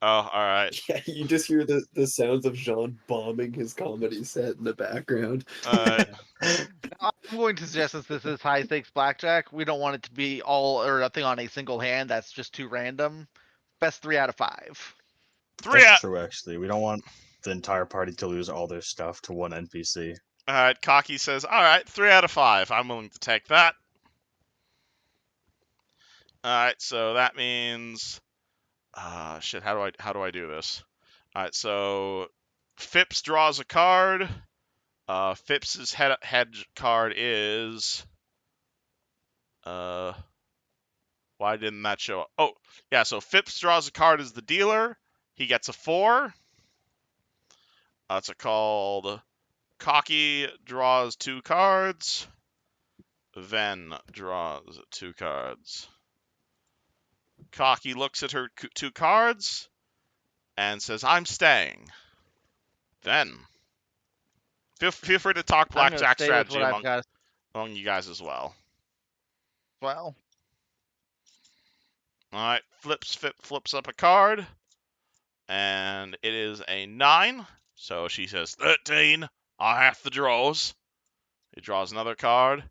Oh, alright. Yeah, you just hear the sounds of Jean bombing his comedy set in the background. Uh, I'm going to suggest that this is high stakes blackjack. We don't want it to be all or nothing on a single hand. That's just too random. Best 3 out of 5. That's true, actually. We don't want the entire party to lose all their stuff to one NPC. Alright, Cocky says, alright, 3 out of 5. I'm willing to take that. Alright, so that means... shit, how do I do this? Alright, so... Phipps draws a card. Phipps's head card is... why didn't that show up? Oh, yeah, so Phipps draws a card as the dealer. He gets a 4. It's called... Cocky draws 2 cards. Ven draws 2 cards. Cocky looks at her 2 cards and says, "I'm staying." Then, feel free to talk I'm gonna blackjack stay with strategy what I've got among you guys as well. as well. All right, flips up a card, and it is a 9. So she says, 13. I have the draws. He draws another card.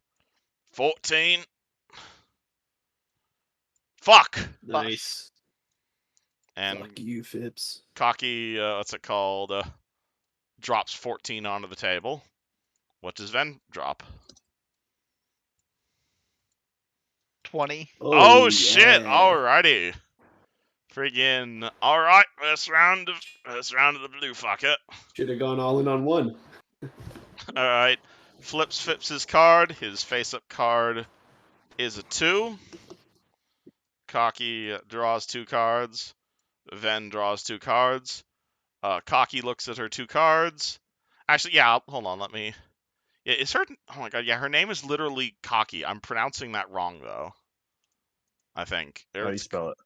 14. Fuck. Nice. And Fuck you, Phipps. Cocky, what's it called? Drops 14 onto the table. What does Ven drop? 20. Oh shit! yeah. Alrighty. Friggin' alright, first round of the blue fucker. Should have gone all in on one. Alright. Flips Phipps's card. His face-up card is a 2. Cocky draws 2 cards. Ven draws 2 cards. Cocky looks at her 2 cards. Actually, yeah, hold on, let me Is her? Oh my god, yeah, her name is literally Cocky. I'm pronouncing that wrong though. I think. How do you spell it?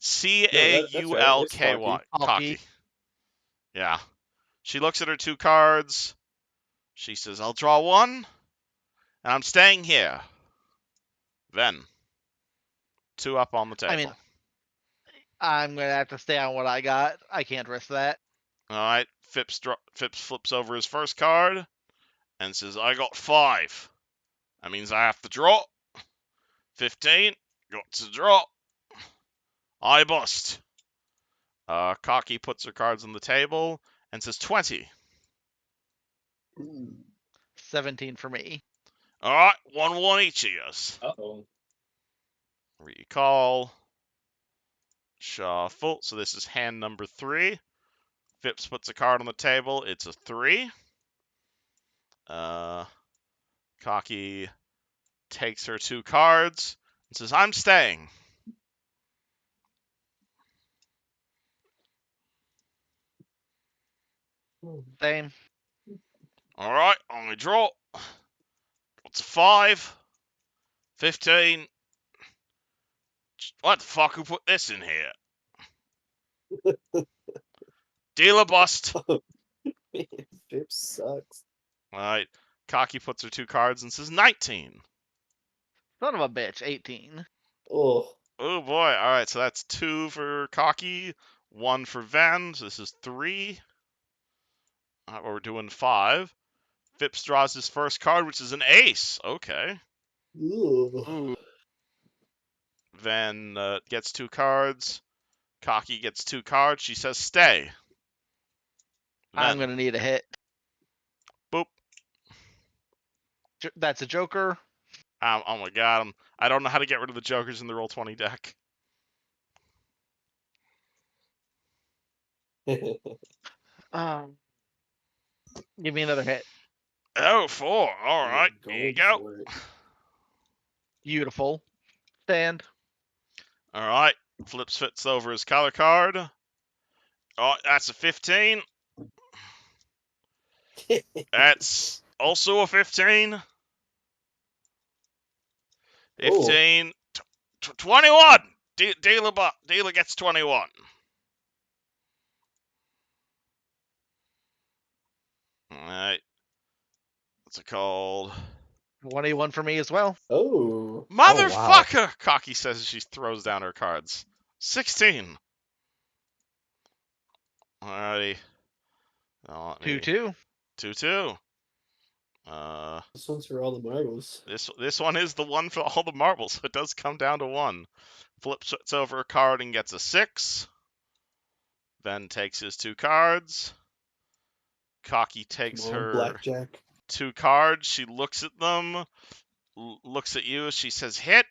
that's right. It's Caulky. Cocky. Cocky. Yeah. She looks at her 2 cards. She says, "I'll draw 1, and I'm staying here." Then 2 up on the table. I mean, I'm gonna have to stay on what I got. I can't risk that. All right. Phipps flips over his first card and says, "I got 5. That means I have to draw. 15. Got to draw. I bust." Cocky puts her cards on the table and says 20. 17 for me. All right, 1 each of us. Uh-oh. Recall. Shuffle. So this is hand number 3. Phipps puts a card on the table. It's a 3. Cocky takes her 2 cards and says, "I'm staying." Same. All right, I draw. What's 5? 15. What the fuck? Who put this in here? Dealer bust. Man, Phipps sucks. All right. Cocky puts her 2 cards and says 19. Son of a bitch. 18. Oh. Oh boy. All right. So that's 2 for Cocky, 1 for Van. So this is 3. We're doing 5. Phipps draws his first card, which is an ace. Okay. Ooh. Van gets 2 cards. Cocky gets 2 cards. She says stay. I'm gonna need a hit. Boop. That's a joker. Oh my god. I don't know how to get rid of the jokers in the Roll20 deck. Give me another hit. Oh, 4. All right. Here you go. For it. Beautiful. Stand. All right. Flips over his color card. Oh, that's a 15. That's also a 15. 15. 21. Dealer gets 21. All right. What's it called? 21 for me as well. Oh. Motherfucker! Cocky says as she throws down her cards. 16. Alrighty. 2-2. 2-2. This one's for all the marbles. This one is the one for all the marbles. It does come down to 1. Flips over a card and gets a 6. Then takes his 2 cards. Cocky takes her Blackjack. 2 cards. She looks at them. Looks at you. She says hit.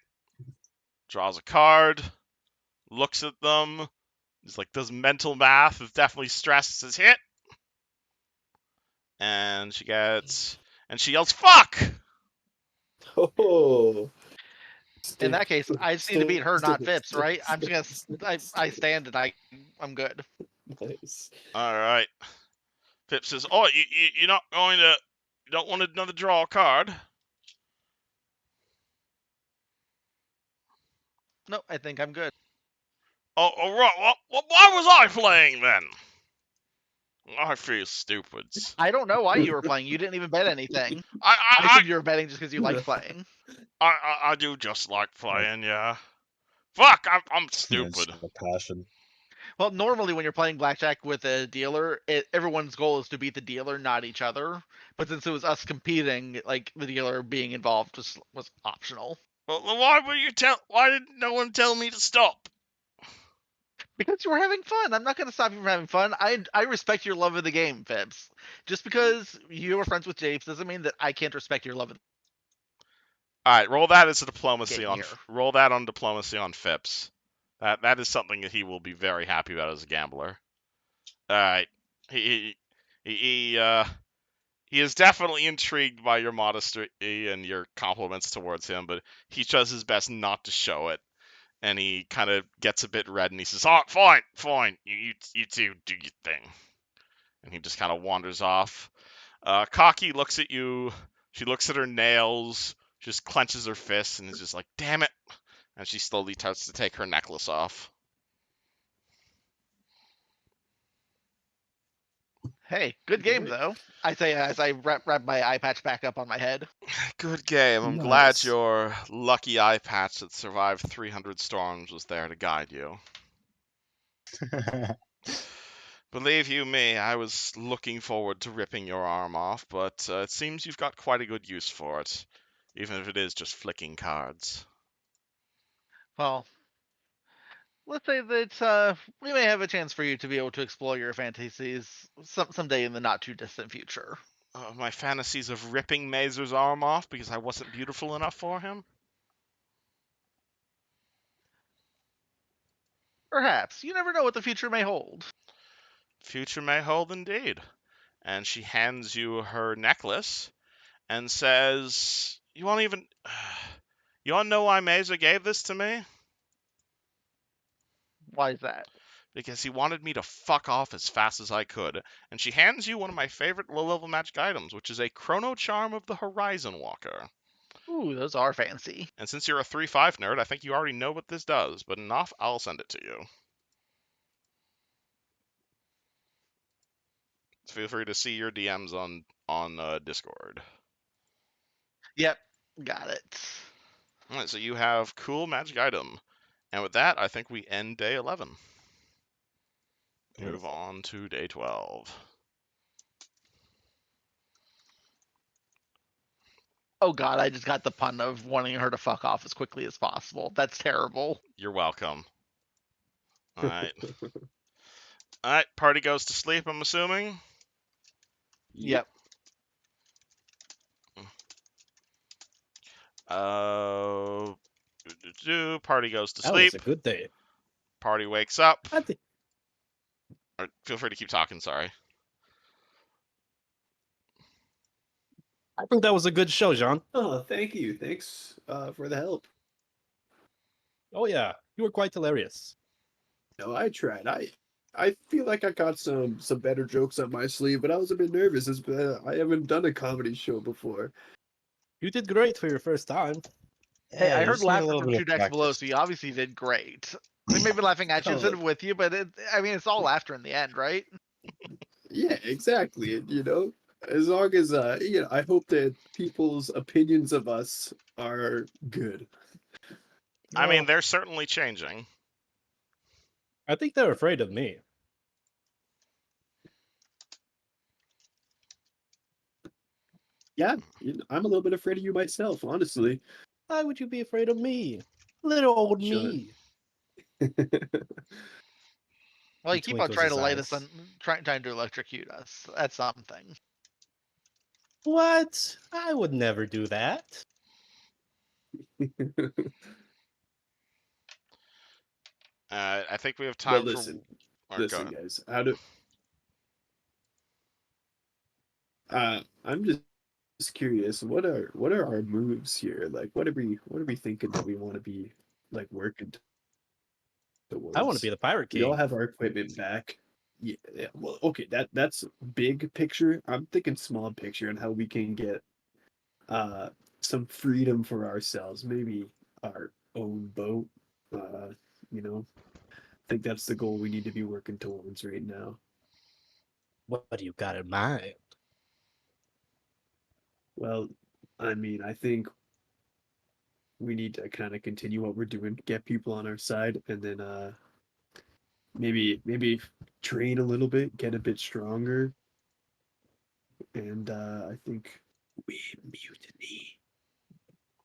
Draws a card. Looks at them. Just like does mental math. Is definitely stressed. Says hit. And she yells fuck. Oh. In that case, I just need to beat her, not Phipps, right? I'm just gonna. I stand and I'm good. Nice. All right. Phipps says, "Oh, you're not going to. You don't want another draw card." No, I think I'm good. Oh, all right. Well, why was I playing then? I feel stupid. I don't know why you were playing. You didn't even bet anything. I I assumed you were betting just because you liked playing. I do just like playing, yeah. Fuck, I'm stupid. It's a passion. Well, normally when you're playing blackjack with a dealer, everyone's goal is to beat the dealer, not each other. But since it was us competing, like the dealer being involved was optional. Well, why did no one tell me to stop? Because you were having fun. I'm not going to stop you from having fun. I respect your love of the game, Phipps. Just because you were friends with Japes doesn't mean that I can't respect your love of the All right, roll that as a diplomacy game on here. roll that on diplomacy on Phipps. That is something that he will be very happy about as a gambler. All right, he is definitely intrigued by your modesty and your compliments towards him, but he does his best not to show it. And he kind of gets a bit red, and he says, "Oh, fine. You two do your thing." And he just kind of wanders off. Cocky looks at you She looks at her nails, just clenches her fists, and is just like, damn it. And she slowly starts to take her necklace off. Hey, good game Right. though. I say as I wrap my eye patch back up on my head. Good game. I'm glad Nice. your lucky eye patch that survived 300 storms was there to guide you. Believe you me, I was looking forward to ripping your arm off, but it seems you've got quite a good use for it, even if it is just flicking cards. Well, let's say that we may have a chance for you to be able to explore your fantasies someday in the not too distant future. My fantasies of ripping Mazer's arm off because I wasn't beautiful enough for him? Perhaps. You never know what the future may hold. Future may hold indeed. And she hands you her necklace and says, You want to know why Mazer gave this to me? Why is that? Because he wanted me to fuck off as fast as I could. And she hands you one of my favorite low-level magic items, which is a Chrono Charm of the Horizon Walker. Ooh, those are fancy. And since you're a 3-5 nerd, I think you already know what this does, but enough, I'll send it to you. Feel free to see your DMs on Discord. Yep, got it. Alright, so you have cool magic item. And with that, I think we end day 11. Move on to day 12. Oh god, I just got the pun of wanting her to fuck off as quickly as possible. That's terrible. You're welcome. Alright. Alright, party goes to sleep, I'm assuming. Yep. Party goes to That sleep. was a good day. Party wakes up. I think Or feel free to keep talking, sorry. that was a good show, Jean. Oh, thank you. Thanks for the help. Oh yeah, you were quite hilarious. No, I tried. I feel like I got some better jokes up my sleeve, but I was a bit nervous. I haven't done a comedy show before. You did great for your first time. Hey, I you heard just need a laughter little from bit two of decks below, practice. so you obviously did great. They may be laughing at you instead Oh. of with you, but I mean, it's all laughter in the end, right? Yeah, exactly. As long as I hope that people's opinions of us are good. I mean, Well, they're certainly changing. I think they're afraid of me. Yeah, I'm a little bit afraid of you myself, honestly. Why would you be afraid of me? Little old Sure. me. Well, He you keep on twinkles trying his to light us eyes. on, trying to electrocute us. That's something. What? I would never do that. I think we have Well, time listen, for... listen, guys. I'm just curious. What are our moves here? Like, what are we thinking that we want to be like working towards? I want to be the pirate We all king. have our equipment back. Yeah. Well, okay. That's big picture. I'm thinking small picture and how we can get uh some freedom for ourselves. Maybe our own boat. I think that's the goal we need to be working towards right now. What do you got in mind? Well, I mean, I think we need to kind of continue what we're doing, get people on our side, and then maybe train a little bit, get a bit stronger, and I think we mutiny.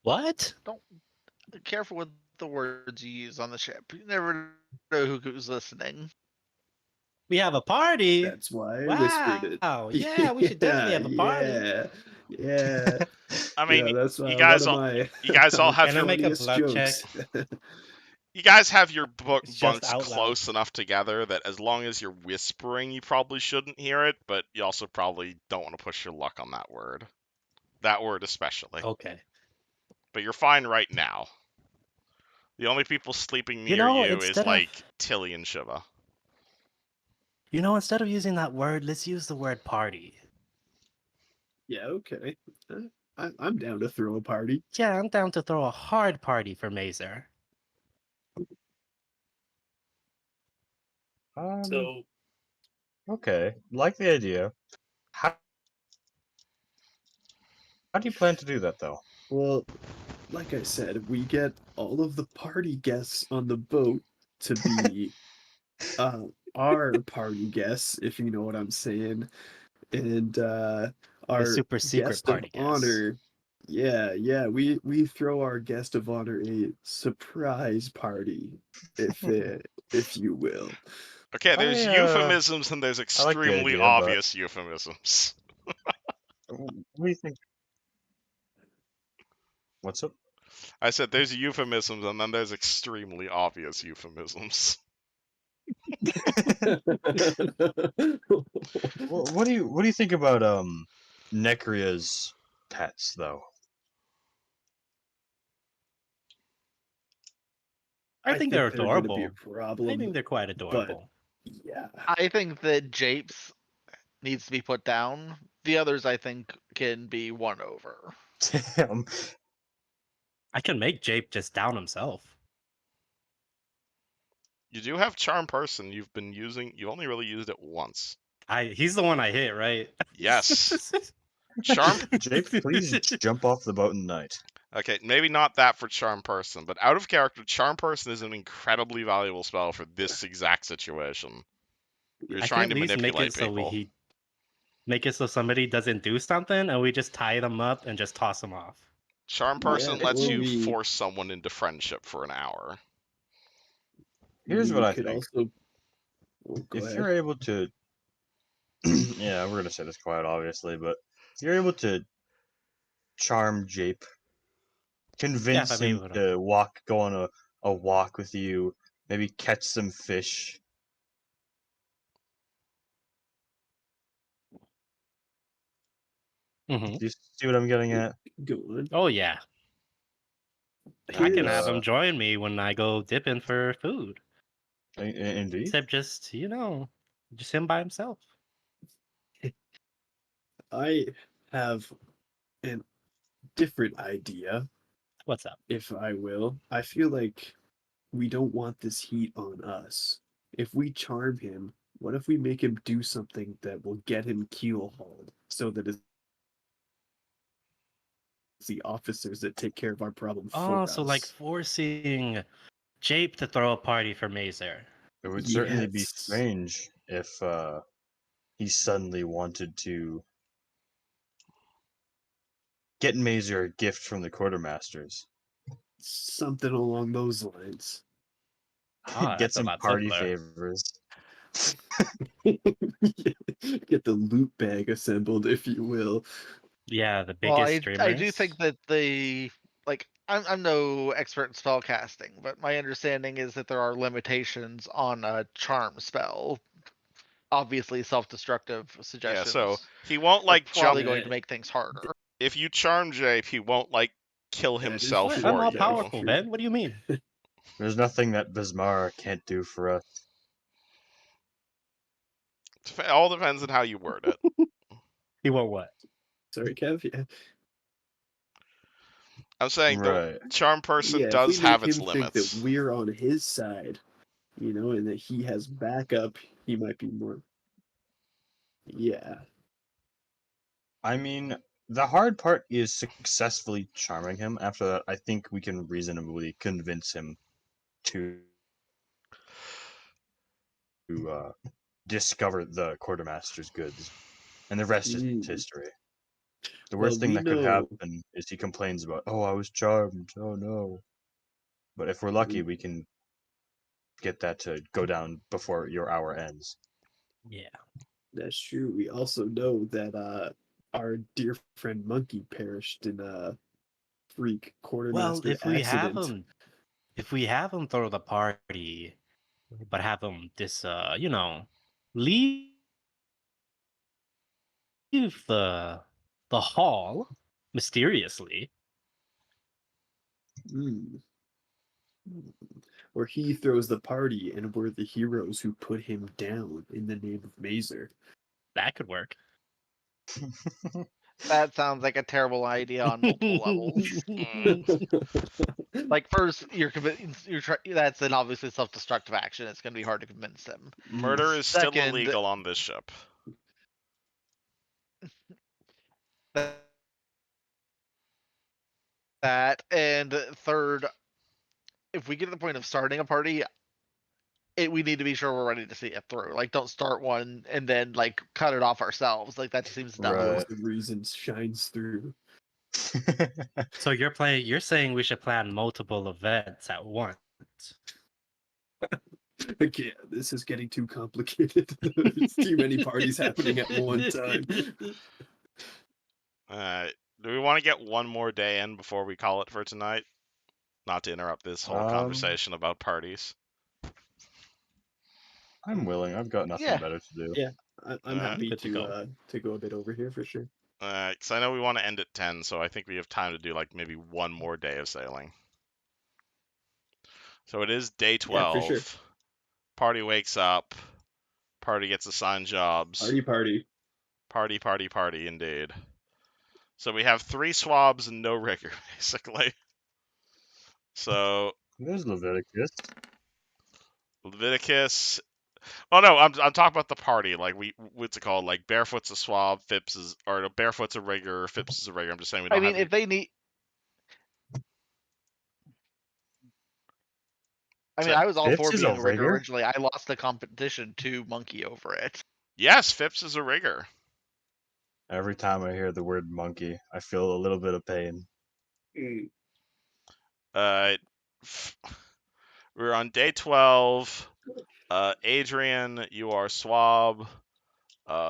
What? Don't careful with the words you use on the ship. You never know who's listening. We have a party. That's why I whispered it. Wow. Yeah, we should definitely have a party. Yeah. I mean, That's you guys one all of my you guys all have Can I your make a funniest bluff jokes. you guys have your It's just bunks out loud. close enough together that as long as you're whispering, you probably shouldn't hear it, but you also probably don't want to push your luck on that word. That word especially. Okay. But you're fine right now. The only people sleeping near You know, you is instead of- like Tilly and Shiva. Instead of using that word, let's use the word party. Yeah, okay. I'm down to throw a party. Yeah, I'm down to throw a hard party for Mazer. So Okay, like the idea. How do you plan to do that, though? well, like I said, we get all of the party guests on the boat to be our party guests, if you know what I'm saying. And The our super secret guest of party guests. honor, yeah, we throw our guest of honor a surprise party, if you will. Okay, there's I euphemisms and there's I like the extremely idea, but obvious euphemisms. what do you think? What's up? I said there's euphemisms and then there's extremely obvious euphemisms. Well, what do you think about Nekria's pets, though? I think they're they're gonna be a adorable. I problem, think they're quite but adorable. yeah, I think that Japes needs to be put down. The others, I think, can be won over. Damn. I can make Jape just down himself. You do have Charm Person you've been using. You only really used it once. He's the one I hit, right? Yes. Charm. Jake, please jump off the boat tonight. Okay, maybe not that for Charm Person, but out of character, Charm Person is an incredibly valuable spell for this exact situation. You're I can trying at to least make manipulate it so people. he make it so somebody doesn't do something and we just tie them up and just toss them off. Charm yeah, Person lets or you we force someone into friendship for an hour. Here's what I could think. also go If ahead. you're able to, yeah, we're gonna say this quite obviously, but if you're able to charm Jape, Yeah, if convince I'm him able to. to go on a walk with you, maybe catch some fish. Mhm. Do you see what I'm getting at? Go on. Oh yeah, I And can have Here's him join me when I go dipping for food. indeed. Except just just him by himself. I have a different idea, What's up? if I will. I feel like we don't want this heat on us. If we charm him, what if we make him do something that will get him keel hauled so that it's the officers that take care of our problem for Oh, so like us? forcing Jape to throw a party for Mazer. It would certainly be Yes. strange if he suddenly wanted to get Mazer a gift from the quartermasters, Something along those lines. Ah, get that's a some lot party simpler. favors. Get the loot bag assembled, if you will. Yeah, the Well, biggest I do streamers. think that I'm no expert in spell casting, but my understanding is that there are limitations on a charm spell. Obviously, self-destructive Yeah, so suggestions he won't are like jump. probably going to make things harder. If you charm Jape, he won't like kill That is himself true. What? I'm for all That is you. powerful, true. Ben. What do you mean? There's nothing that Bismara can't do for us. It all depends on how you word it. He won't what? Sorry, Kev. Yeah. I'm saying the Right. Charm Person Yeah, if we does make have its him think that limits. we're on his side, and that he has backup, he might be more. Yeah. I mean, the hard part is successfully charming him. After that, I think we can reasonably convince him to discover the quartermaster's goods, and the rest is Mm. history. The Well, worst thing we that could know. happen is he complains about, "Oh, I was charmed. Oh no." But if we're lucky, we can get that to go down before your hour ends. Yeah. That's true. We also know that our dear friend Monkey perished in a freak Well, quartermaster accident. if we have him throw the party, but have him leave the hall mysteriously. Mm. Or he throws the party and we're the heroes who put him down in the name of Mazer. That could work. That sounds like a terrible idea on multiple levels. Like, first, that's an obviously self-destructive action. It's going to be hard to convince them. Murder is still Second, illegal on this ship. that, and third, if we get to the point of starting a party, we need to be sure we're ready to see it through. Like, don't start one and then like cut it off ourselves. Like, that seems dumb. Right. The reason shines through. So you're saying we should plan multiple events at once. Okay, this is getting too complicated. There's too many parties happening at one time. Do we want to get one more day in before we call it for tonight? Not to interrupt this whole conversation about parties. I'm willing. I've got nothing Yeah. better to do. Yeah, I'm happy good to go. to go a bit over here for sure. Because I know we want to end at 10, so I think we have time to do like maybe one more day of sailing. So it is day 12. Yeah, for sure. Party wakes up. Party gets assigned jobs. Party, indeed. So we have 3 swabs and no rigor, basically. So There's Leviticus. Leviticus. Oh no, I'm talking about the party. Like what's it called? Like Barefoot's a swab, Phipps is, or no, Barefoot's a rigger, Phipps is a rigger. I'm just saying we don't. I mean, if they need. I mean, I was all for Phipps is being a a rigger rigger? originally. I lost the competition to Monkey over it. Yes, Phipps is a rigger. Every time I hear the word monkey, I feel a little bit of pain. We're on day 12. Adrian, you are swab.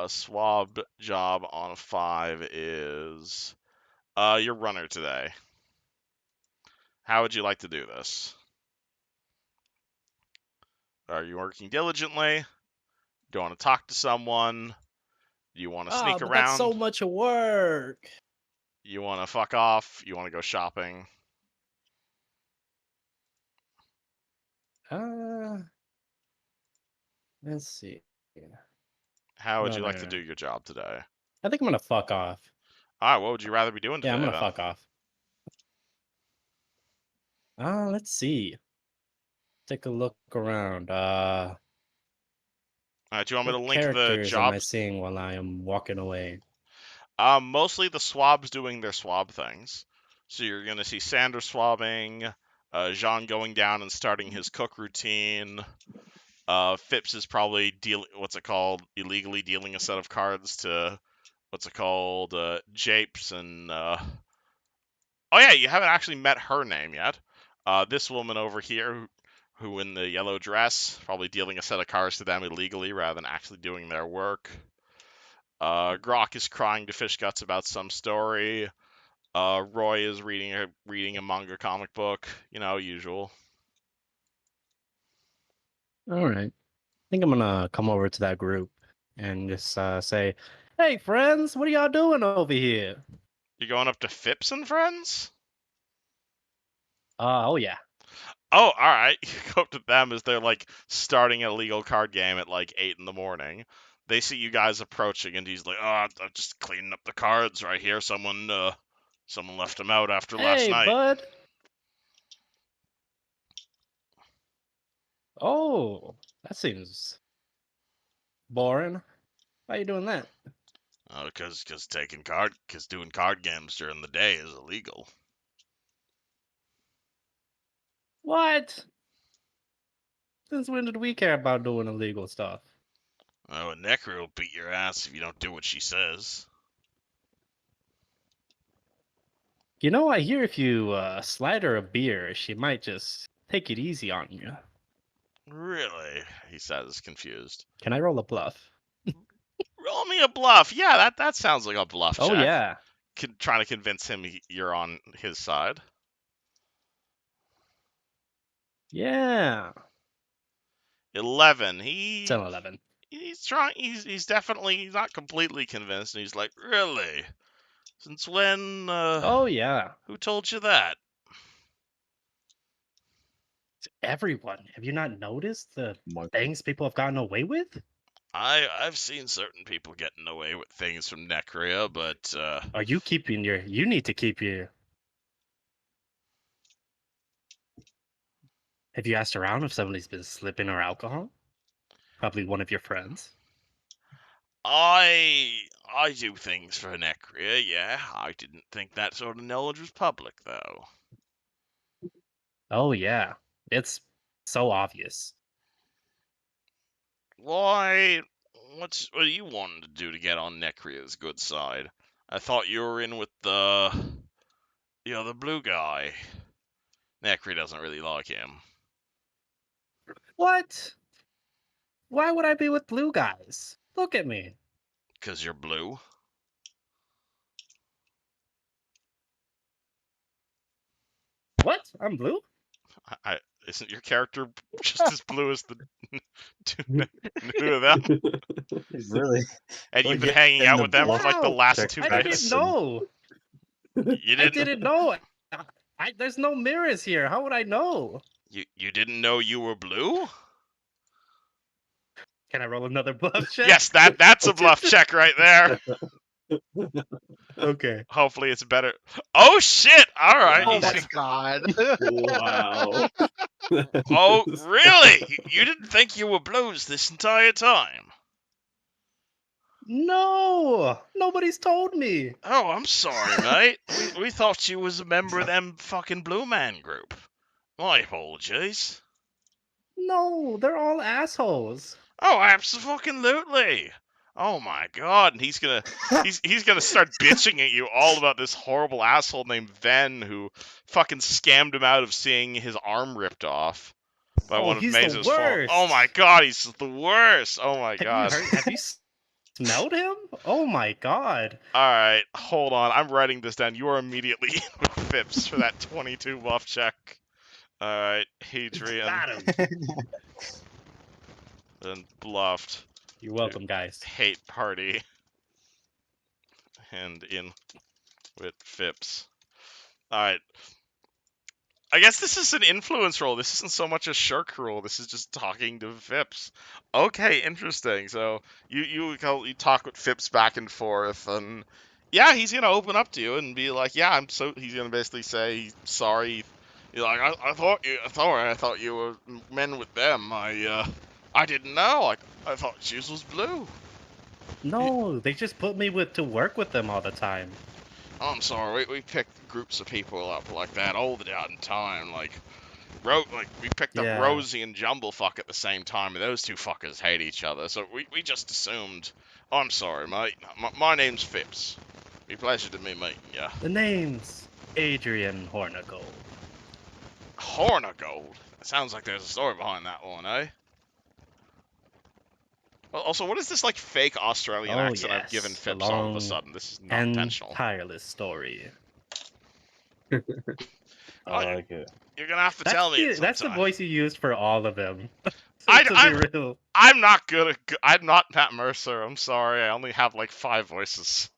Swab job on 5 is your runner today. How would you like to do this? Are you working diligently? Do you want to talk to someone? Do you want to sneak but around? that's so much work. You want to fuck off? You want to go shopping? Let's see. How would you like to Brother. do your job today? I think I'm gonna fuck off. All right, what would you rather be doing today? Yeah, I'm gonna then? fuck off. Let's see. Take a look around. Do you want me to What link the characters am I jobs? seeing while I am walking away? Mostly the swabs doing their swab things. So you're gonna see Sandra swabbing, Jean going down and starting his cook routine. Phipps is probably illegally dealing a set of cards to Japes and oh yeah, you haven't actually met her name yet. This woman over here, who in the yellow dress, probably dealing a set of cards to them illegally rather than actually doing their work. Grok is crying to Fish Guts about some story. Roy is reading a manga comic book. Usual. All right. I think I'm gonna come over to that group and just say, "Hey, friends, what are y'all doing over here?" You're going up to Phipps and friends? Oh yeah. Oh, all right. You go up to them as they're like starting an illegal card game at like 8 in the morning. They see you guys approaching, and he's like, "Oh, I'm just cleaning up the cards right here. Someone left them out after last Hey, night." bud. Oh, that seems boring. Why are you doing that? Because doing card games during the day is illegal. What? Since when did we care about doing illegal stuff? Oh, a Necro will beat your ass if you don't do what she says. You know, I hear if you slide her a beer, she might just take it easy on you. Really? He says, confused. Can I roll a bluff? Roll me a bluff. Yeah, that sounds like a bluff Oh check. yeah. Trying to convince him you're on his side. Yeah. 11. It's an 11. He's trying. He's not completely convinced. And he's like, really? Since when? Oh yeah. Who told you that? It's everyone. Have you not noticed the Monkey. things people have gotten away with? I've seen certain people getting away with things from Necria, but Are you keeping your? You need to keep your. Have you asked around if somebody's been slipping or alcohol? Probably one of your friends. I do things for Necria, yeah. I didn't think that sort of knowledge was public, though. Oh yeah, it's so obvious. Why? What are you wanting to do to get on Necria's good side? I thought you were in with the other blue guy. Necria doesn't really like him. What? Why would I be with blue guys? Look at me. 'Cause you're blue? What? I'm blue? Isn't your character just as blue as the two of them? Really? And Well, you've been yeah, hanging in out the with them for like the Wow, last check 2 I nights? didn't know. You I didn't didn't know. There's no mirrors here. How would I know? you didn't know you were blue? Can I roll another bluff check? Yes, that's a bluff check right there. Okay. Hopefully it's better. Oh shit! All right. Oh Wow. my god. Wow. Oh, really? You didn't think you were blues this entire time? No, nobody's told me. Oh, I'm sorry, mate. We thought you was a member of them fucking Blue Man group. My apologies. No, they're all assholes. Oh, absolutely. Oh my god, and he's gonna start bitching at you all about this horrible asshole named Ven who fucking scammed him out of seeing his arm ripped off by Oh, one of he's the Maze's form. worst. Oh my god, he's the worst. Oh my Have you god. heard? Have you smelled him? Oh my god. Alright, hold on. I'm writing this down. You are immediately in with Phipps for that 22 buff check. Alright, Hadrian. Got him. Then bluffed. You're welcome, guys. Hate party. And in with Phipps. Alright. I guess this is an influence roll. This isn't so much a shirk roll. This is just talking to Phipps. Okay, interesting. So you talk with Phipps back and forth, and yeah, he's gonna open up to you and be like, yeah, He's gonna basically say sorry. You're like, I thought you were men with them. I didn't know. I thought shoes was blue. No, they just put me to work with them all the time. Oh, I'm sorry. We picked groups of people up like that all the damn time. Like we picked up Yeah. Rosie and Jumblefuck at the same time, and those two fuckers hate each other. So we just assumed. Oh, I'm sorry, mate. My name's Phipps. Be pleasure to me meeting ya. The name's Adrian Hornicle. Hornagold. It sounds like there's a story behind that one, eh? Also, what is this like fake Australian Oh, accent I've yes, given a Phipps all of a long sudden? This is not And intentional. tireless story. I like it. You're gonna have to tell me. That's the sometime. voice you used for all of them. I- to be real. I'm not good at. I'm not Matt Mercer. I'm sorry. I only have like 5 voices.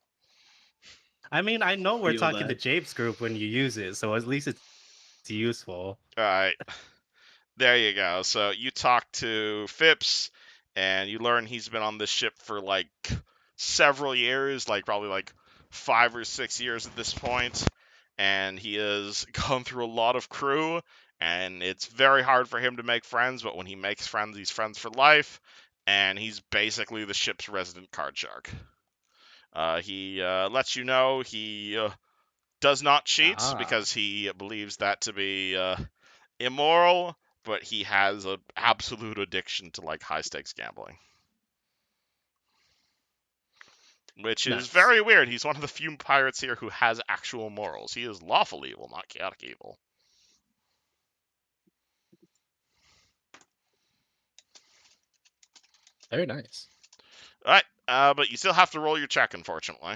I mean, I know we're Feel talking that. to Japes group when you use it, so at least it's useful. All right. There you go. So you talk to Phipps, and you learn he's been on this ship for like several years, like probably like 5 or 6 years at this point, and he has gone through a lot of crew, and it's very hard for him to make friends. But when he makes friends, he's friends for life, and he's basically the ship's resident card shark. He lets you know he does not cheat because he believes that to be immoral, but he has an absolute addiction to like high stakes gambling, which is Nice. very weird. He's one of the few pirates here who has actual morals. He is lawful evil, not chaotic evil. Very nice. All right, but you still have to roll your check, unfortunately.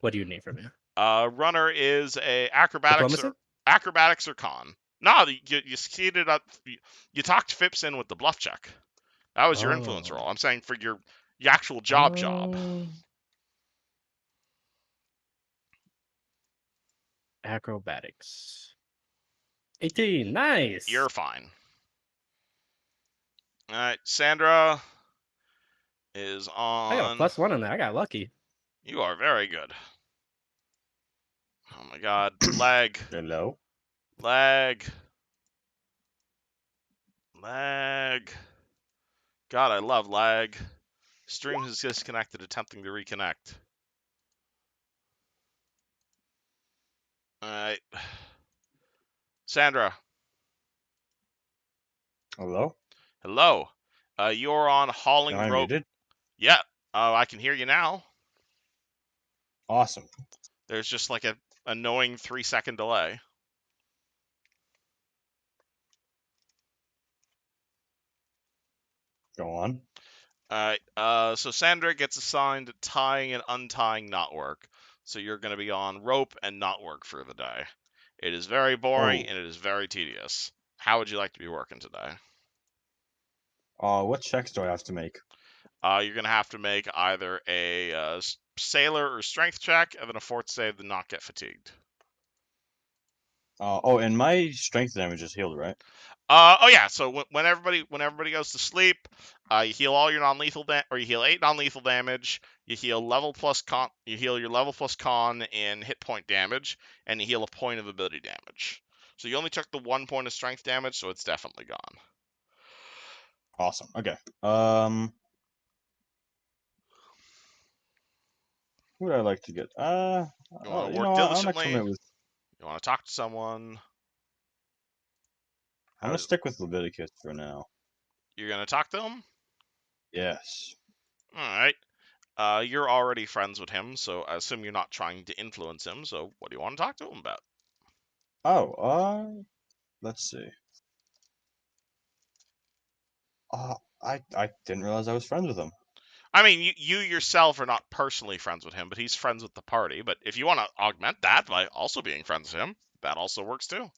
What do you need from me? Runner is a acrobatics or con. No, you succeeded up. You talked Phipps in with the bluff check. That was your influence Oh. roll. I'm saying for your actual job. Acrobatics. 18. Nice. You're fine. All right, Sandra is I got a on. +1 on that. I got lucky. You are very good. Oh my god. Lag. Hello. Lag. Lag. God, I love lag. Stream has disconnected, attempting to reconnect. Alright. Sandra. Hello. Hello. You're on Am hauling I rope. muted? Yeah. I can hear you now. Awesome. There's just like a annoying 3-second delay. Go on. Alright, so Sandra gets assigned to tying and untying knot work. So you're going to be on rope and knot work for the day. It is very boring Oh. and it is very tedious. How would you like to be working today? What checks do I have to make? You're going to have to make either a sailor or strength check and then a fort save to not get fatigued. Oh, and my strength damage is healed, right? Oh yeah. So when everybody goes to sleep, you heal all your non-lethal or you heal 8 non-lethal damage. You heal level plus con. You heal your level plus con in hit point damage, and you heal a point of ability damage. So you only took the 1 point of strength damage, so it's definitely gone. Awesome. Okay. Who would I like to get? You want to You work know, I'm gonna diligently. commit with. You want to talk to someone. I'm gonna stick with Leviticus for now. You're gonna talk to them. Yes. All right. You're already friends with him, so I assume you're not trying to influence him. So what do you want to talk to him about? Oh, let's see. I didn't realize I was friends with him. I mean, you yourself are not personally friends with him, but he's friends with the party. But if you want to augment that by also being friends with him, that also works too.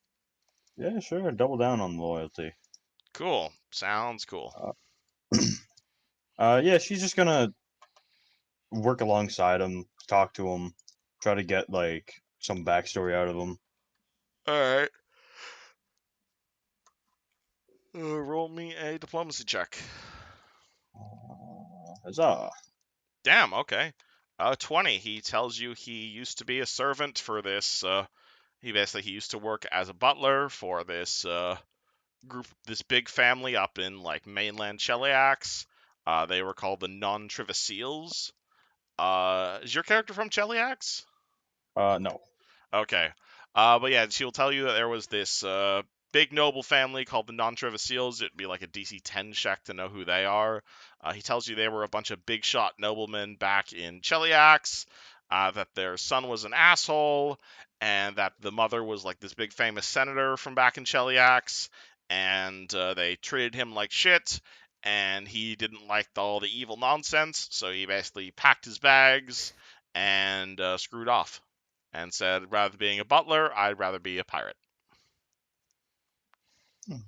Yeah, sure. Double down on loyalty. Cool. Sounds cool. Yeah, she's just gonna work alongside him, talk to him, try to get like some backstory out of him. All right. Roll me a diplomacy check. Huzzah! Damn. Okay. 20. He tells you he used to be a servant for this. He used to work as a butler for this group, this big family up in like mainland Cheliax. They were called the Non-Trivaciles. Is your character from Cheliax? No. Okay. But yeah, she'll tell you that there was this big noble family called the Non-Trivaciles. It'd be like a DC 10 check to know who they are. He tells you they were a bunch of big shot noblemen back in Cheliax, that their son was an asshole, and that the mother was like this big famous senator from back in Cheliax, and they treated him like shit, and he didn't like all the evil nonsense, so he basically packed his bags and screwed off and said, rather than being a butler, I'd rather be a pirate.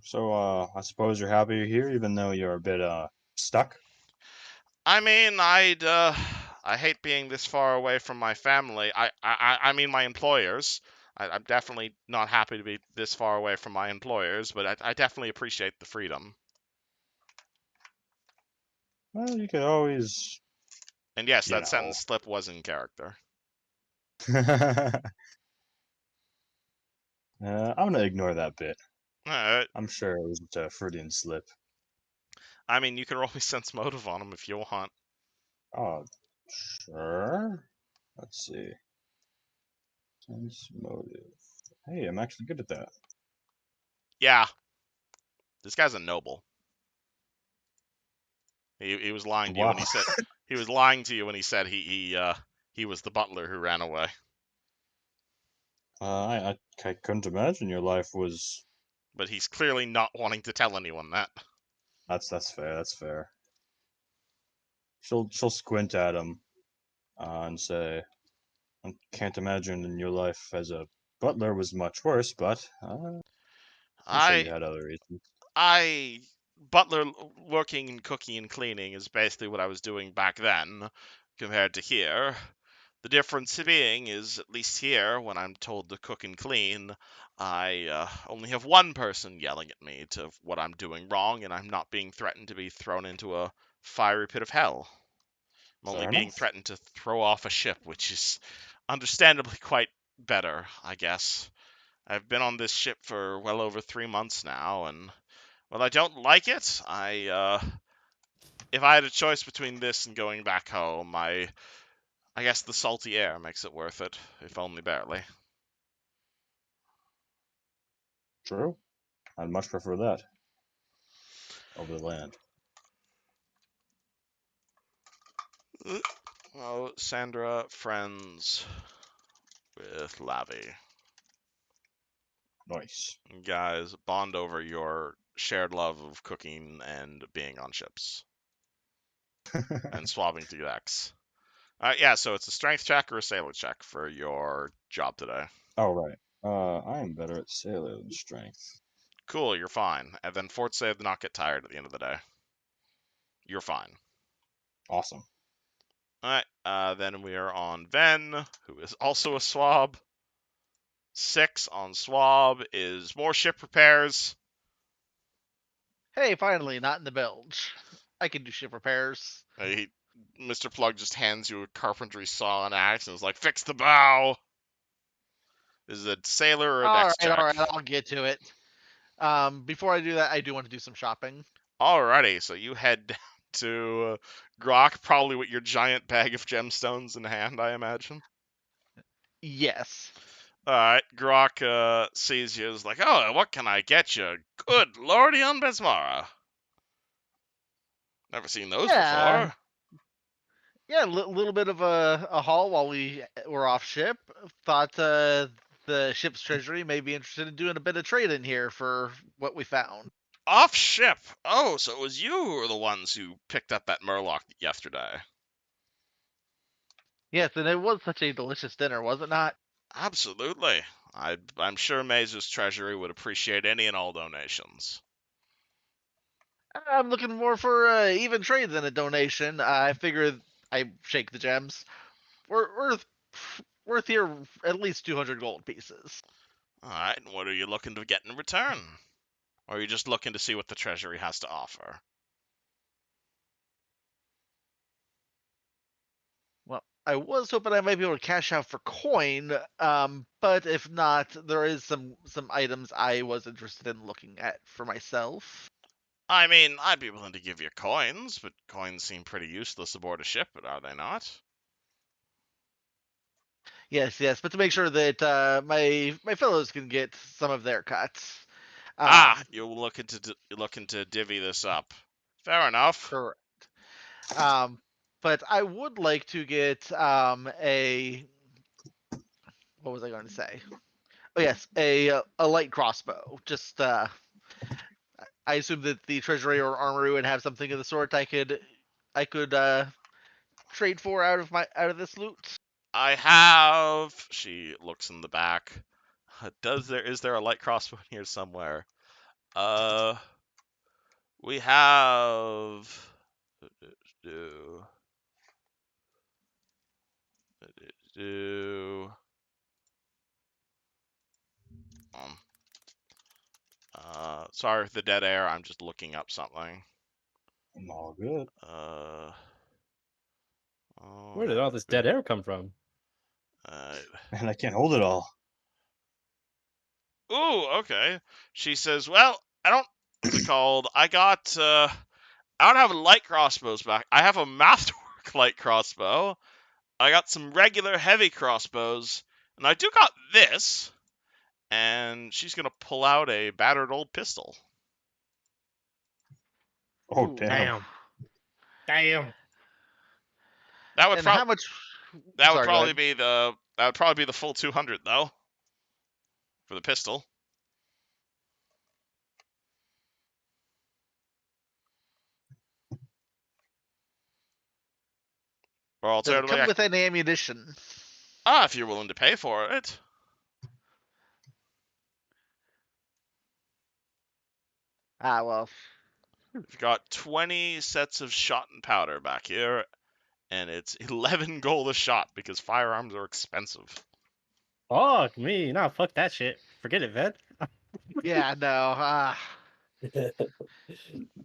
So, I suppose you're happy you're here, even though you're a bit stuck. I mean, I hate being this far away from my family. I mean, my employers. I'm definitely not happy to be this far away from my employers, but I definitely appreciate the freedom. Well, you could always, And yes, you that know. sentence slip was in character. I'm gonna ignore that bit. Alright. I'm sure it wasn't a Freudian slip. I mean, you can roll me sense motive on them if you want. Oh, sure. Let's see. Sense motive. Hey, I'm actually good at that. Yeah. This guy's a noble. He was lying to you when he said he was lying to you when he said he was the butler who ran away. I couldn't imagine your life was. But he's clearly not wanting to tell anyone that. That's fair. That's fair. She'll squint at him, and say, "I can't imagine your life as a butler was much worse, but I'm sure you I had other reasons." I butler working and cooking and cleaning is basically what I was doing back then compared to here. The difference being is, at least here, when I'm told to cook and clean, I only have one person yelling at me to what I'm doing wrong, and I'm not being threatened to be thrown into a fiery pit of hell. I'm only Fair being enough. threatened to throw off a ship, which is understandably quite better, I guess. I've been on this ship for well over 3 months now, and while I don't like it, if I had a choice between this and going back home, I guess the salty air makes it worth it, if only barely. True. I'd much prefer that over the land. Oh, Sandra, friends with Lavi. Nice. You guys bond over your shared love of cooking and being on ships and swapping to decks. Yeah, so it's a strength check or a sailor check for your job today. Oh, right. I am better at sailor than strength. Cool, you're fine. And then fort save to not get tired at the end of the day. You're fine. Awesome. Alright, then we are on Ven, who is also a swab. 6 on swab is more ship repairs. Hey, finally, not in the bilge. I can do ship repairs. Mr. Plug just hands you a carpentry saw and axe and is like, fix the bow! Is it sailor or a dex check? All right, I'll get to it. Before I do that, I do want to do some shopping. Alrighty, so you head down to Grok, probably with your giant bag of gemstones in hand, I imagine. Yes. Alright, Grok sees you, is like, oh, what can I get you? Good lordy on Besmara. Never seen those Yeah. before. Yeah, a little bit of a haul while we were off ship. Thought the ship's treasury may be interested in doing a bit of trade in here for what we found. Off ship. Oh, so it was you who were the ones who picked up that Murloc yesterday. Yes, and it was such a delicious dinner, was it not? Absolutely. I'm sure Maze's treasury would appreciate any and all donations. I'm looking more for even trade than a donation. I figured I shake the gems. We're worth here at least 200 gold pieces. Alright, and what are you looking to get in return? Or are you just looking to see what the treasury has to offer? Well, I was hoping I might be able to cash out for coin, but if not, there is some items I was interested in looking at for myself. I mean, I'd be willing to give you coins, but coins seem pretty useless aboard a ship, are they not? Yes, but to make sure that my fellows can get some of their cuts. You're looking to divvy this up. Fair enough. Correct. But I would like to get a what was I going to say? Oh yes, a light crossbow. Just I assume that the treasury or armory would have something of the sort I could trade for out of this loot. I have. She looks in the back. Is there a light crossbow in here somewhere? We have. Um, Sorry for the dead air. I'm just looking up something. I'm all good. Where did all this dead air come from? And I can't hold it all. Ooh, okay. She says, well, I don't, what's it called? I don't have light crossbows back. I have a masterwork light crossbow. I got some regular heavy crossbows. And I do got this. And she's going to pull out a battered old pistol. Oh, Ooh. damn. Damn. That would And how much? that would Sorry, go probably ahead. be the full 200 though for the pistol. Or Does it alternatively, come with any ammunition? if you're willing to pay for it. Well, We've got 20 sets of shot and powder back here, and it's 11 gold a shot because firearms are expensive. Fuck me. Nah, fuck that shit. Forget it, Ved. Yeah, no.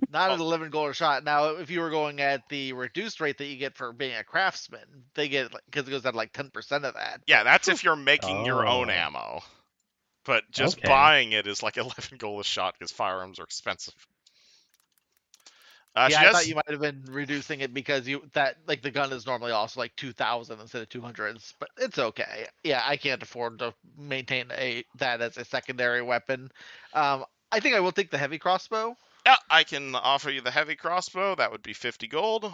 Not Oh. an 11 gold a shot. Now, if you were going at the reduced rate that you get for being a craftsman, they get, because it goes down to like 10% of that. Yeah, but- that's if you're making your own Oh. ammo. But just Okay. buying it is like 11 gold a shot because firearms are expensive. She Yeah, I does. thought you might have been reducing it because the gun is normally also like 2,000 instead of 200s, but it's okay. Yeah, I can't afford to maintain that as a secondary weapon. I think I will take the heavy crossbow. Yeah, I can offer you the heavy crossbow. That would be 50 gold.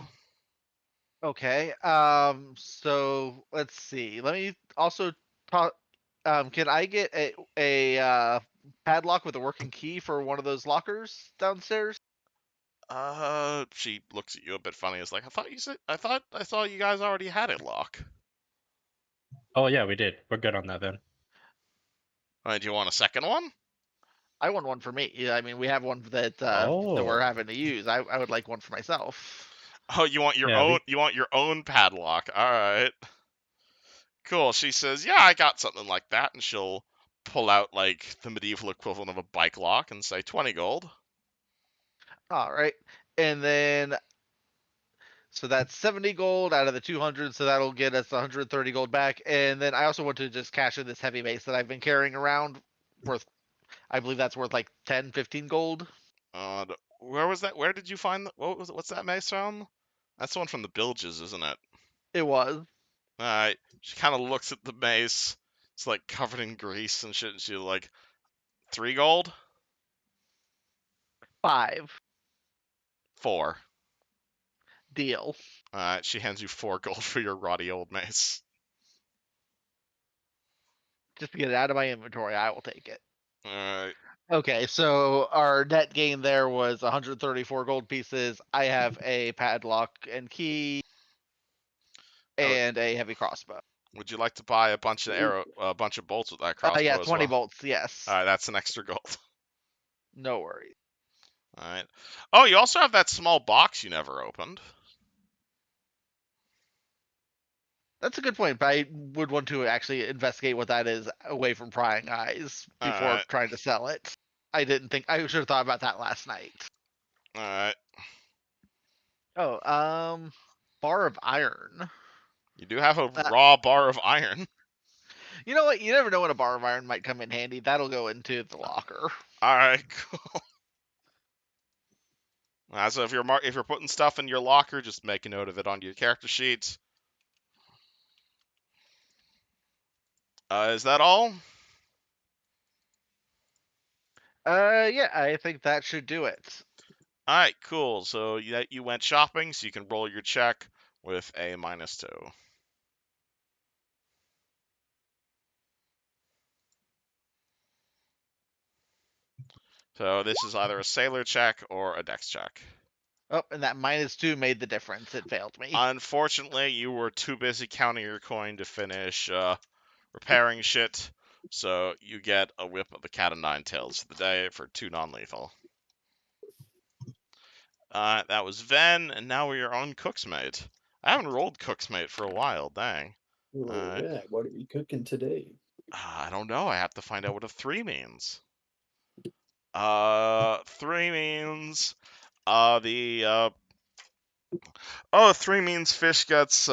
Okay. So let's see. Let me also talk. Can I get a padlock with a working key for one of those lockers downstairs? She looks at you a bit funny. It's like, I thought you guys already had a lock. Oh yeah, we did. We're good on that then. Do you want a second one? I want one for me. Yeah, I mean, we have one that we're having to use. I would like one for myself. Oh, you want your Yeah, own? You want your own padlock? All right. Cool. She says, "Yeah, I got something like that," and she'll pull out like the medieval equivalent of a bike lock and say 20 gold. All right, and then so that's 70 gold out of the 200, so that'll get us 130 gold back. And then I also want to just cash in this heavy mace that I've been carrying around, I believe that's worth like 10, 15 gold. Where was that? Where did you find what's that mace from? That's the one from the bilges, isn't it? It was Alright. She kind of looks at the mace. It's like covered in grease and shit. And she's like, 3 gold? 5 4. deal. Alright, she hands you 4 gold for your rotty old mace. Just to get it out of my inventory, I will take it. Alright. Okay, so our net gain there was 134 gold pieces. I have a padlock and key and a heavy crossbow. Would you like to buy a bunch of bolts with that crossbow Yeah, as 20 well? bolts, yes. Alright, that's an extra gold. No worries. Alright. Oh, you also have that small box you never opened. That's a good point, but I would want to actually investigate what that is away from prying eyes before Alright. trying to sell it. I should have thought about that last night. Alright. Oh, bar of iron. You do have a raw bar of iron. You know what? You never know when a bar of iron might come in handy. That'll go into the locker. Alright, cool. So if you're putting stuff in your locker, just make a note of it on your character sheet. Is that all? Yeah, I think that should do it. All right, cool. So you went shopping, so you can roll your check with a -2. So this is either a sailor check or a dex check. Oh, and that -2 made the difference. It failed me. Unfortunately, you were too busy counting your coin to finish repairing shit, so you get a whip of the cat o' nine tails for the day for 2 non-lethal. That was Ven, and now we're on Cook's Mate. I haven't rolled Cook's Mate for a while, dang. Oh, yeah. What are we cooking today? I don't know, I have to find out what a 3 means. 3 means, 3 means fish gets,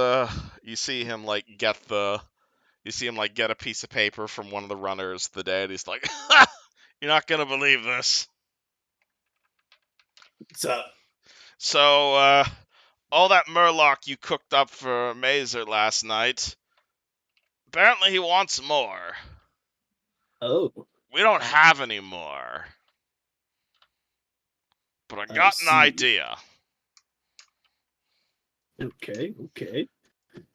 you see him, like, get a piece of paper from one of the runners the day, and he's like, you're not gonna believe this. What's up? So, all that Murloc you cooked up for Mazer last night, apparently he wants more. Oh, We don't have any more. But I got an see. idea. Okay.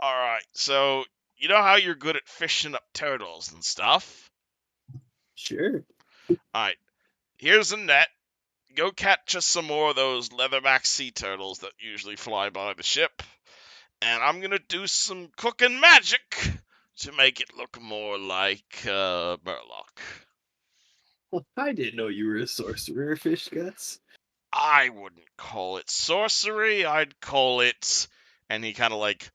Alright, so, you know how you're good at fishing up turtles and stuff? Sure. Alright, here's a net. Go catch us some more of those leatherback sea turtles that usually fly by the ship. And I'm gonna do some cooking magic to make it look more like Murloc. Well, I didn't know you were a sorcerer, Fish Guts. I wouldn't call it sorcery, I'd call it... And he kind of, like,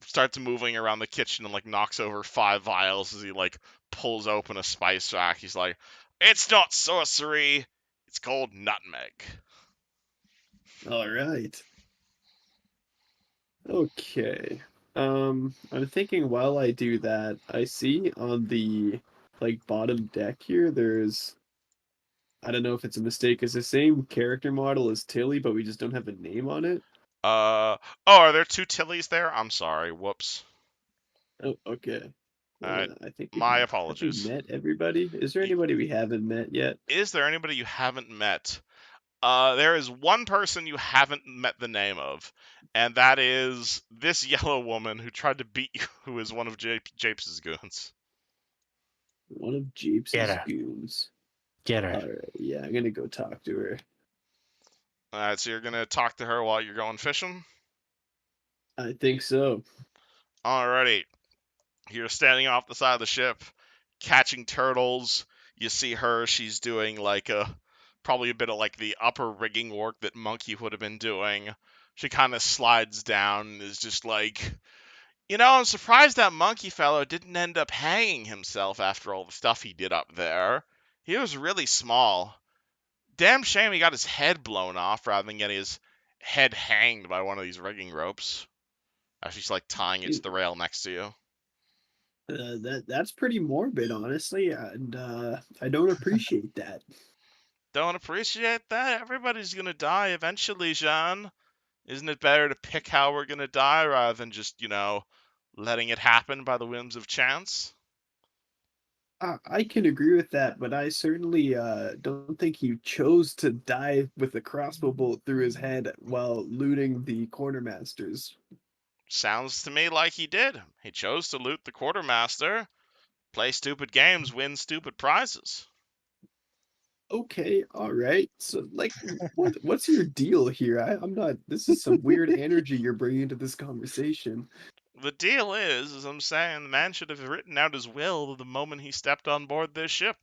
starts moving around the kitchen and, like, knocks over 5 vials as he, like, pulls open a spice rack. He's like, "It's not sorcery. It's called nutmeg." All right. Okay. I'm thinking while I do that, I see on the like bottom deck here, there's I don't know if it's a mistake. It's the same character model as Tilly, but we just don't have a name on it. Oh, are there two Tillys there? I'm sorry. Whoops. Oh, okay. All right. I think My have we apologies. met everybody? Is there Y- anybody we haven't met yet? Is there anybody you haven't met? There is one person you haven't met the name of, and that is this yellow woman who tried to beat you, who is one of Japes' goons. One of Get Japes' her. goons. Get her. All right, yeah, I'm gonna go talk to her. All right, so you're gonna talk to her while you're going fishing. I think so. Alrighty, you're standing off the side of the ship, catching turtles. You see her; she's doing like probably a bit of like the upper rigging work that Monkey would have been doing. She kind of slides down and is just like, I'm surprised that Monkey fellow didn't end up hanging himself after all the stuff he did up there. He was really small. Damn shame he got his head blown off rather than getting his head hanged by one of these rigging ropes. As she's like tying it to the rail next to you. That's pretty morbid, honestly, and I don't appreciate that. Don't appreciate that? Everybody's gonna die eventually, Jean. Isn't it better to pick how we're gonna die rather than just, letting it happen by the whims of chance? I can agree with that, but I certainly don't think he chose to die with a crossbow bolt through his head while looting the quartermasters. Sounds to me like he did. He chose to loot the quartermaster, play stupid games, win stupid prizes. Okay, all right. So, like, what's your deal here? I'm not. This is some weird energy you're bringing to this conversation. The deal is, as I'm saying, the man should have written out his will the moment he stepped on board this ship.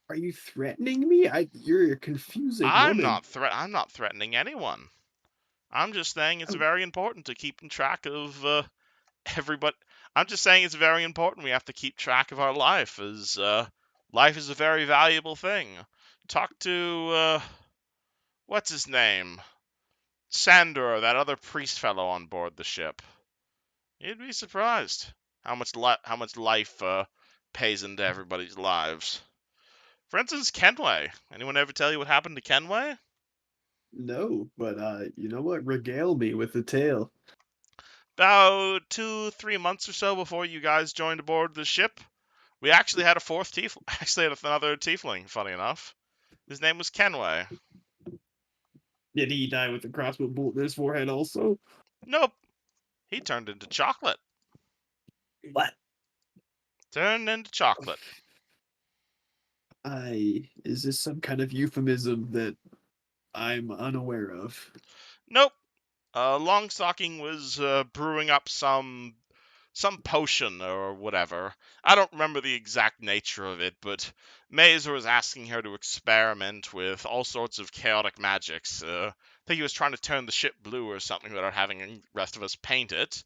Are you threatening me? You're a confusing woman. I'm not threatening anyone. I'm just saying it's Oh, very important to keep track of everybody. I'm just saying it's very important we have to keep track of our life, as life is a very valuable thing. Talk to what's his name, Sandor, that other priest fellow on board the ship. You'd be surprised how much life pays into everybody's lives. For instance, Kenway. Anyone ever tell you what happened to Kenway? no, but you know what? Regale me with the tale. About 2-3 months or so before you guys joined aboard the ship, we actually had a fourth tiefling. Actually, had another tiefling. Funny enough, his name was Kenway. Did he die with a crossbow bolt in his forehead also? Nope, he turned into chocolate. What? Turned into chocolate. Is this some kind of euphemism that I'm unaware of? Nope. Longstocking was brewing up some potion or whatever. I don't remember the exact nature of it, but Mazer was asking her to experiment with all sorts of chaotic magics. I think he was trying to turn the ship blue or something without having the rest of us paint it.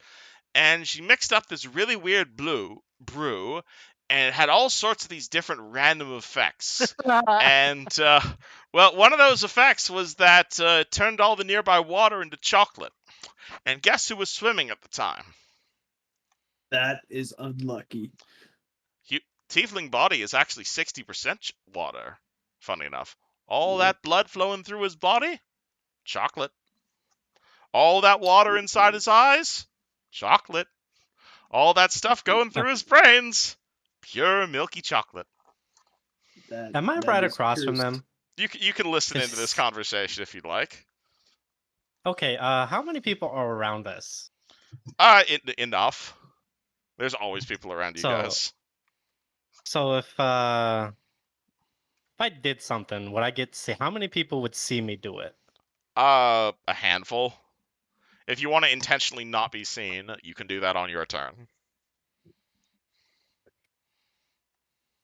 And she mixed up this really weird brew, and it had all sorts of these different random effects. And, well, one of those effects was that it turned all the nearby water into chocolate. And guess who was swimming at the time? That is unlucky. Tiefling body is actually 60% water, funny enough. All that blood flowing through his body? Chocolate. All that water inside his eyes? Chocolate. All that stuff going through his brains? Pure milky chocolate. Am I that right is across from cursed. them? You can listen into this Is- conversation if you'd like. Okay, how many people are around us? Enough. There's always people around you So, guys. so if I did something, would I get to see how many people would see me do it? A handful. If you want to intentionally not be seen, you can do that on your turn.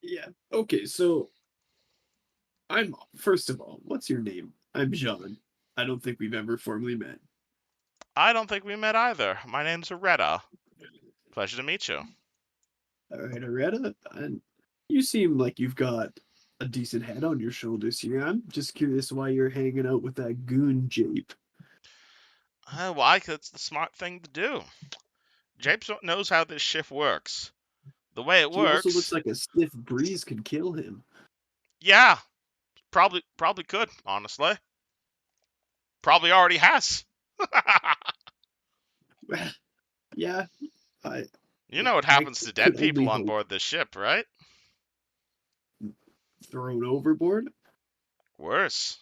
Yeah. Okay, so first of all, what's your name? I'm Jean. I don't think we've ever formally met. I don't think we met either. My name's Aretta. Pleasure to meet you. All right, Areta, and you seem like you've got a decent head on your shoulders here. I'm just curious why you're hanging out with that goon Jape. Why? 'Cause it's the smart thing to do. Japes knows how this ship works. The way it He also looks works, like a stiff breeze could kill him. yeah, probably could, honestly. Probably already has. Yeah, I You know what I happens to could dead only people on hope. board this ship, right? Thrown overboard? Worse.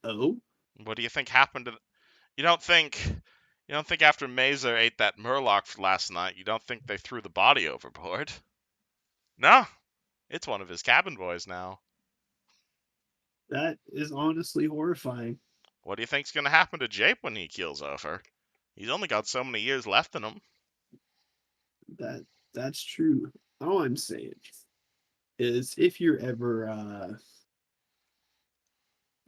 Oh, What do you think happened to? You don't think? You don't think after Mazer ate that Murloc last night, you don't think they threw the body overboard? No, it's one of his cabin boys now. that is honestly horrifying. What do you think's gonna happen to Jape when he keels over? He's only got so many years left in him. That's true. All I'm saying is if you're ever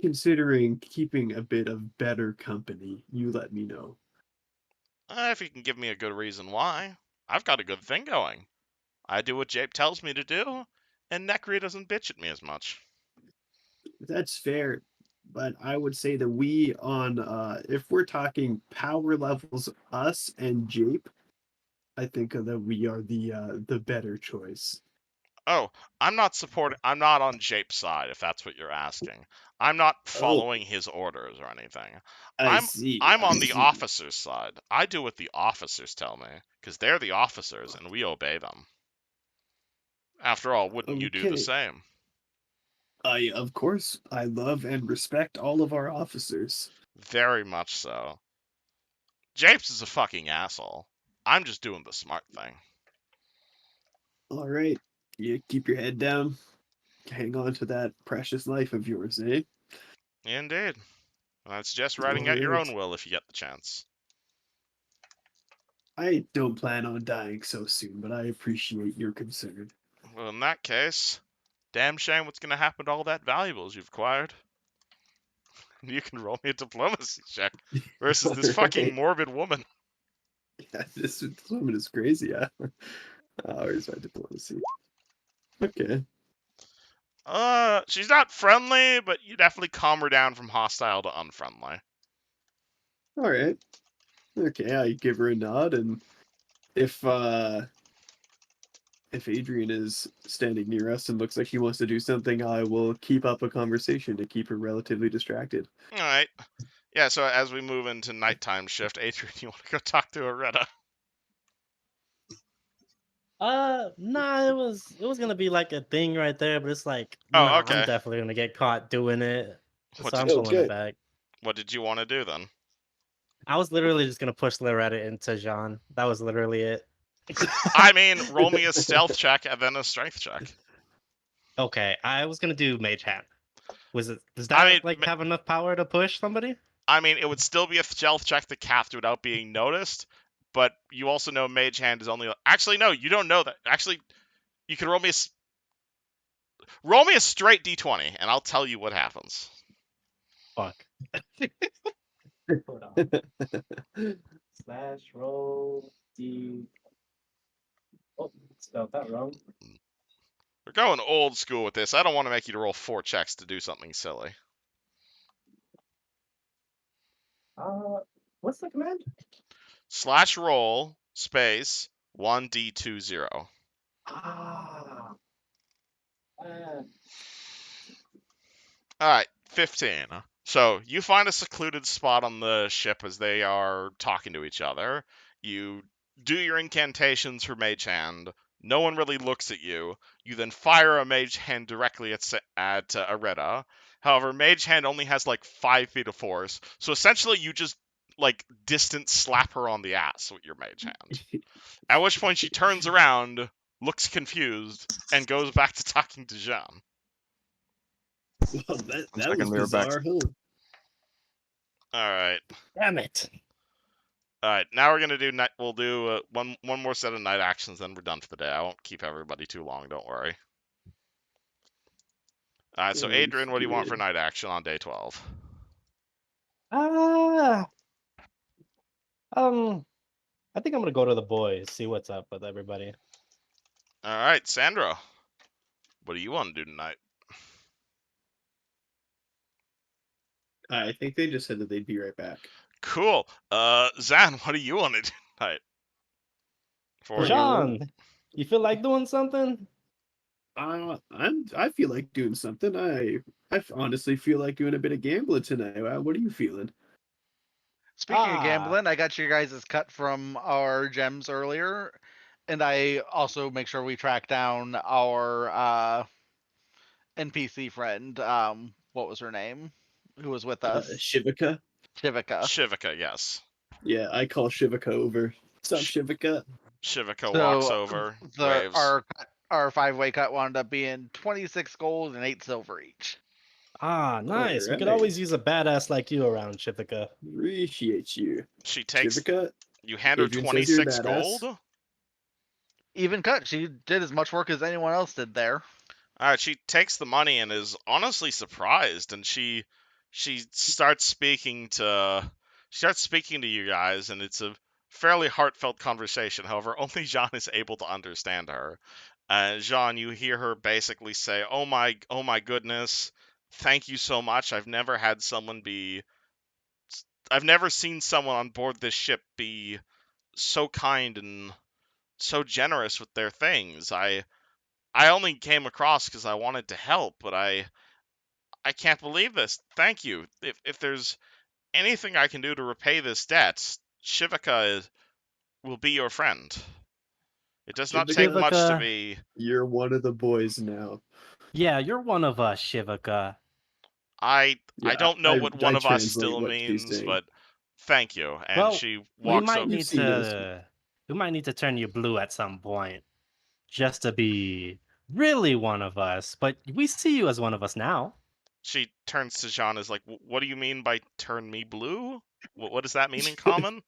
considering keeping a bit of better company, you let me know. If you can give me a good reason why. I've got a good thing going. I do what Jape tells me to do, and Necri doesn't bitch at me as much. That's fair, but I would say that we on if we're talking power levels, us and Jape, I think that we are the better choice. Oh, I'm not on Jape's side, if that's what you're asking. I'm not Oh, following his orders or anything. I I'm see. I'm I on the see. officer's side. I do what the officers tell me, because they're the officers and we obey them. After all, wouldn't you do the Okay. same? Of course, I love and respect all of our officers. Very much so. Japes is a fucking asshole. I'm just doing the smart thing. All right, you keep your head down. Hang on to that precious life of yours, eh? Indeed. And I suggest All writing out your own right. will if you get the chance. I don't plan on dying so soon, but I appreciate your concern. Well, in that case, damn shame what's gonna happen to all that valuables you've acquired. You can roll me a diplomacy check versus All this fucking right. morbid woman. Yeah, this woman is crazy. Yeah. Where's my diplomacy? Okay. She's not friendly, but you definitely calm her down from hostile to unfriendly. All right. Okay, I give her a nod, and if Adrian is standing near us and looks like he wants to do something, I will keep up a conversation to keep her relatively distracted. All right. Yeah, so as we move into nighttime shift, Adrian, you want to go talk to Areta? Nah, it was gonna be like a thing right there, but it's like, Oh, nah, I'm okay. definitely gonna get caught doing it. What So did I'm pulling Okay. it back. What did you want to do then? I was literally just gonna push Loretta into Jean. That was literally it. I mean, roll me a stealth check and then a strength check. Okay, I was gonna do Mage Hand. Does I that mean, like have enough power to push somebody? it would still be a stealth check to cast without being noticed, but you also know Mage Hand is only. Actually, no, you don't know that. Actually, you can roll me a straight d20, and I'll tell you what happens. Fuck. Hold on. Slash roll D. Oh, spelled that wrong. We're going old school with this. I don't want to make you roll 4 checks to do something silly. What's the command? Slash roll space 1d20. Ah. All right, 15. So you find a secluded spot on the ship as they are talking to each other. You do your incantations for Mage Hand. No one really looks at you. You then fire a Mage Hand directly at Areta. However, Mage Hand only has like 5 feet of force, so essentially you just like distant slap her on the ass with your Mage Hand. At which point she turns around, looks confused, and goes back to talking to Jean. Well, that Second was we were back. bizarre, huh? All right. Damn it. All right, now we're gonna do night. We'll do one more set of night actions, then we're done for the day. I won't keep everybody too long. Don't worry. All right, so Sounds Adrian, what do you want for good. night action on day 12? Ah. I think I'm gonna go to the boys, see what's up with everybody. All right, Sandra. What do you want to do tonight? I think they just said that they'd be right back. Cool. Zan, what do you want to do tonight? For you. Jean, you feel like doing something? I feel like doing something. I honestly feel like doing a bit of gambling tonight. What are you feeling? Speaking of Ah. gambling, I got your guys' cut from our gems earlier, and I also make sure we track down our NPC friend. What was her name? Who was with us? Shivaka. Shivaka. Shivaka, yes. Yeah, I call Shivaka over. What's up, Sh- Shivaka? Shivaka So, walks over, waves. Our 5-way cut wound up being 26 gold and 8 silver each. Ah, nice. We could Alright. always use a badass like you around, Shivaka. Appreciate you. She takes. Shivaka, You hand her Adrian says you're 26 badass. gold. Even cut, she did as much work as anyone else did there. All right, she takes the money and is honestly surprised, and she starts speaking to you guys, and it's a fairly heartfelt conversation. However, only Jean is able to understand her. Jean, you hear her basically say, oh my goodness, thank you so much. I've never seen someone on board this ship be so kind and so generous with their things. I only came across because I wanted to help, but I can't believe this. Thank you. If there's anything I can do to repay this debt, Shivaka will be your friend. It does not take much to Shivaka. be. You're one of the boys now. Yeah, you're one of us, Shivaka. I Yeah, don't know what one I of us translate still what she's means, saying. but thank you. And Well, she we walks might over. need seen us. to turn you blue at some point, just to be really one of us. But we see you as one of us now. She turns to Jean, is like, what do you mean by turn me blue? What does that mean in common?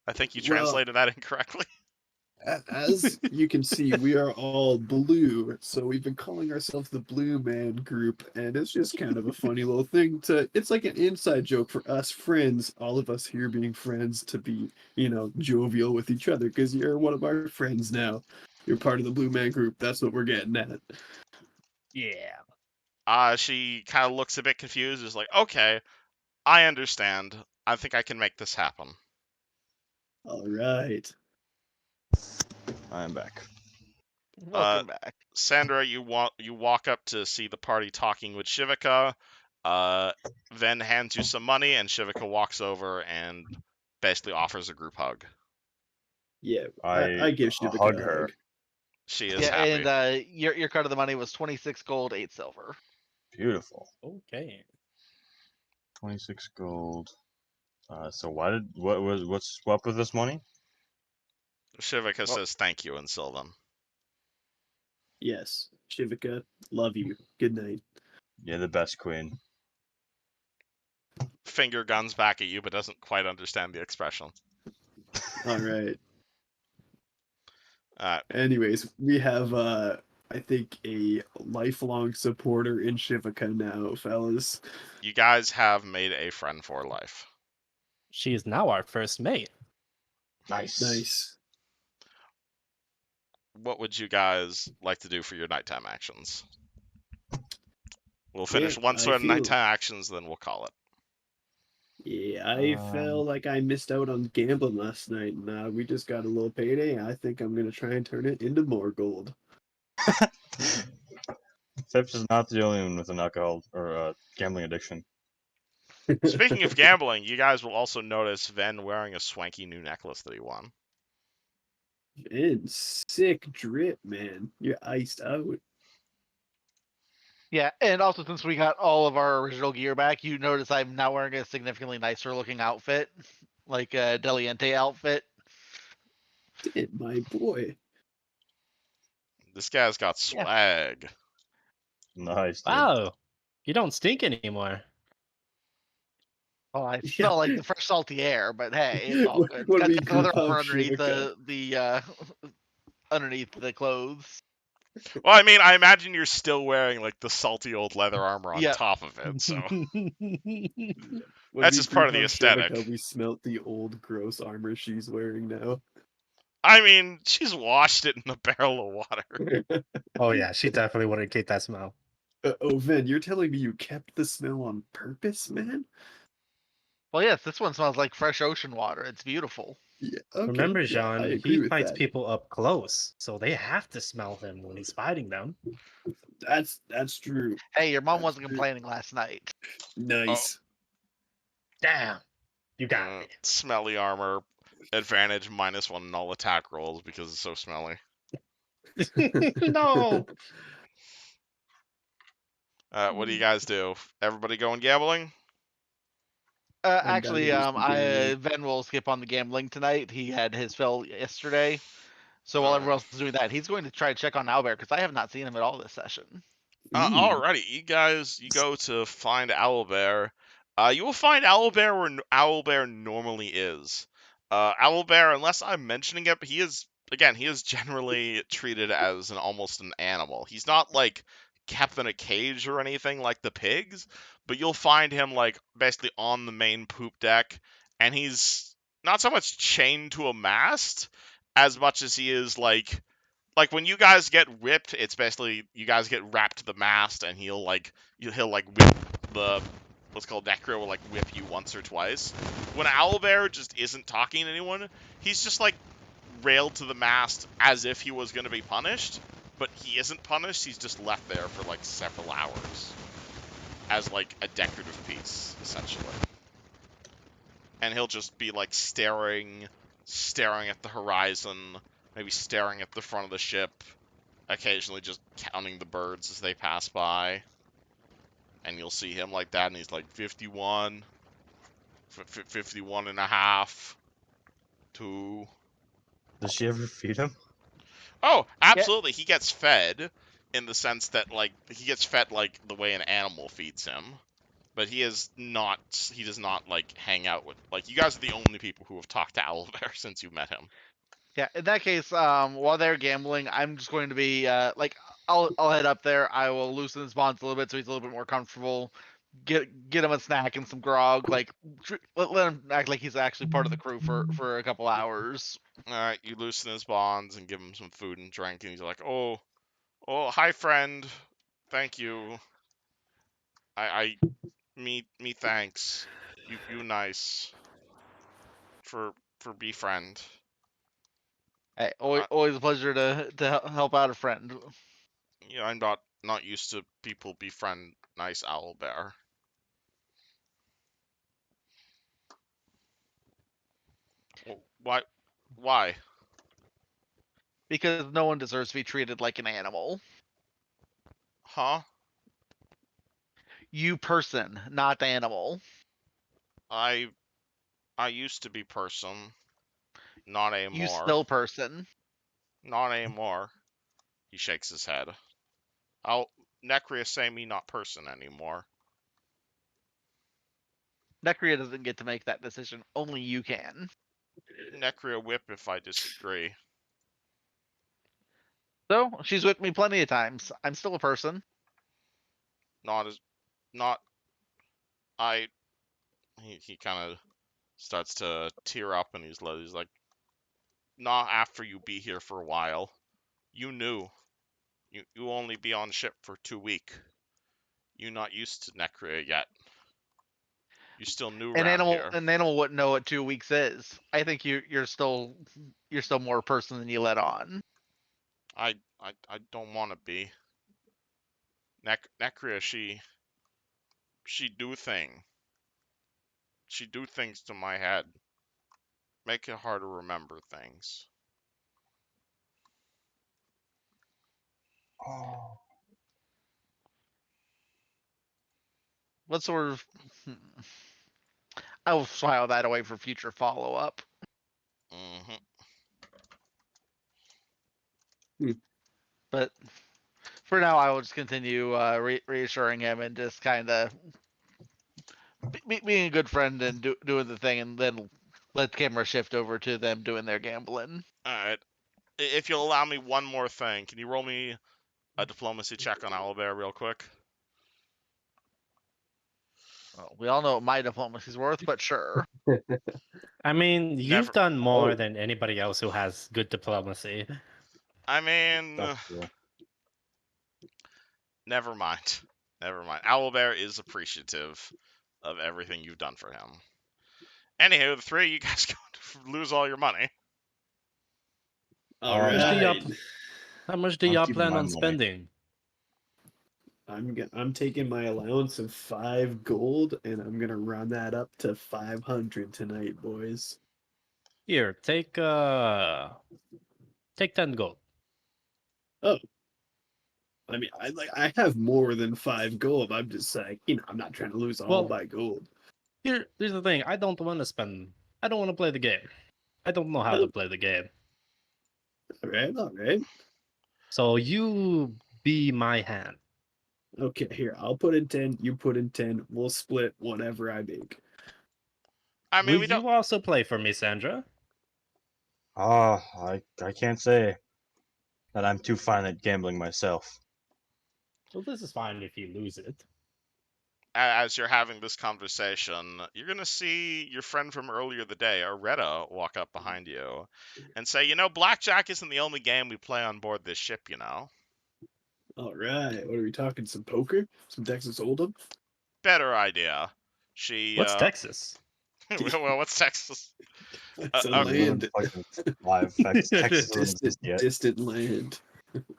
I think you Well, translated that incorrectly. As you can see, we are all blue, so we've been calling ourselves the Blue Man Group, and it's just kind of a funny little thing it's like an inside joke for us friends, all of us here being friends, to be, jovial with each other, because you're one of our friends now. You're part of the Blue Man Group, that's what we're getting at. Yeah. She kind of looks a bit confused, is like, okay, I understand. I think I can make this happen. Alright. I am back. Welcome back. Sandra, you walk up to see the party talking with Shivaka. Ven hands you some money, and Shivaka walks over and basically offers a group hug. Yeah, I I give Shivaka hug a her. hug. She is Yeah, happy. and your cut of the money was 26 gold, 8 silver. Beautiful. Okay. 26 gold. So what's up with this money? Shivaka Well- says thank you, and Sylvan. Yes, Shivaka, love you. Good night. You're the best queen. Finger guns back at you, but doesn't quite understand the expression. Alright. Uh, Anyways, we have I think a lifelong supporter in Shivaka now, fellas. you guys have made a friend for life. She is now our first mate. Nice. Nice. What would you guys like to do for your nighttime actions? We'll finish Yeah, one I sort of feel- nighttime actions, then we'll call it. Yeah, I Um, felt like I missed out on gambling last night, and we just got a little payday. I think I'm gonna try and turn it into more gold. Sips is not the only one with an alcohol or gambling addiction. Speaking of gambling, you guys will also notice Ven wearing a swanky new necklace that he won. And sick drip, man. You're iced out. Yeah, and also since we got all of our original gear back, you notice I'm now wearing a significantly nicer looking outfit, like a Deliente outfit. Damn, my boy. This guy's got Yeah. swag. Nice. Dude. Wow. You don't stink anymore. Well, I smell like the fresh salty air, but hey, it's all What- good. what Got we that leather grew up, armor underneath Shivaka. underneath the clothes. Well, I mean, I imagine you're still wearing like the salty old leather armor on Yeah. top of it, so When That's we just part of the grew up Shivaka, aesthetic. we smelt the old gross armor she's wearing now. I mean, she's washed it in a barrel of water. Oh yeah, she definitely wouldn't get that smell. Oh, Vin, you're telling me you kept the smell on purpose, man? Well, yes, this one smells like fresh ocean water. It's beautiful. Yeah. Okay. Remember, yeah, Jean, I he agree with fights that. people up close, so they have to smell him when he's fighting them. That's true. Hey, your mom That's wasn't true. complaining last night. Nice. Damn, you got me. Smelly armor, advantage -1 on all attack rolls because it's so smelly. No. What do you guys do? Everybody going gambling? I'm down to Actually, do some gambling. Ven will skip on the gambling tonight. He had his fill yesterday. So while Alright. everyone else is doing that, he's going to try to check on Owlbear because I have not seen him at all this session. Ooh. Alrighty, you go to find Owlbear. You will find Owlbear where Owlbear normally is. Owlbear, unless I'm mentioning it, he is generally treated as almost an animal. He's not like kept in a cage or anything like the pigs, but you'll find him like basically on the main poop deck, and he's not so much chained to a mast as much as he is like when you guys get whipped, it's basically you guys get wrapped to the mast, and he'll like whip the what's called Necro will like whip you once or twice. When Owlbear just isn't talking to anyone, he's just like railed to the mast as if he was going to be punished, but he isn't punished. He's just left there for like several hours as like a decorative piece, essentially. And he'll just be like staring at the horizon, maybe staring at the front of the ship, occasionally just counting the birds as they pass by. And you'll see him like that, and he's like 51, 51 and a half, 2. Does she ever feed him? Oh, absolutely. He gets fed in the sense that, like, he gets fed like the way an animal feeds him. But he does not, like, hang out with, like, you guys are the only people who have talked to Owlbear since you met him. Yeah, in that case, while they're gambling, I'm just going to be I'll head up there. I will loosen his bonds a little bit so he's a little bit more comfortable. Get him a snack and some grog. Like let him act like he's actually part of the crew for a couple hours. Alright, you loosen his bonds and give him some food and drink, and he's like, oh, hi, friend. Thank you. Me thanks. You nice. For befriend. Hey, always a pleasure to help out a friend. Yeah, I'm not used to people befriend nice Owlbear. Why? Why? Because no one deserves to be treated like an animal. Huh? You person, not animal. I used to be person. Not You anymore. still person. Not anymore. He shakes his head. Necria say me not person anymore. Necria doesn't get to make that decision. Only you can. Necria whip if I disagree. So she's with me plenty of times. I'm still a person. Not I. He kind of starts to tear up, and he's like, not after you be here for a while. You knew. You only be on ship for 2 week. You not used to Necria yet. You still new around here. An animal wouldn't know what 2 weeks is. I think you're still more person than you let on. I don't want to be. Necria, she do thing. She do things to my head. Make it hard to remember things. Oh. What sort of? I will file that away for future follow up. Mm-hmm. But for now, I will just continue reassuring him and just kind of being a good friend and doing the thing, and then let the camera shift over to them doing their gambling. Alright. If you'll allow me one more thing, can you roll me a diplomacy check on Owlbear real quick? Well, we all know what my diplomacy's worth, but sure. I mean, you've Never- done more Oh. than anybody else who has good diplomacy. I mean, That's true. never mind. Never mind. Owlbear is appreciative of everything you've done for him. Anywho, the three of you guys going to lose all your money. All much do y'all right. How much do I'm y'all keeping plan my on money. spending? I'm taking my allowance of 5 gold, and I'm gonna run that up to 500 tonight, boys. Here, take 10 gold. I mean, I have more than 5 gold. I'm just saying, I'm not trying to lose all Well- my gold. Here's the thing. I don't want to spend. I don't want to play the game. I don't know how to play the game. All right. So you be my hand. Okay, here, I'll put in 10, you put in 10, we'll split whatever I make. I mean, Will we don't. you also play for me, Sandra? I can't say that I'm too fine at gambling myself. Well, this is fine if you lose it. As you're having this conversation, you're gonna see your friend from earlier the day, Aretta, walk up behind you and say, "You know, blackjack isn't the only game we play on board this ship. You know, All right, what are we talking? Some poker? Some Texas Hold'em? better idea." She. What's Texas? Well, what's Texas? It's a Uh, land. Fucking live Texas doesn't exist Distant, yet. distant land.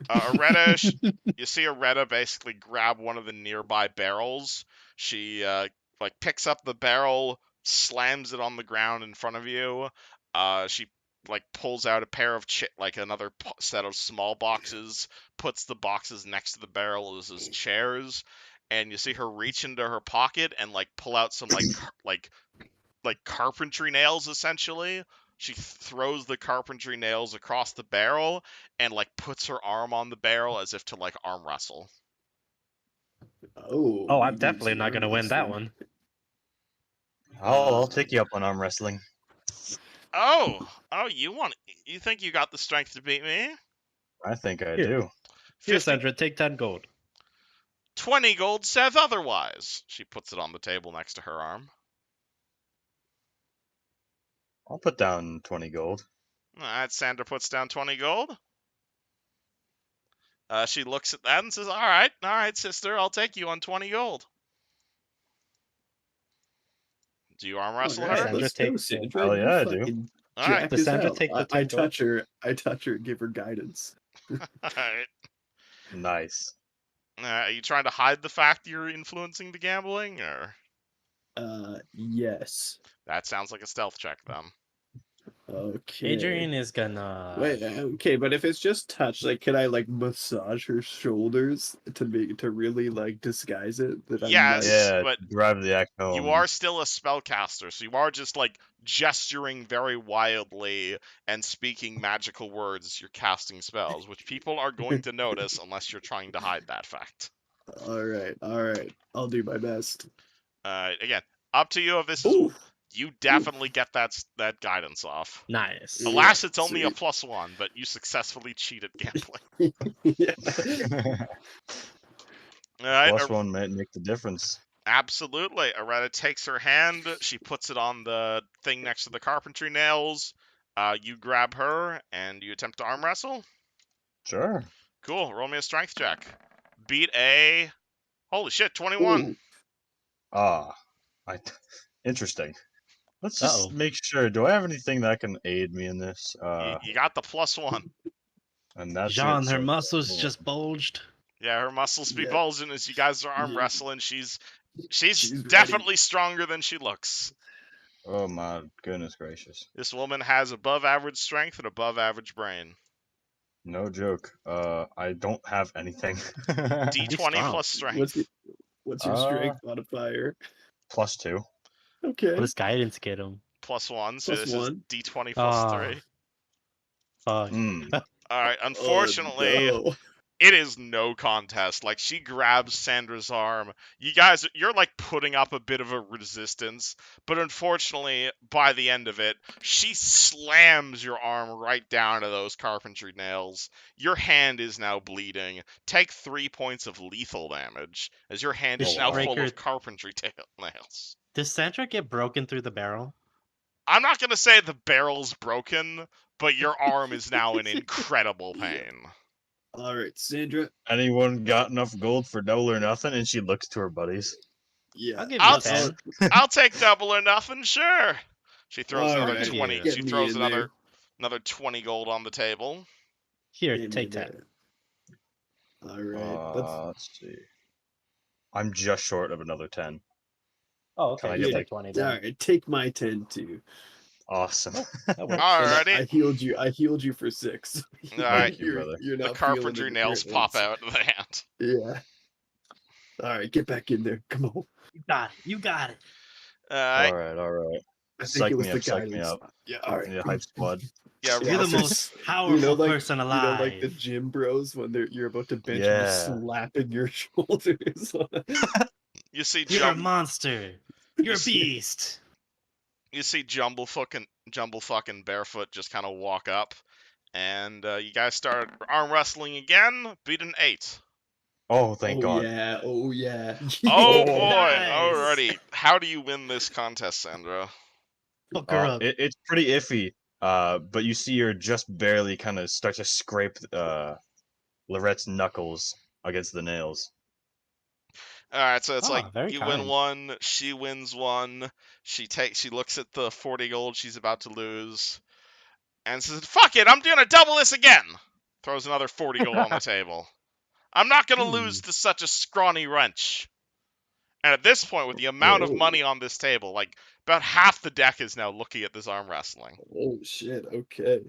Aretta, you see Aretta basically grab one of the nearby barrels. She like picks up the barrel, slams it on the ground in front of you. She like pulls out a pair of like another set of small boxes, puts the boxes next to the barrel as chairs, and you see her reach into her pocket and like pull out some like carpentry nails essentially. She throws the carpentry nails across the barrel and like puts her arm on the barrel as if to like arm wrestle. Oh, Oh, we I'm need definitely some not going to arm win that wrestling. one. I'll take you up on arm wrestling. Oh, you think you got the strength to beat me? I think I Here. do. Here, 50, Sandra, take 10 gold. 20 gold saith otherwise. She puts it on the table next to her arm. I'll put down 20 gold. Alright, Sandra puts down 20 gold. She looks at that and says, all right, sister, I'll take you on 20 gold. Do you arm wrestle All right, her? Sandra, let's take- go, Sandra. Hell You yeah, I do. fucking All right, jacked Does as Sandra hell. take the I 10 gold? touch her. I touch her. Give her guidance. all right. Nice. Are you trying to hide the fact you're influencing the gambling, or Yes. that sounds like a stealth check then? Okay. Adrian is gonna. Wait, okay, but if it's just touch, like, can I like massage her shoulders to really like disguise it that I'm Yes. like, Yeah, but drive the act home. You are still a spellcaster, so you are just like gesturing very wildly and speaking magical words as you're casting spells, which people are going to notice unless you're trying to hide that fact. all right, I'll do my best. Again, up to you if this is. Ooh, You definitely get that guidance off. Nice. Yeah, Alas, it's only a sweet. +1, but you successfully cheated gambling. Yeah. All right, Plus one might make the difference. absolutely. Aretta takes her hand. She puts it on the thing next to the carpentry nails. You grab her and you attempt to arm wrestle. Sure. Cool. Roll me a strength check. Beat a. Holy shit, 21. Ooh. Ah, interesting. Let's just Uh-oh. make sure. Do I have anything that can aid me in this? You got the +1. And that's Jean, it, her so- muscles hold just on. bulged. Yeah, her muscles be Yeah. bulging as you guys are arm Yeah. wrestling. She's She's definitely stronger than she looks. Oh my goodness gracious! This woman has above average strength and above average brain. No joke. I don't have anything. D20 strong. plus strength. What's your strength modifier? +2. Okay. What does guidance get him? +1, so Plus this one. is D20 plus Ah. 3. Fuck. Mm. All right, unfortunately, Oh, no. it is no contest. Like, she grabs Sandra's arm. You're like putting up a bit of a resistance, but unfortunately, by the end of it, she slams your arm right down to those carpentry nails. Your hand is now bleeding. Take 3 points of lethal damage, as your hand Did is she now break full her- of carpentry nails. Does Sandra get broken through the barrel? I'm not gonna say the barrel's broken, but your arm is now in incredible pain. All right, Sandra. Anyone got enough gold for double or nothing? And she looks to her buddies. Yeah. I'll give I'll you 10. I'll take double or nothing, sure. She throws another Alright, 20. get She me throws in another 20 gold on the table. Here, Get me take 10. there. All right. Let's see. I'm just short of another 10. Oh, Can I okay. get, You like- take 20 All then. right, take my 10 too. Awesome. That works. And Alrighty. I healed you for 6. Alright. Thank you, brother. You're The not feeling it carpentry with nails your pop hands. out of the hand. Yeah. All right, get back in there. Come on. You got it. You got it. Alright. All right. I think Psych it was me the up, psych guiding me up. spot. Yeah. All right. Yeah, hype squad. Yeah, Yeah, You're the so- most powerful person alive. like the gym bros when you're about to bench and Yeah. they're slapping your shoulders. you see You're a Jum- monster. You're a beast. you see Jumble fucking Barefoot just kind of walk up, and you guys start arm wrestling again. Beat an 8. Oh, thank God. Yeah, oh yeah. Oh Oh, boy! nice. Alrighty. How do you win this contest, Sandra? Hook her up. It's pretty iffy. But you see her just barely kind of start to scrape Lorette's knuckles against the nails. Alright, so it's Ah, like very you win kind. one, she wins one. She looks at the 40 gold she's about to lose, and says, "Fuck it, I'm gonna double this again." Throws another 40 gold on the table. I'm not gonna lose to such a scrawny wrench. And at this point, with the amount of Oh. money on this table, like about half the deck is now looking at this arm wrestling. Oh shit, okay.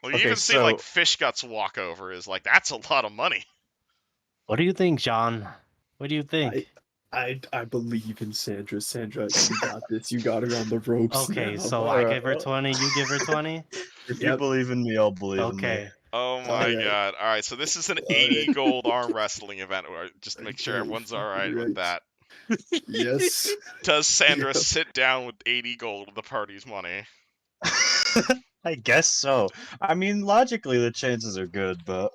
Well, you Okay, even see like so- Fish Guts walk over is like, that's a lot of money. What do you think, John? What do you think? I believe in Sandra. Sandra, you got this. You got her on the ropes. Okay, now. so I give her 20, you give her 20? If you Yep. believe in me, I'll believe in me. Okay. Oh my Alright. god. Alright, so this is an Alright. 80 gold arm wrestling event. Just to make sure Okay, everyone's alright right. with that. Yes. Does Sandra Yeah. sit down with 80 gold of the party's money? I guess so. I mean, logically, the chances are good, but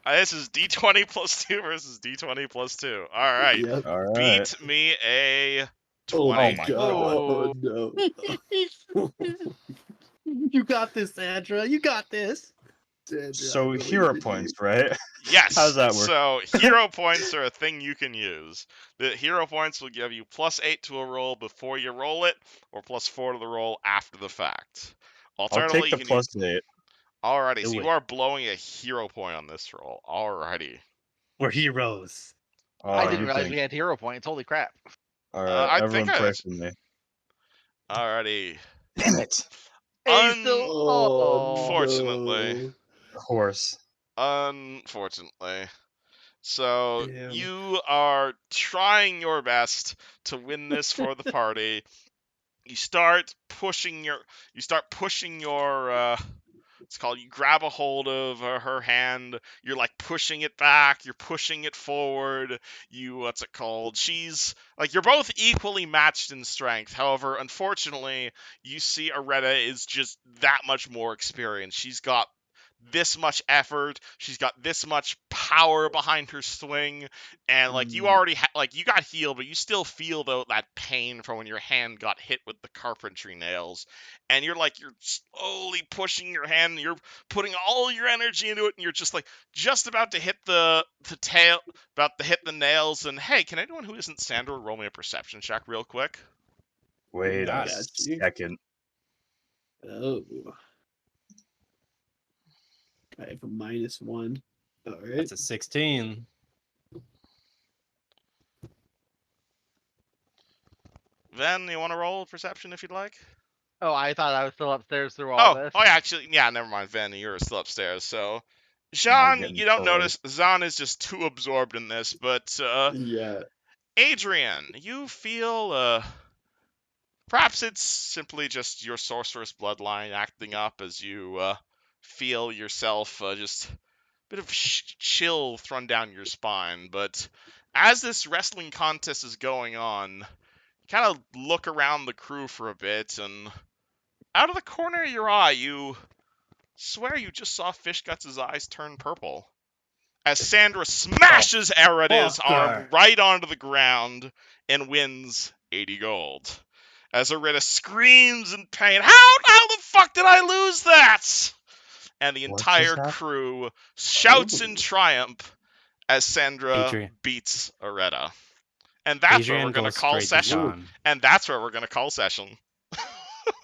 This is D20 plus 2 versus D20 plus 2. Alright. Yep. all right. Beat me a 20. Oh my my god. God. Oh no. You got this, Sandra. You got this. Sandra, I So believe hero in you. points, right? Yes. How's that work? So hero points are a thing you can use. The hero points will give you +8 to a roll before you roll it, or +4 to the roll after the fact. I'll Alternatively, take the +8. Alrighty, so Do you it. are blowing a hero point on this roll. Alrighty. We're heroes. I Oh, didn't you realize think? we had hero points. Holy crap. All I right, think everyone I- pray for me. Alrighty. Damn it! Un- Oh, Fortunately. no. Horse. Unfortunately. So Damn. you are trying your best to win this for the party. You start pushing your it's called, you grab a hold of her hand, you're like pushing it back, you're pushing it forward, what's it called, she's like, you're both equally matched in strength. However, unfortunately, you see Aretta is just that much more experienced. She's got this much effort, she's got this much power behind her swing, and like, you already you got healed, but you still feel though that pain from when your hand got hit with the carpentry nails, and you're slowly pushing your hand, and you're putting all your energy into it, and you're just about to hit the tail, about to hit the nails. And hey, can anyone who isn't Sandra roll me a perception check real quick? Wait a Got it. second. Oh. I have a -1. All right. That's a 16. Ven, you want to roll perception if you'd like? Oh, I thought I was still upstairs through all this. Actually, yeah, never mind, Ven, you're still upstairs. So, Might Jean, get in you don't trouble. notice. Zahn is just too absorbed in this, but Yeah. Adrian, you feel perhaps it's simply just your sorceress bloodline acting up as you feel yourself just bit of chill thrown down your spine. But as this wrestling contest is going on, you kind of look around the crew for a bit, and out of the corner of your eye, you swear you just saw Fishguts' eyes turn purple as Sandra smashes Erida's arm fucker. right onto the ground and wins 80 gold. As Erida screams in pain, how the fuck did I lose that? And the What entire just happened? crew shouts in triumph as Sandra Adrian. beats Erida. And that's where Adrian we're going to goes call straight to session. Sean. And that's where we're going to call session.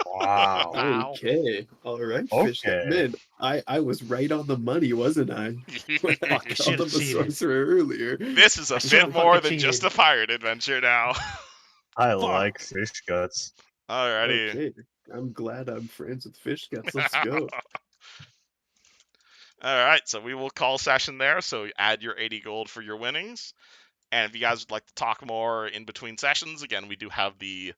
Wow. Wow. Okay. All right, Fish. Okay. Man, I was right on the money, wasn't I? When I Fuck, I called should've him a cheated. sorcerer earlier. This is a I bit should've more fucking than just a cheated. pirate adventure now. I Fuck. like fish guts. Alrighty. Okay. I'm glad I'm friends with Fish Guts. Let's go. Alright, so we will call session there. So add your 80 gold for your winnings. And if you guys would like to talk more in between sessions, again, we do have the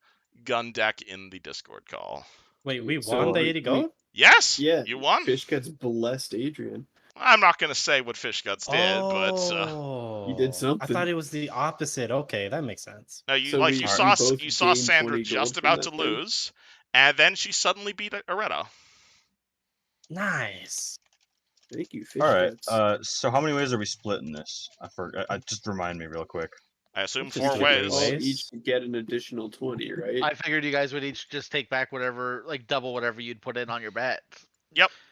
gun deck in the Discord call. Wait, we So won the we- 80 gold? Yes, Yeah, you won. Fish Guts blessed Adrian. I'm not going to say what Fishguts did, but Oh, You did I something. thought it was the opposite. Okay, that makes sense. no, you So like we- you we saw both you saw gained Sandra 20 gold just from about that to thing? lose, and then she suddenly beat Aretta. Nice. Thank you, Fish All right. Guts. So how many ways are we splitting this? I forgot. Just remind me real quick. I assume Just 4 do ways. three All ways. each get an additional 20, right? I figured you guys would each just take back whatever, like double whatever you'd put in on your bet.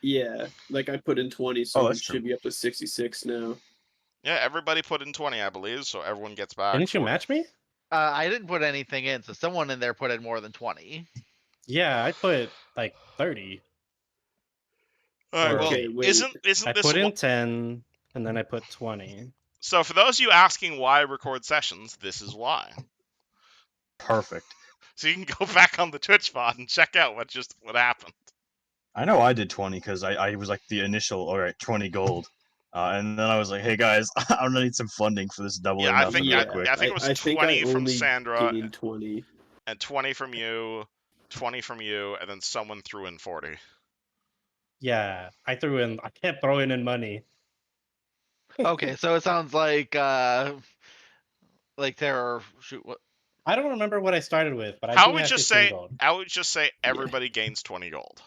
Yeah, like I put in 20, so Oh, we that's true. should be up to 66 now. Yeah, everybody put in 20, I believe, so everyone gets back. Didn't you match me? I didn't put anything in, so someone in there put in more than 20. Yeah, I put like 30. All right, well, Okay, wait. isn't I this put in what? 10, and then I put 20. So for those of you asking why I record sessions, this is why. Perfect. So you can go back on the Twitch VOD and check out what happened. I know I did 20 because I was like the initial. All right, 20 gold. And then I was like, hey guys, I'm gonna need some funding for this doubling Yeah, I nothing think real I, quick. I think it was I think 20 I from only Sandra gained 20. and 20 from you, 20 from you, and then someone threw in 40. Yeah, I kept throwing in money. Okay, so it sounds like terror. Shoot, what? I don't remember what I started with, but I How do would have just 15 say? gold. I would just say everybody gains 20 gold.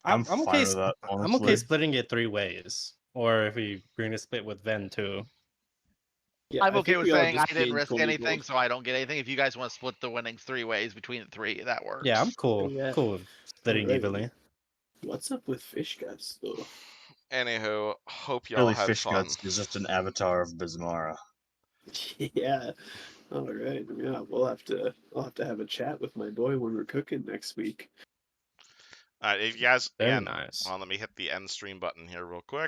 I'm I'm fine okay. with that, I'm okay honestly. splitting it 3 ways, or if we're going to split with Ven too. Yeah, I'm I okay think with we all saying I just didn't gained risk 20 anything, gold. so I don't get anything. If you guys want to split the winnings 3 ways between the 3, that works. Yeah, I'm cool. Yeah. Cool with splitting Alright. evenly. What's up with Fish Guts, though? Anywho, hope y'all Really, had fish fun. guts is just an avatar of Bismara. Yeah. All right. Yeah, I'll have to have a chat with my boy when we're cooking next week. If you guys, Very again, nice. well, let me hit the end stream button here real quick.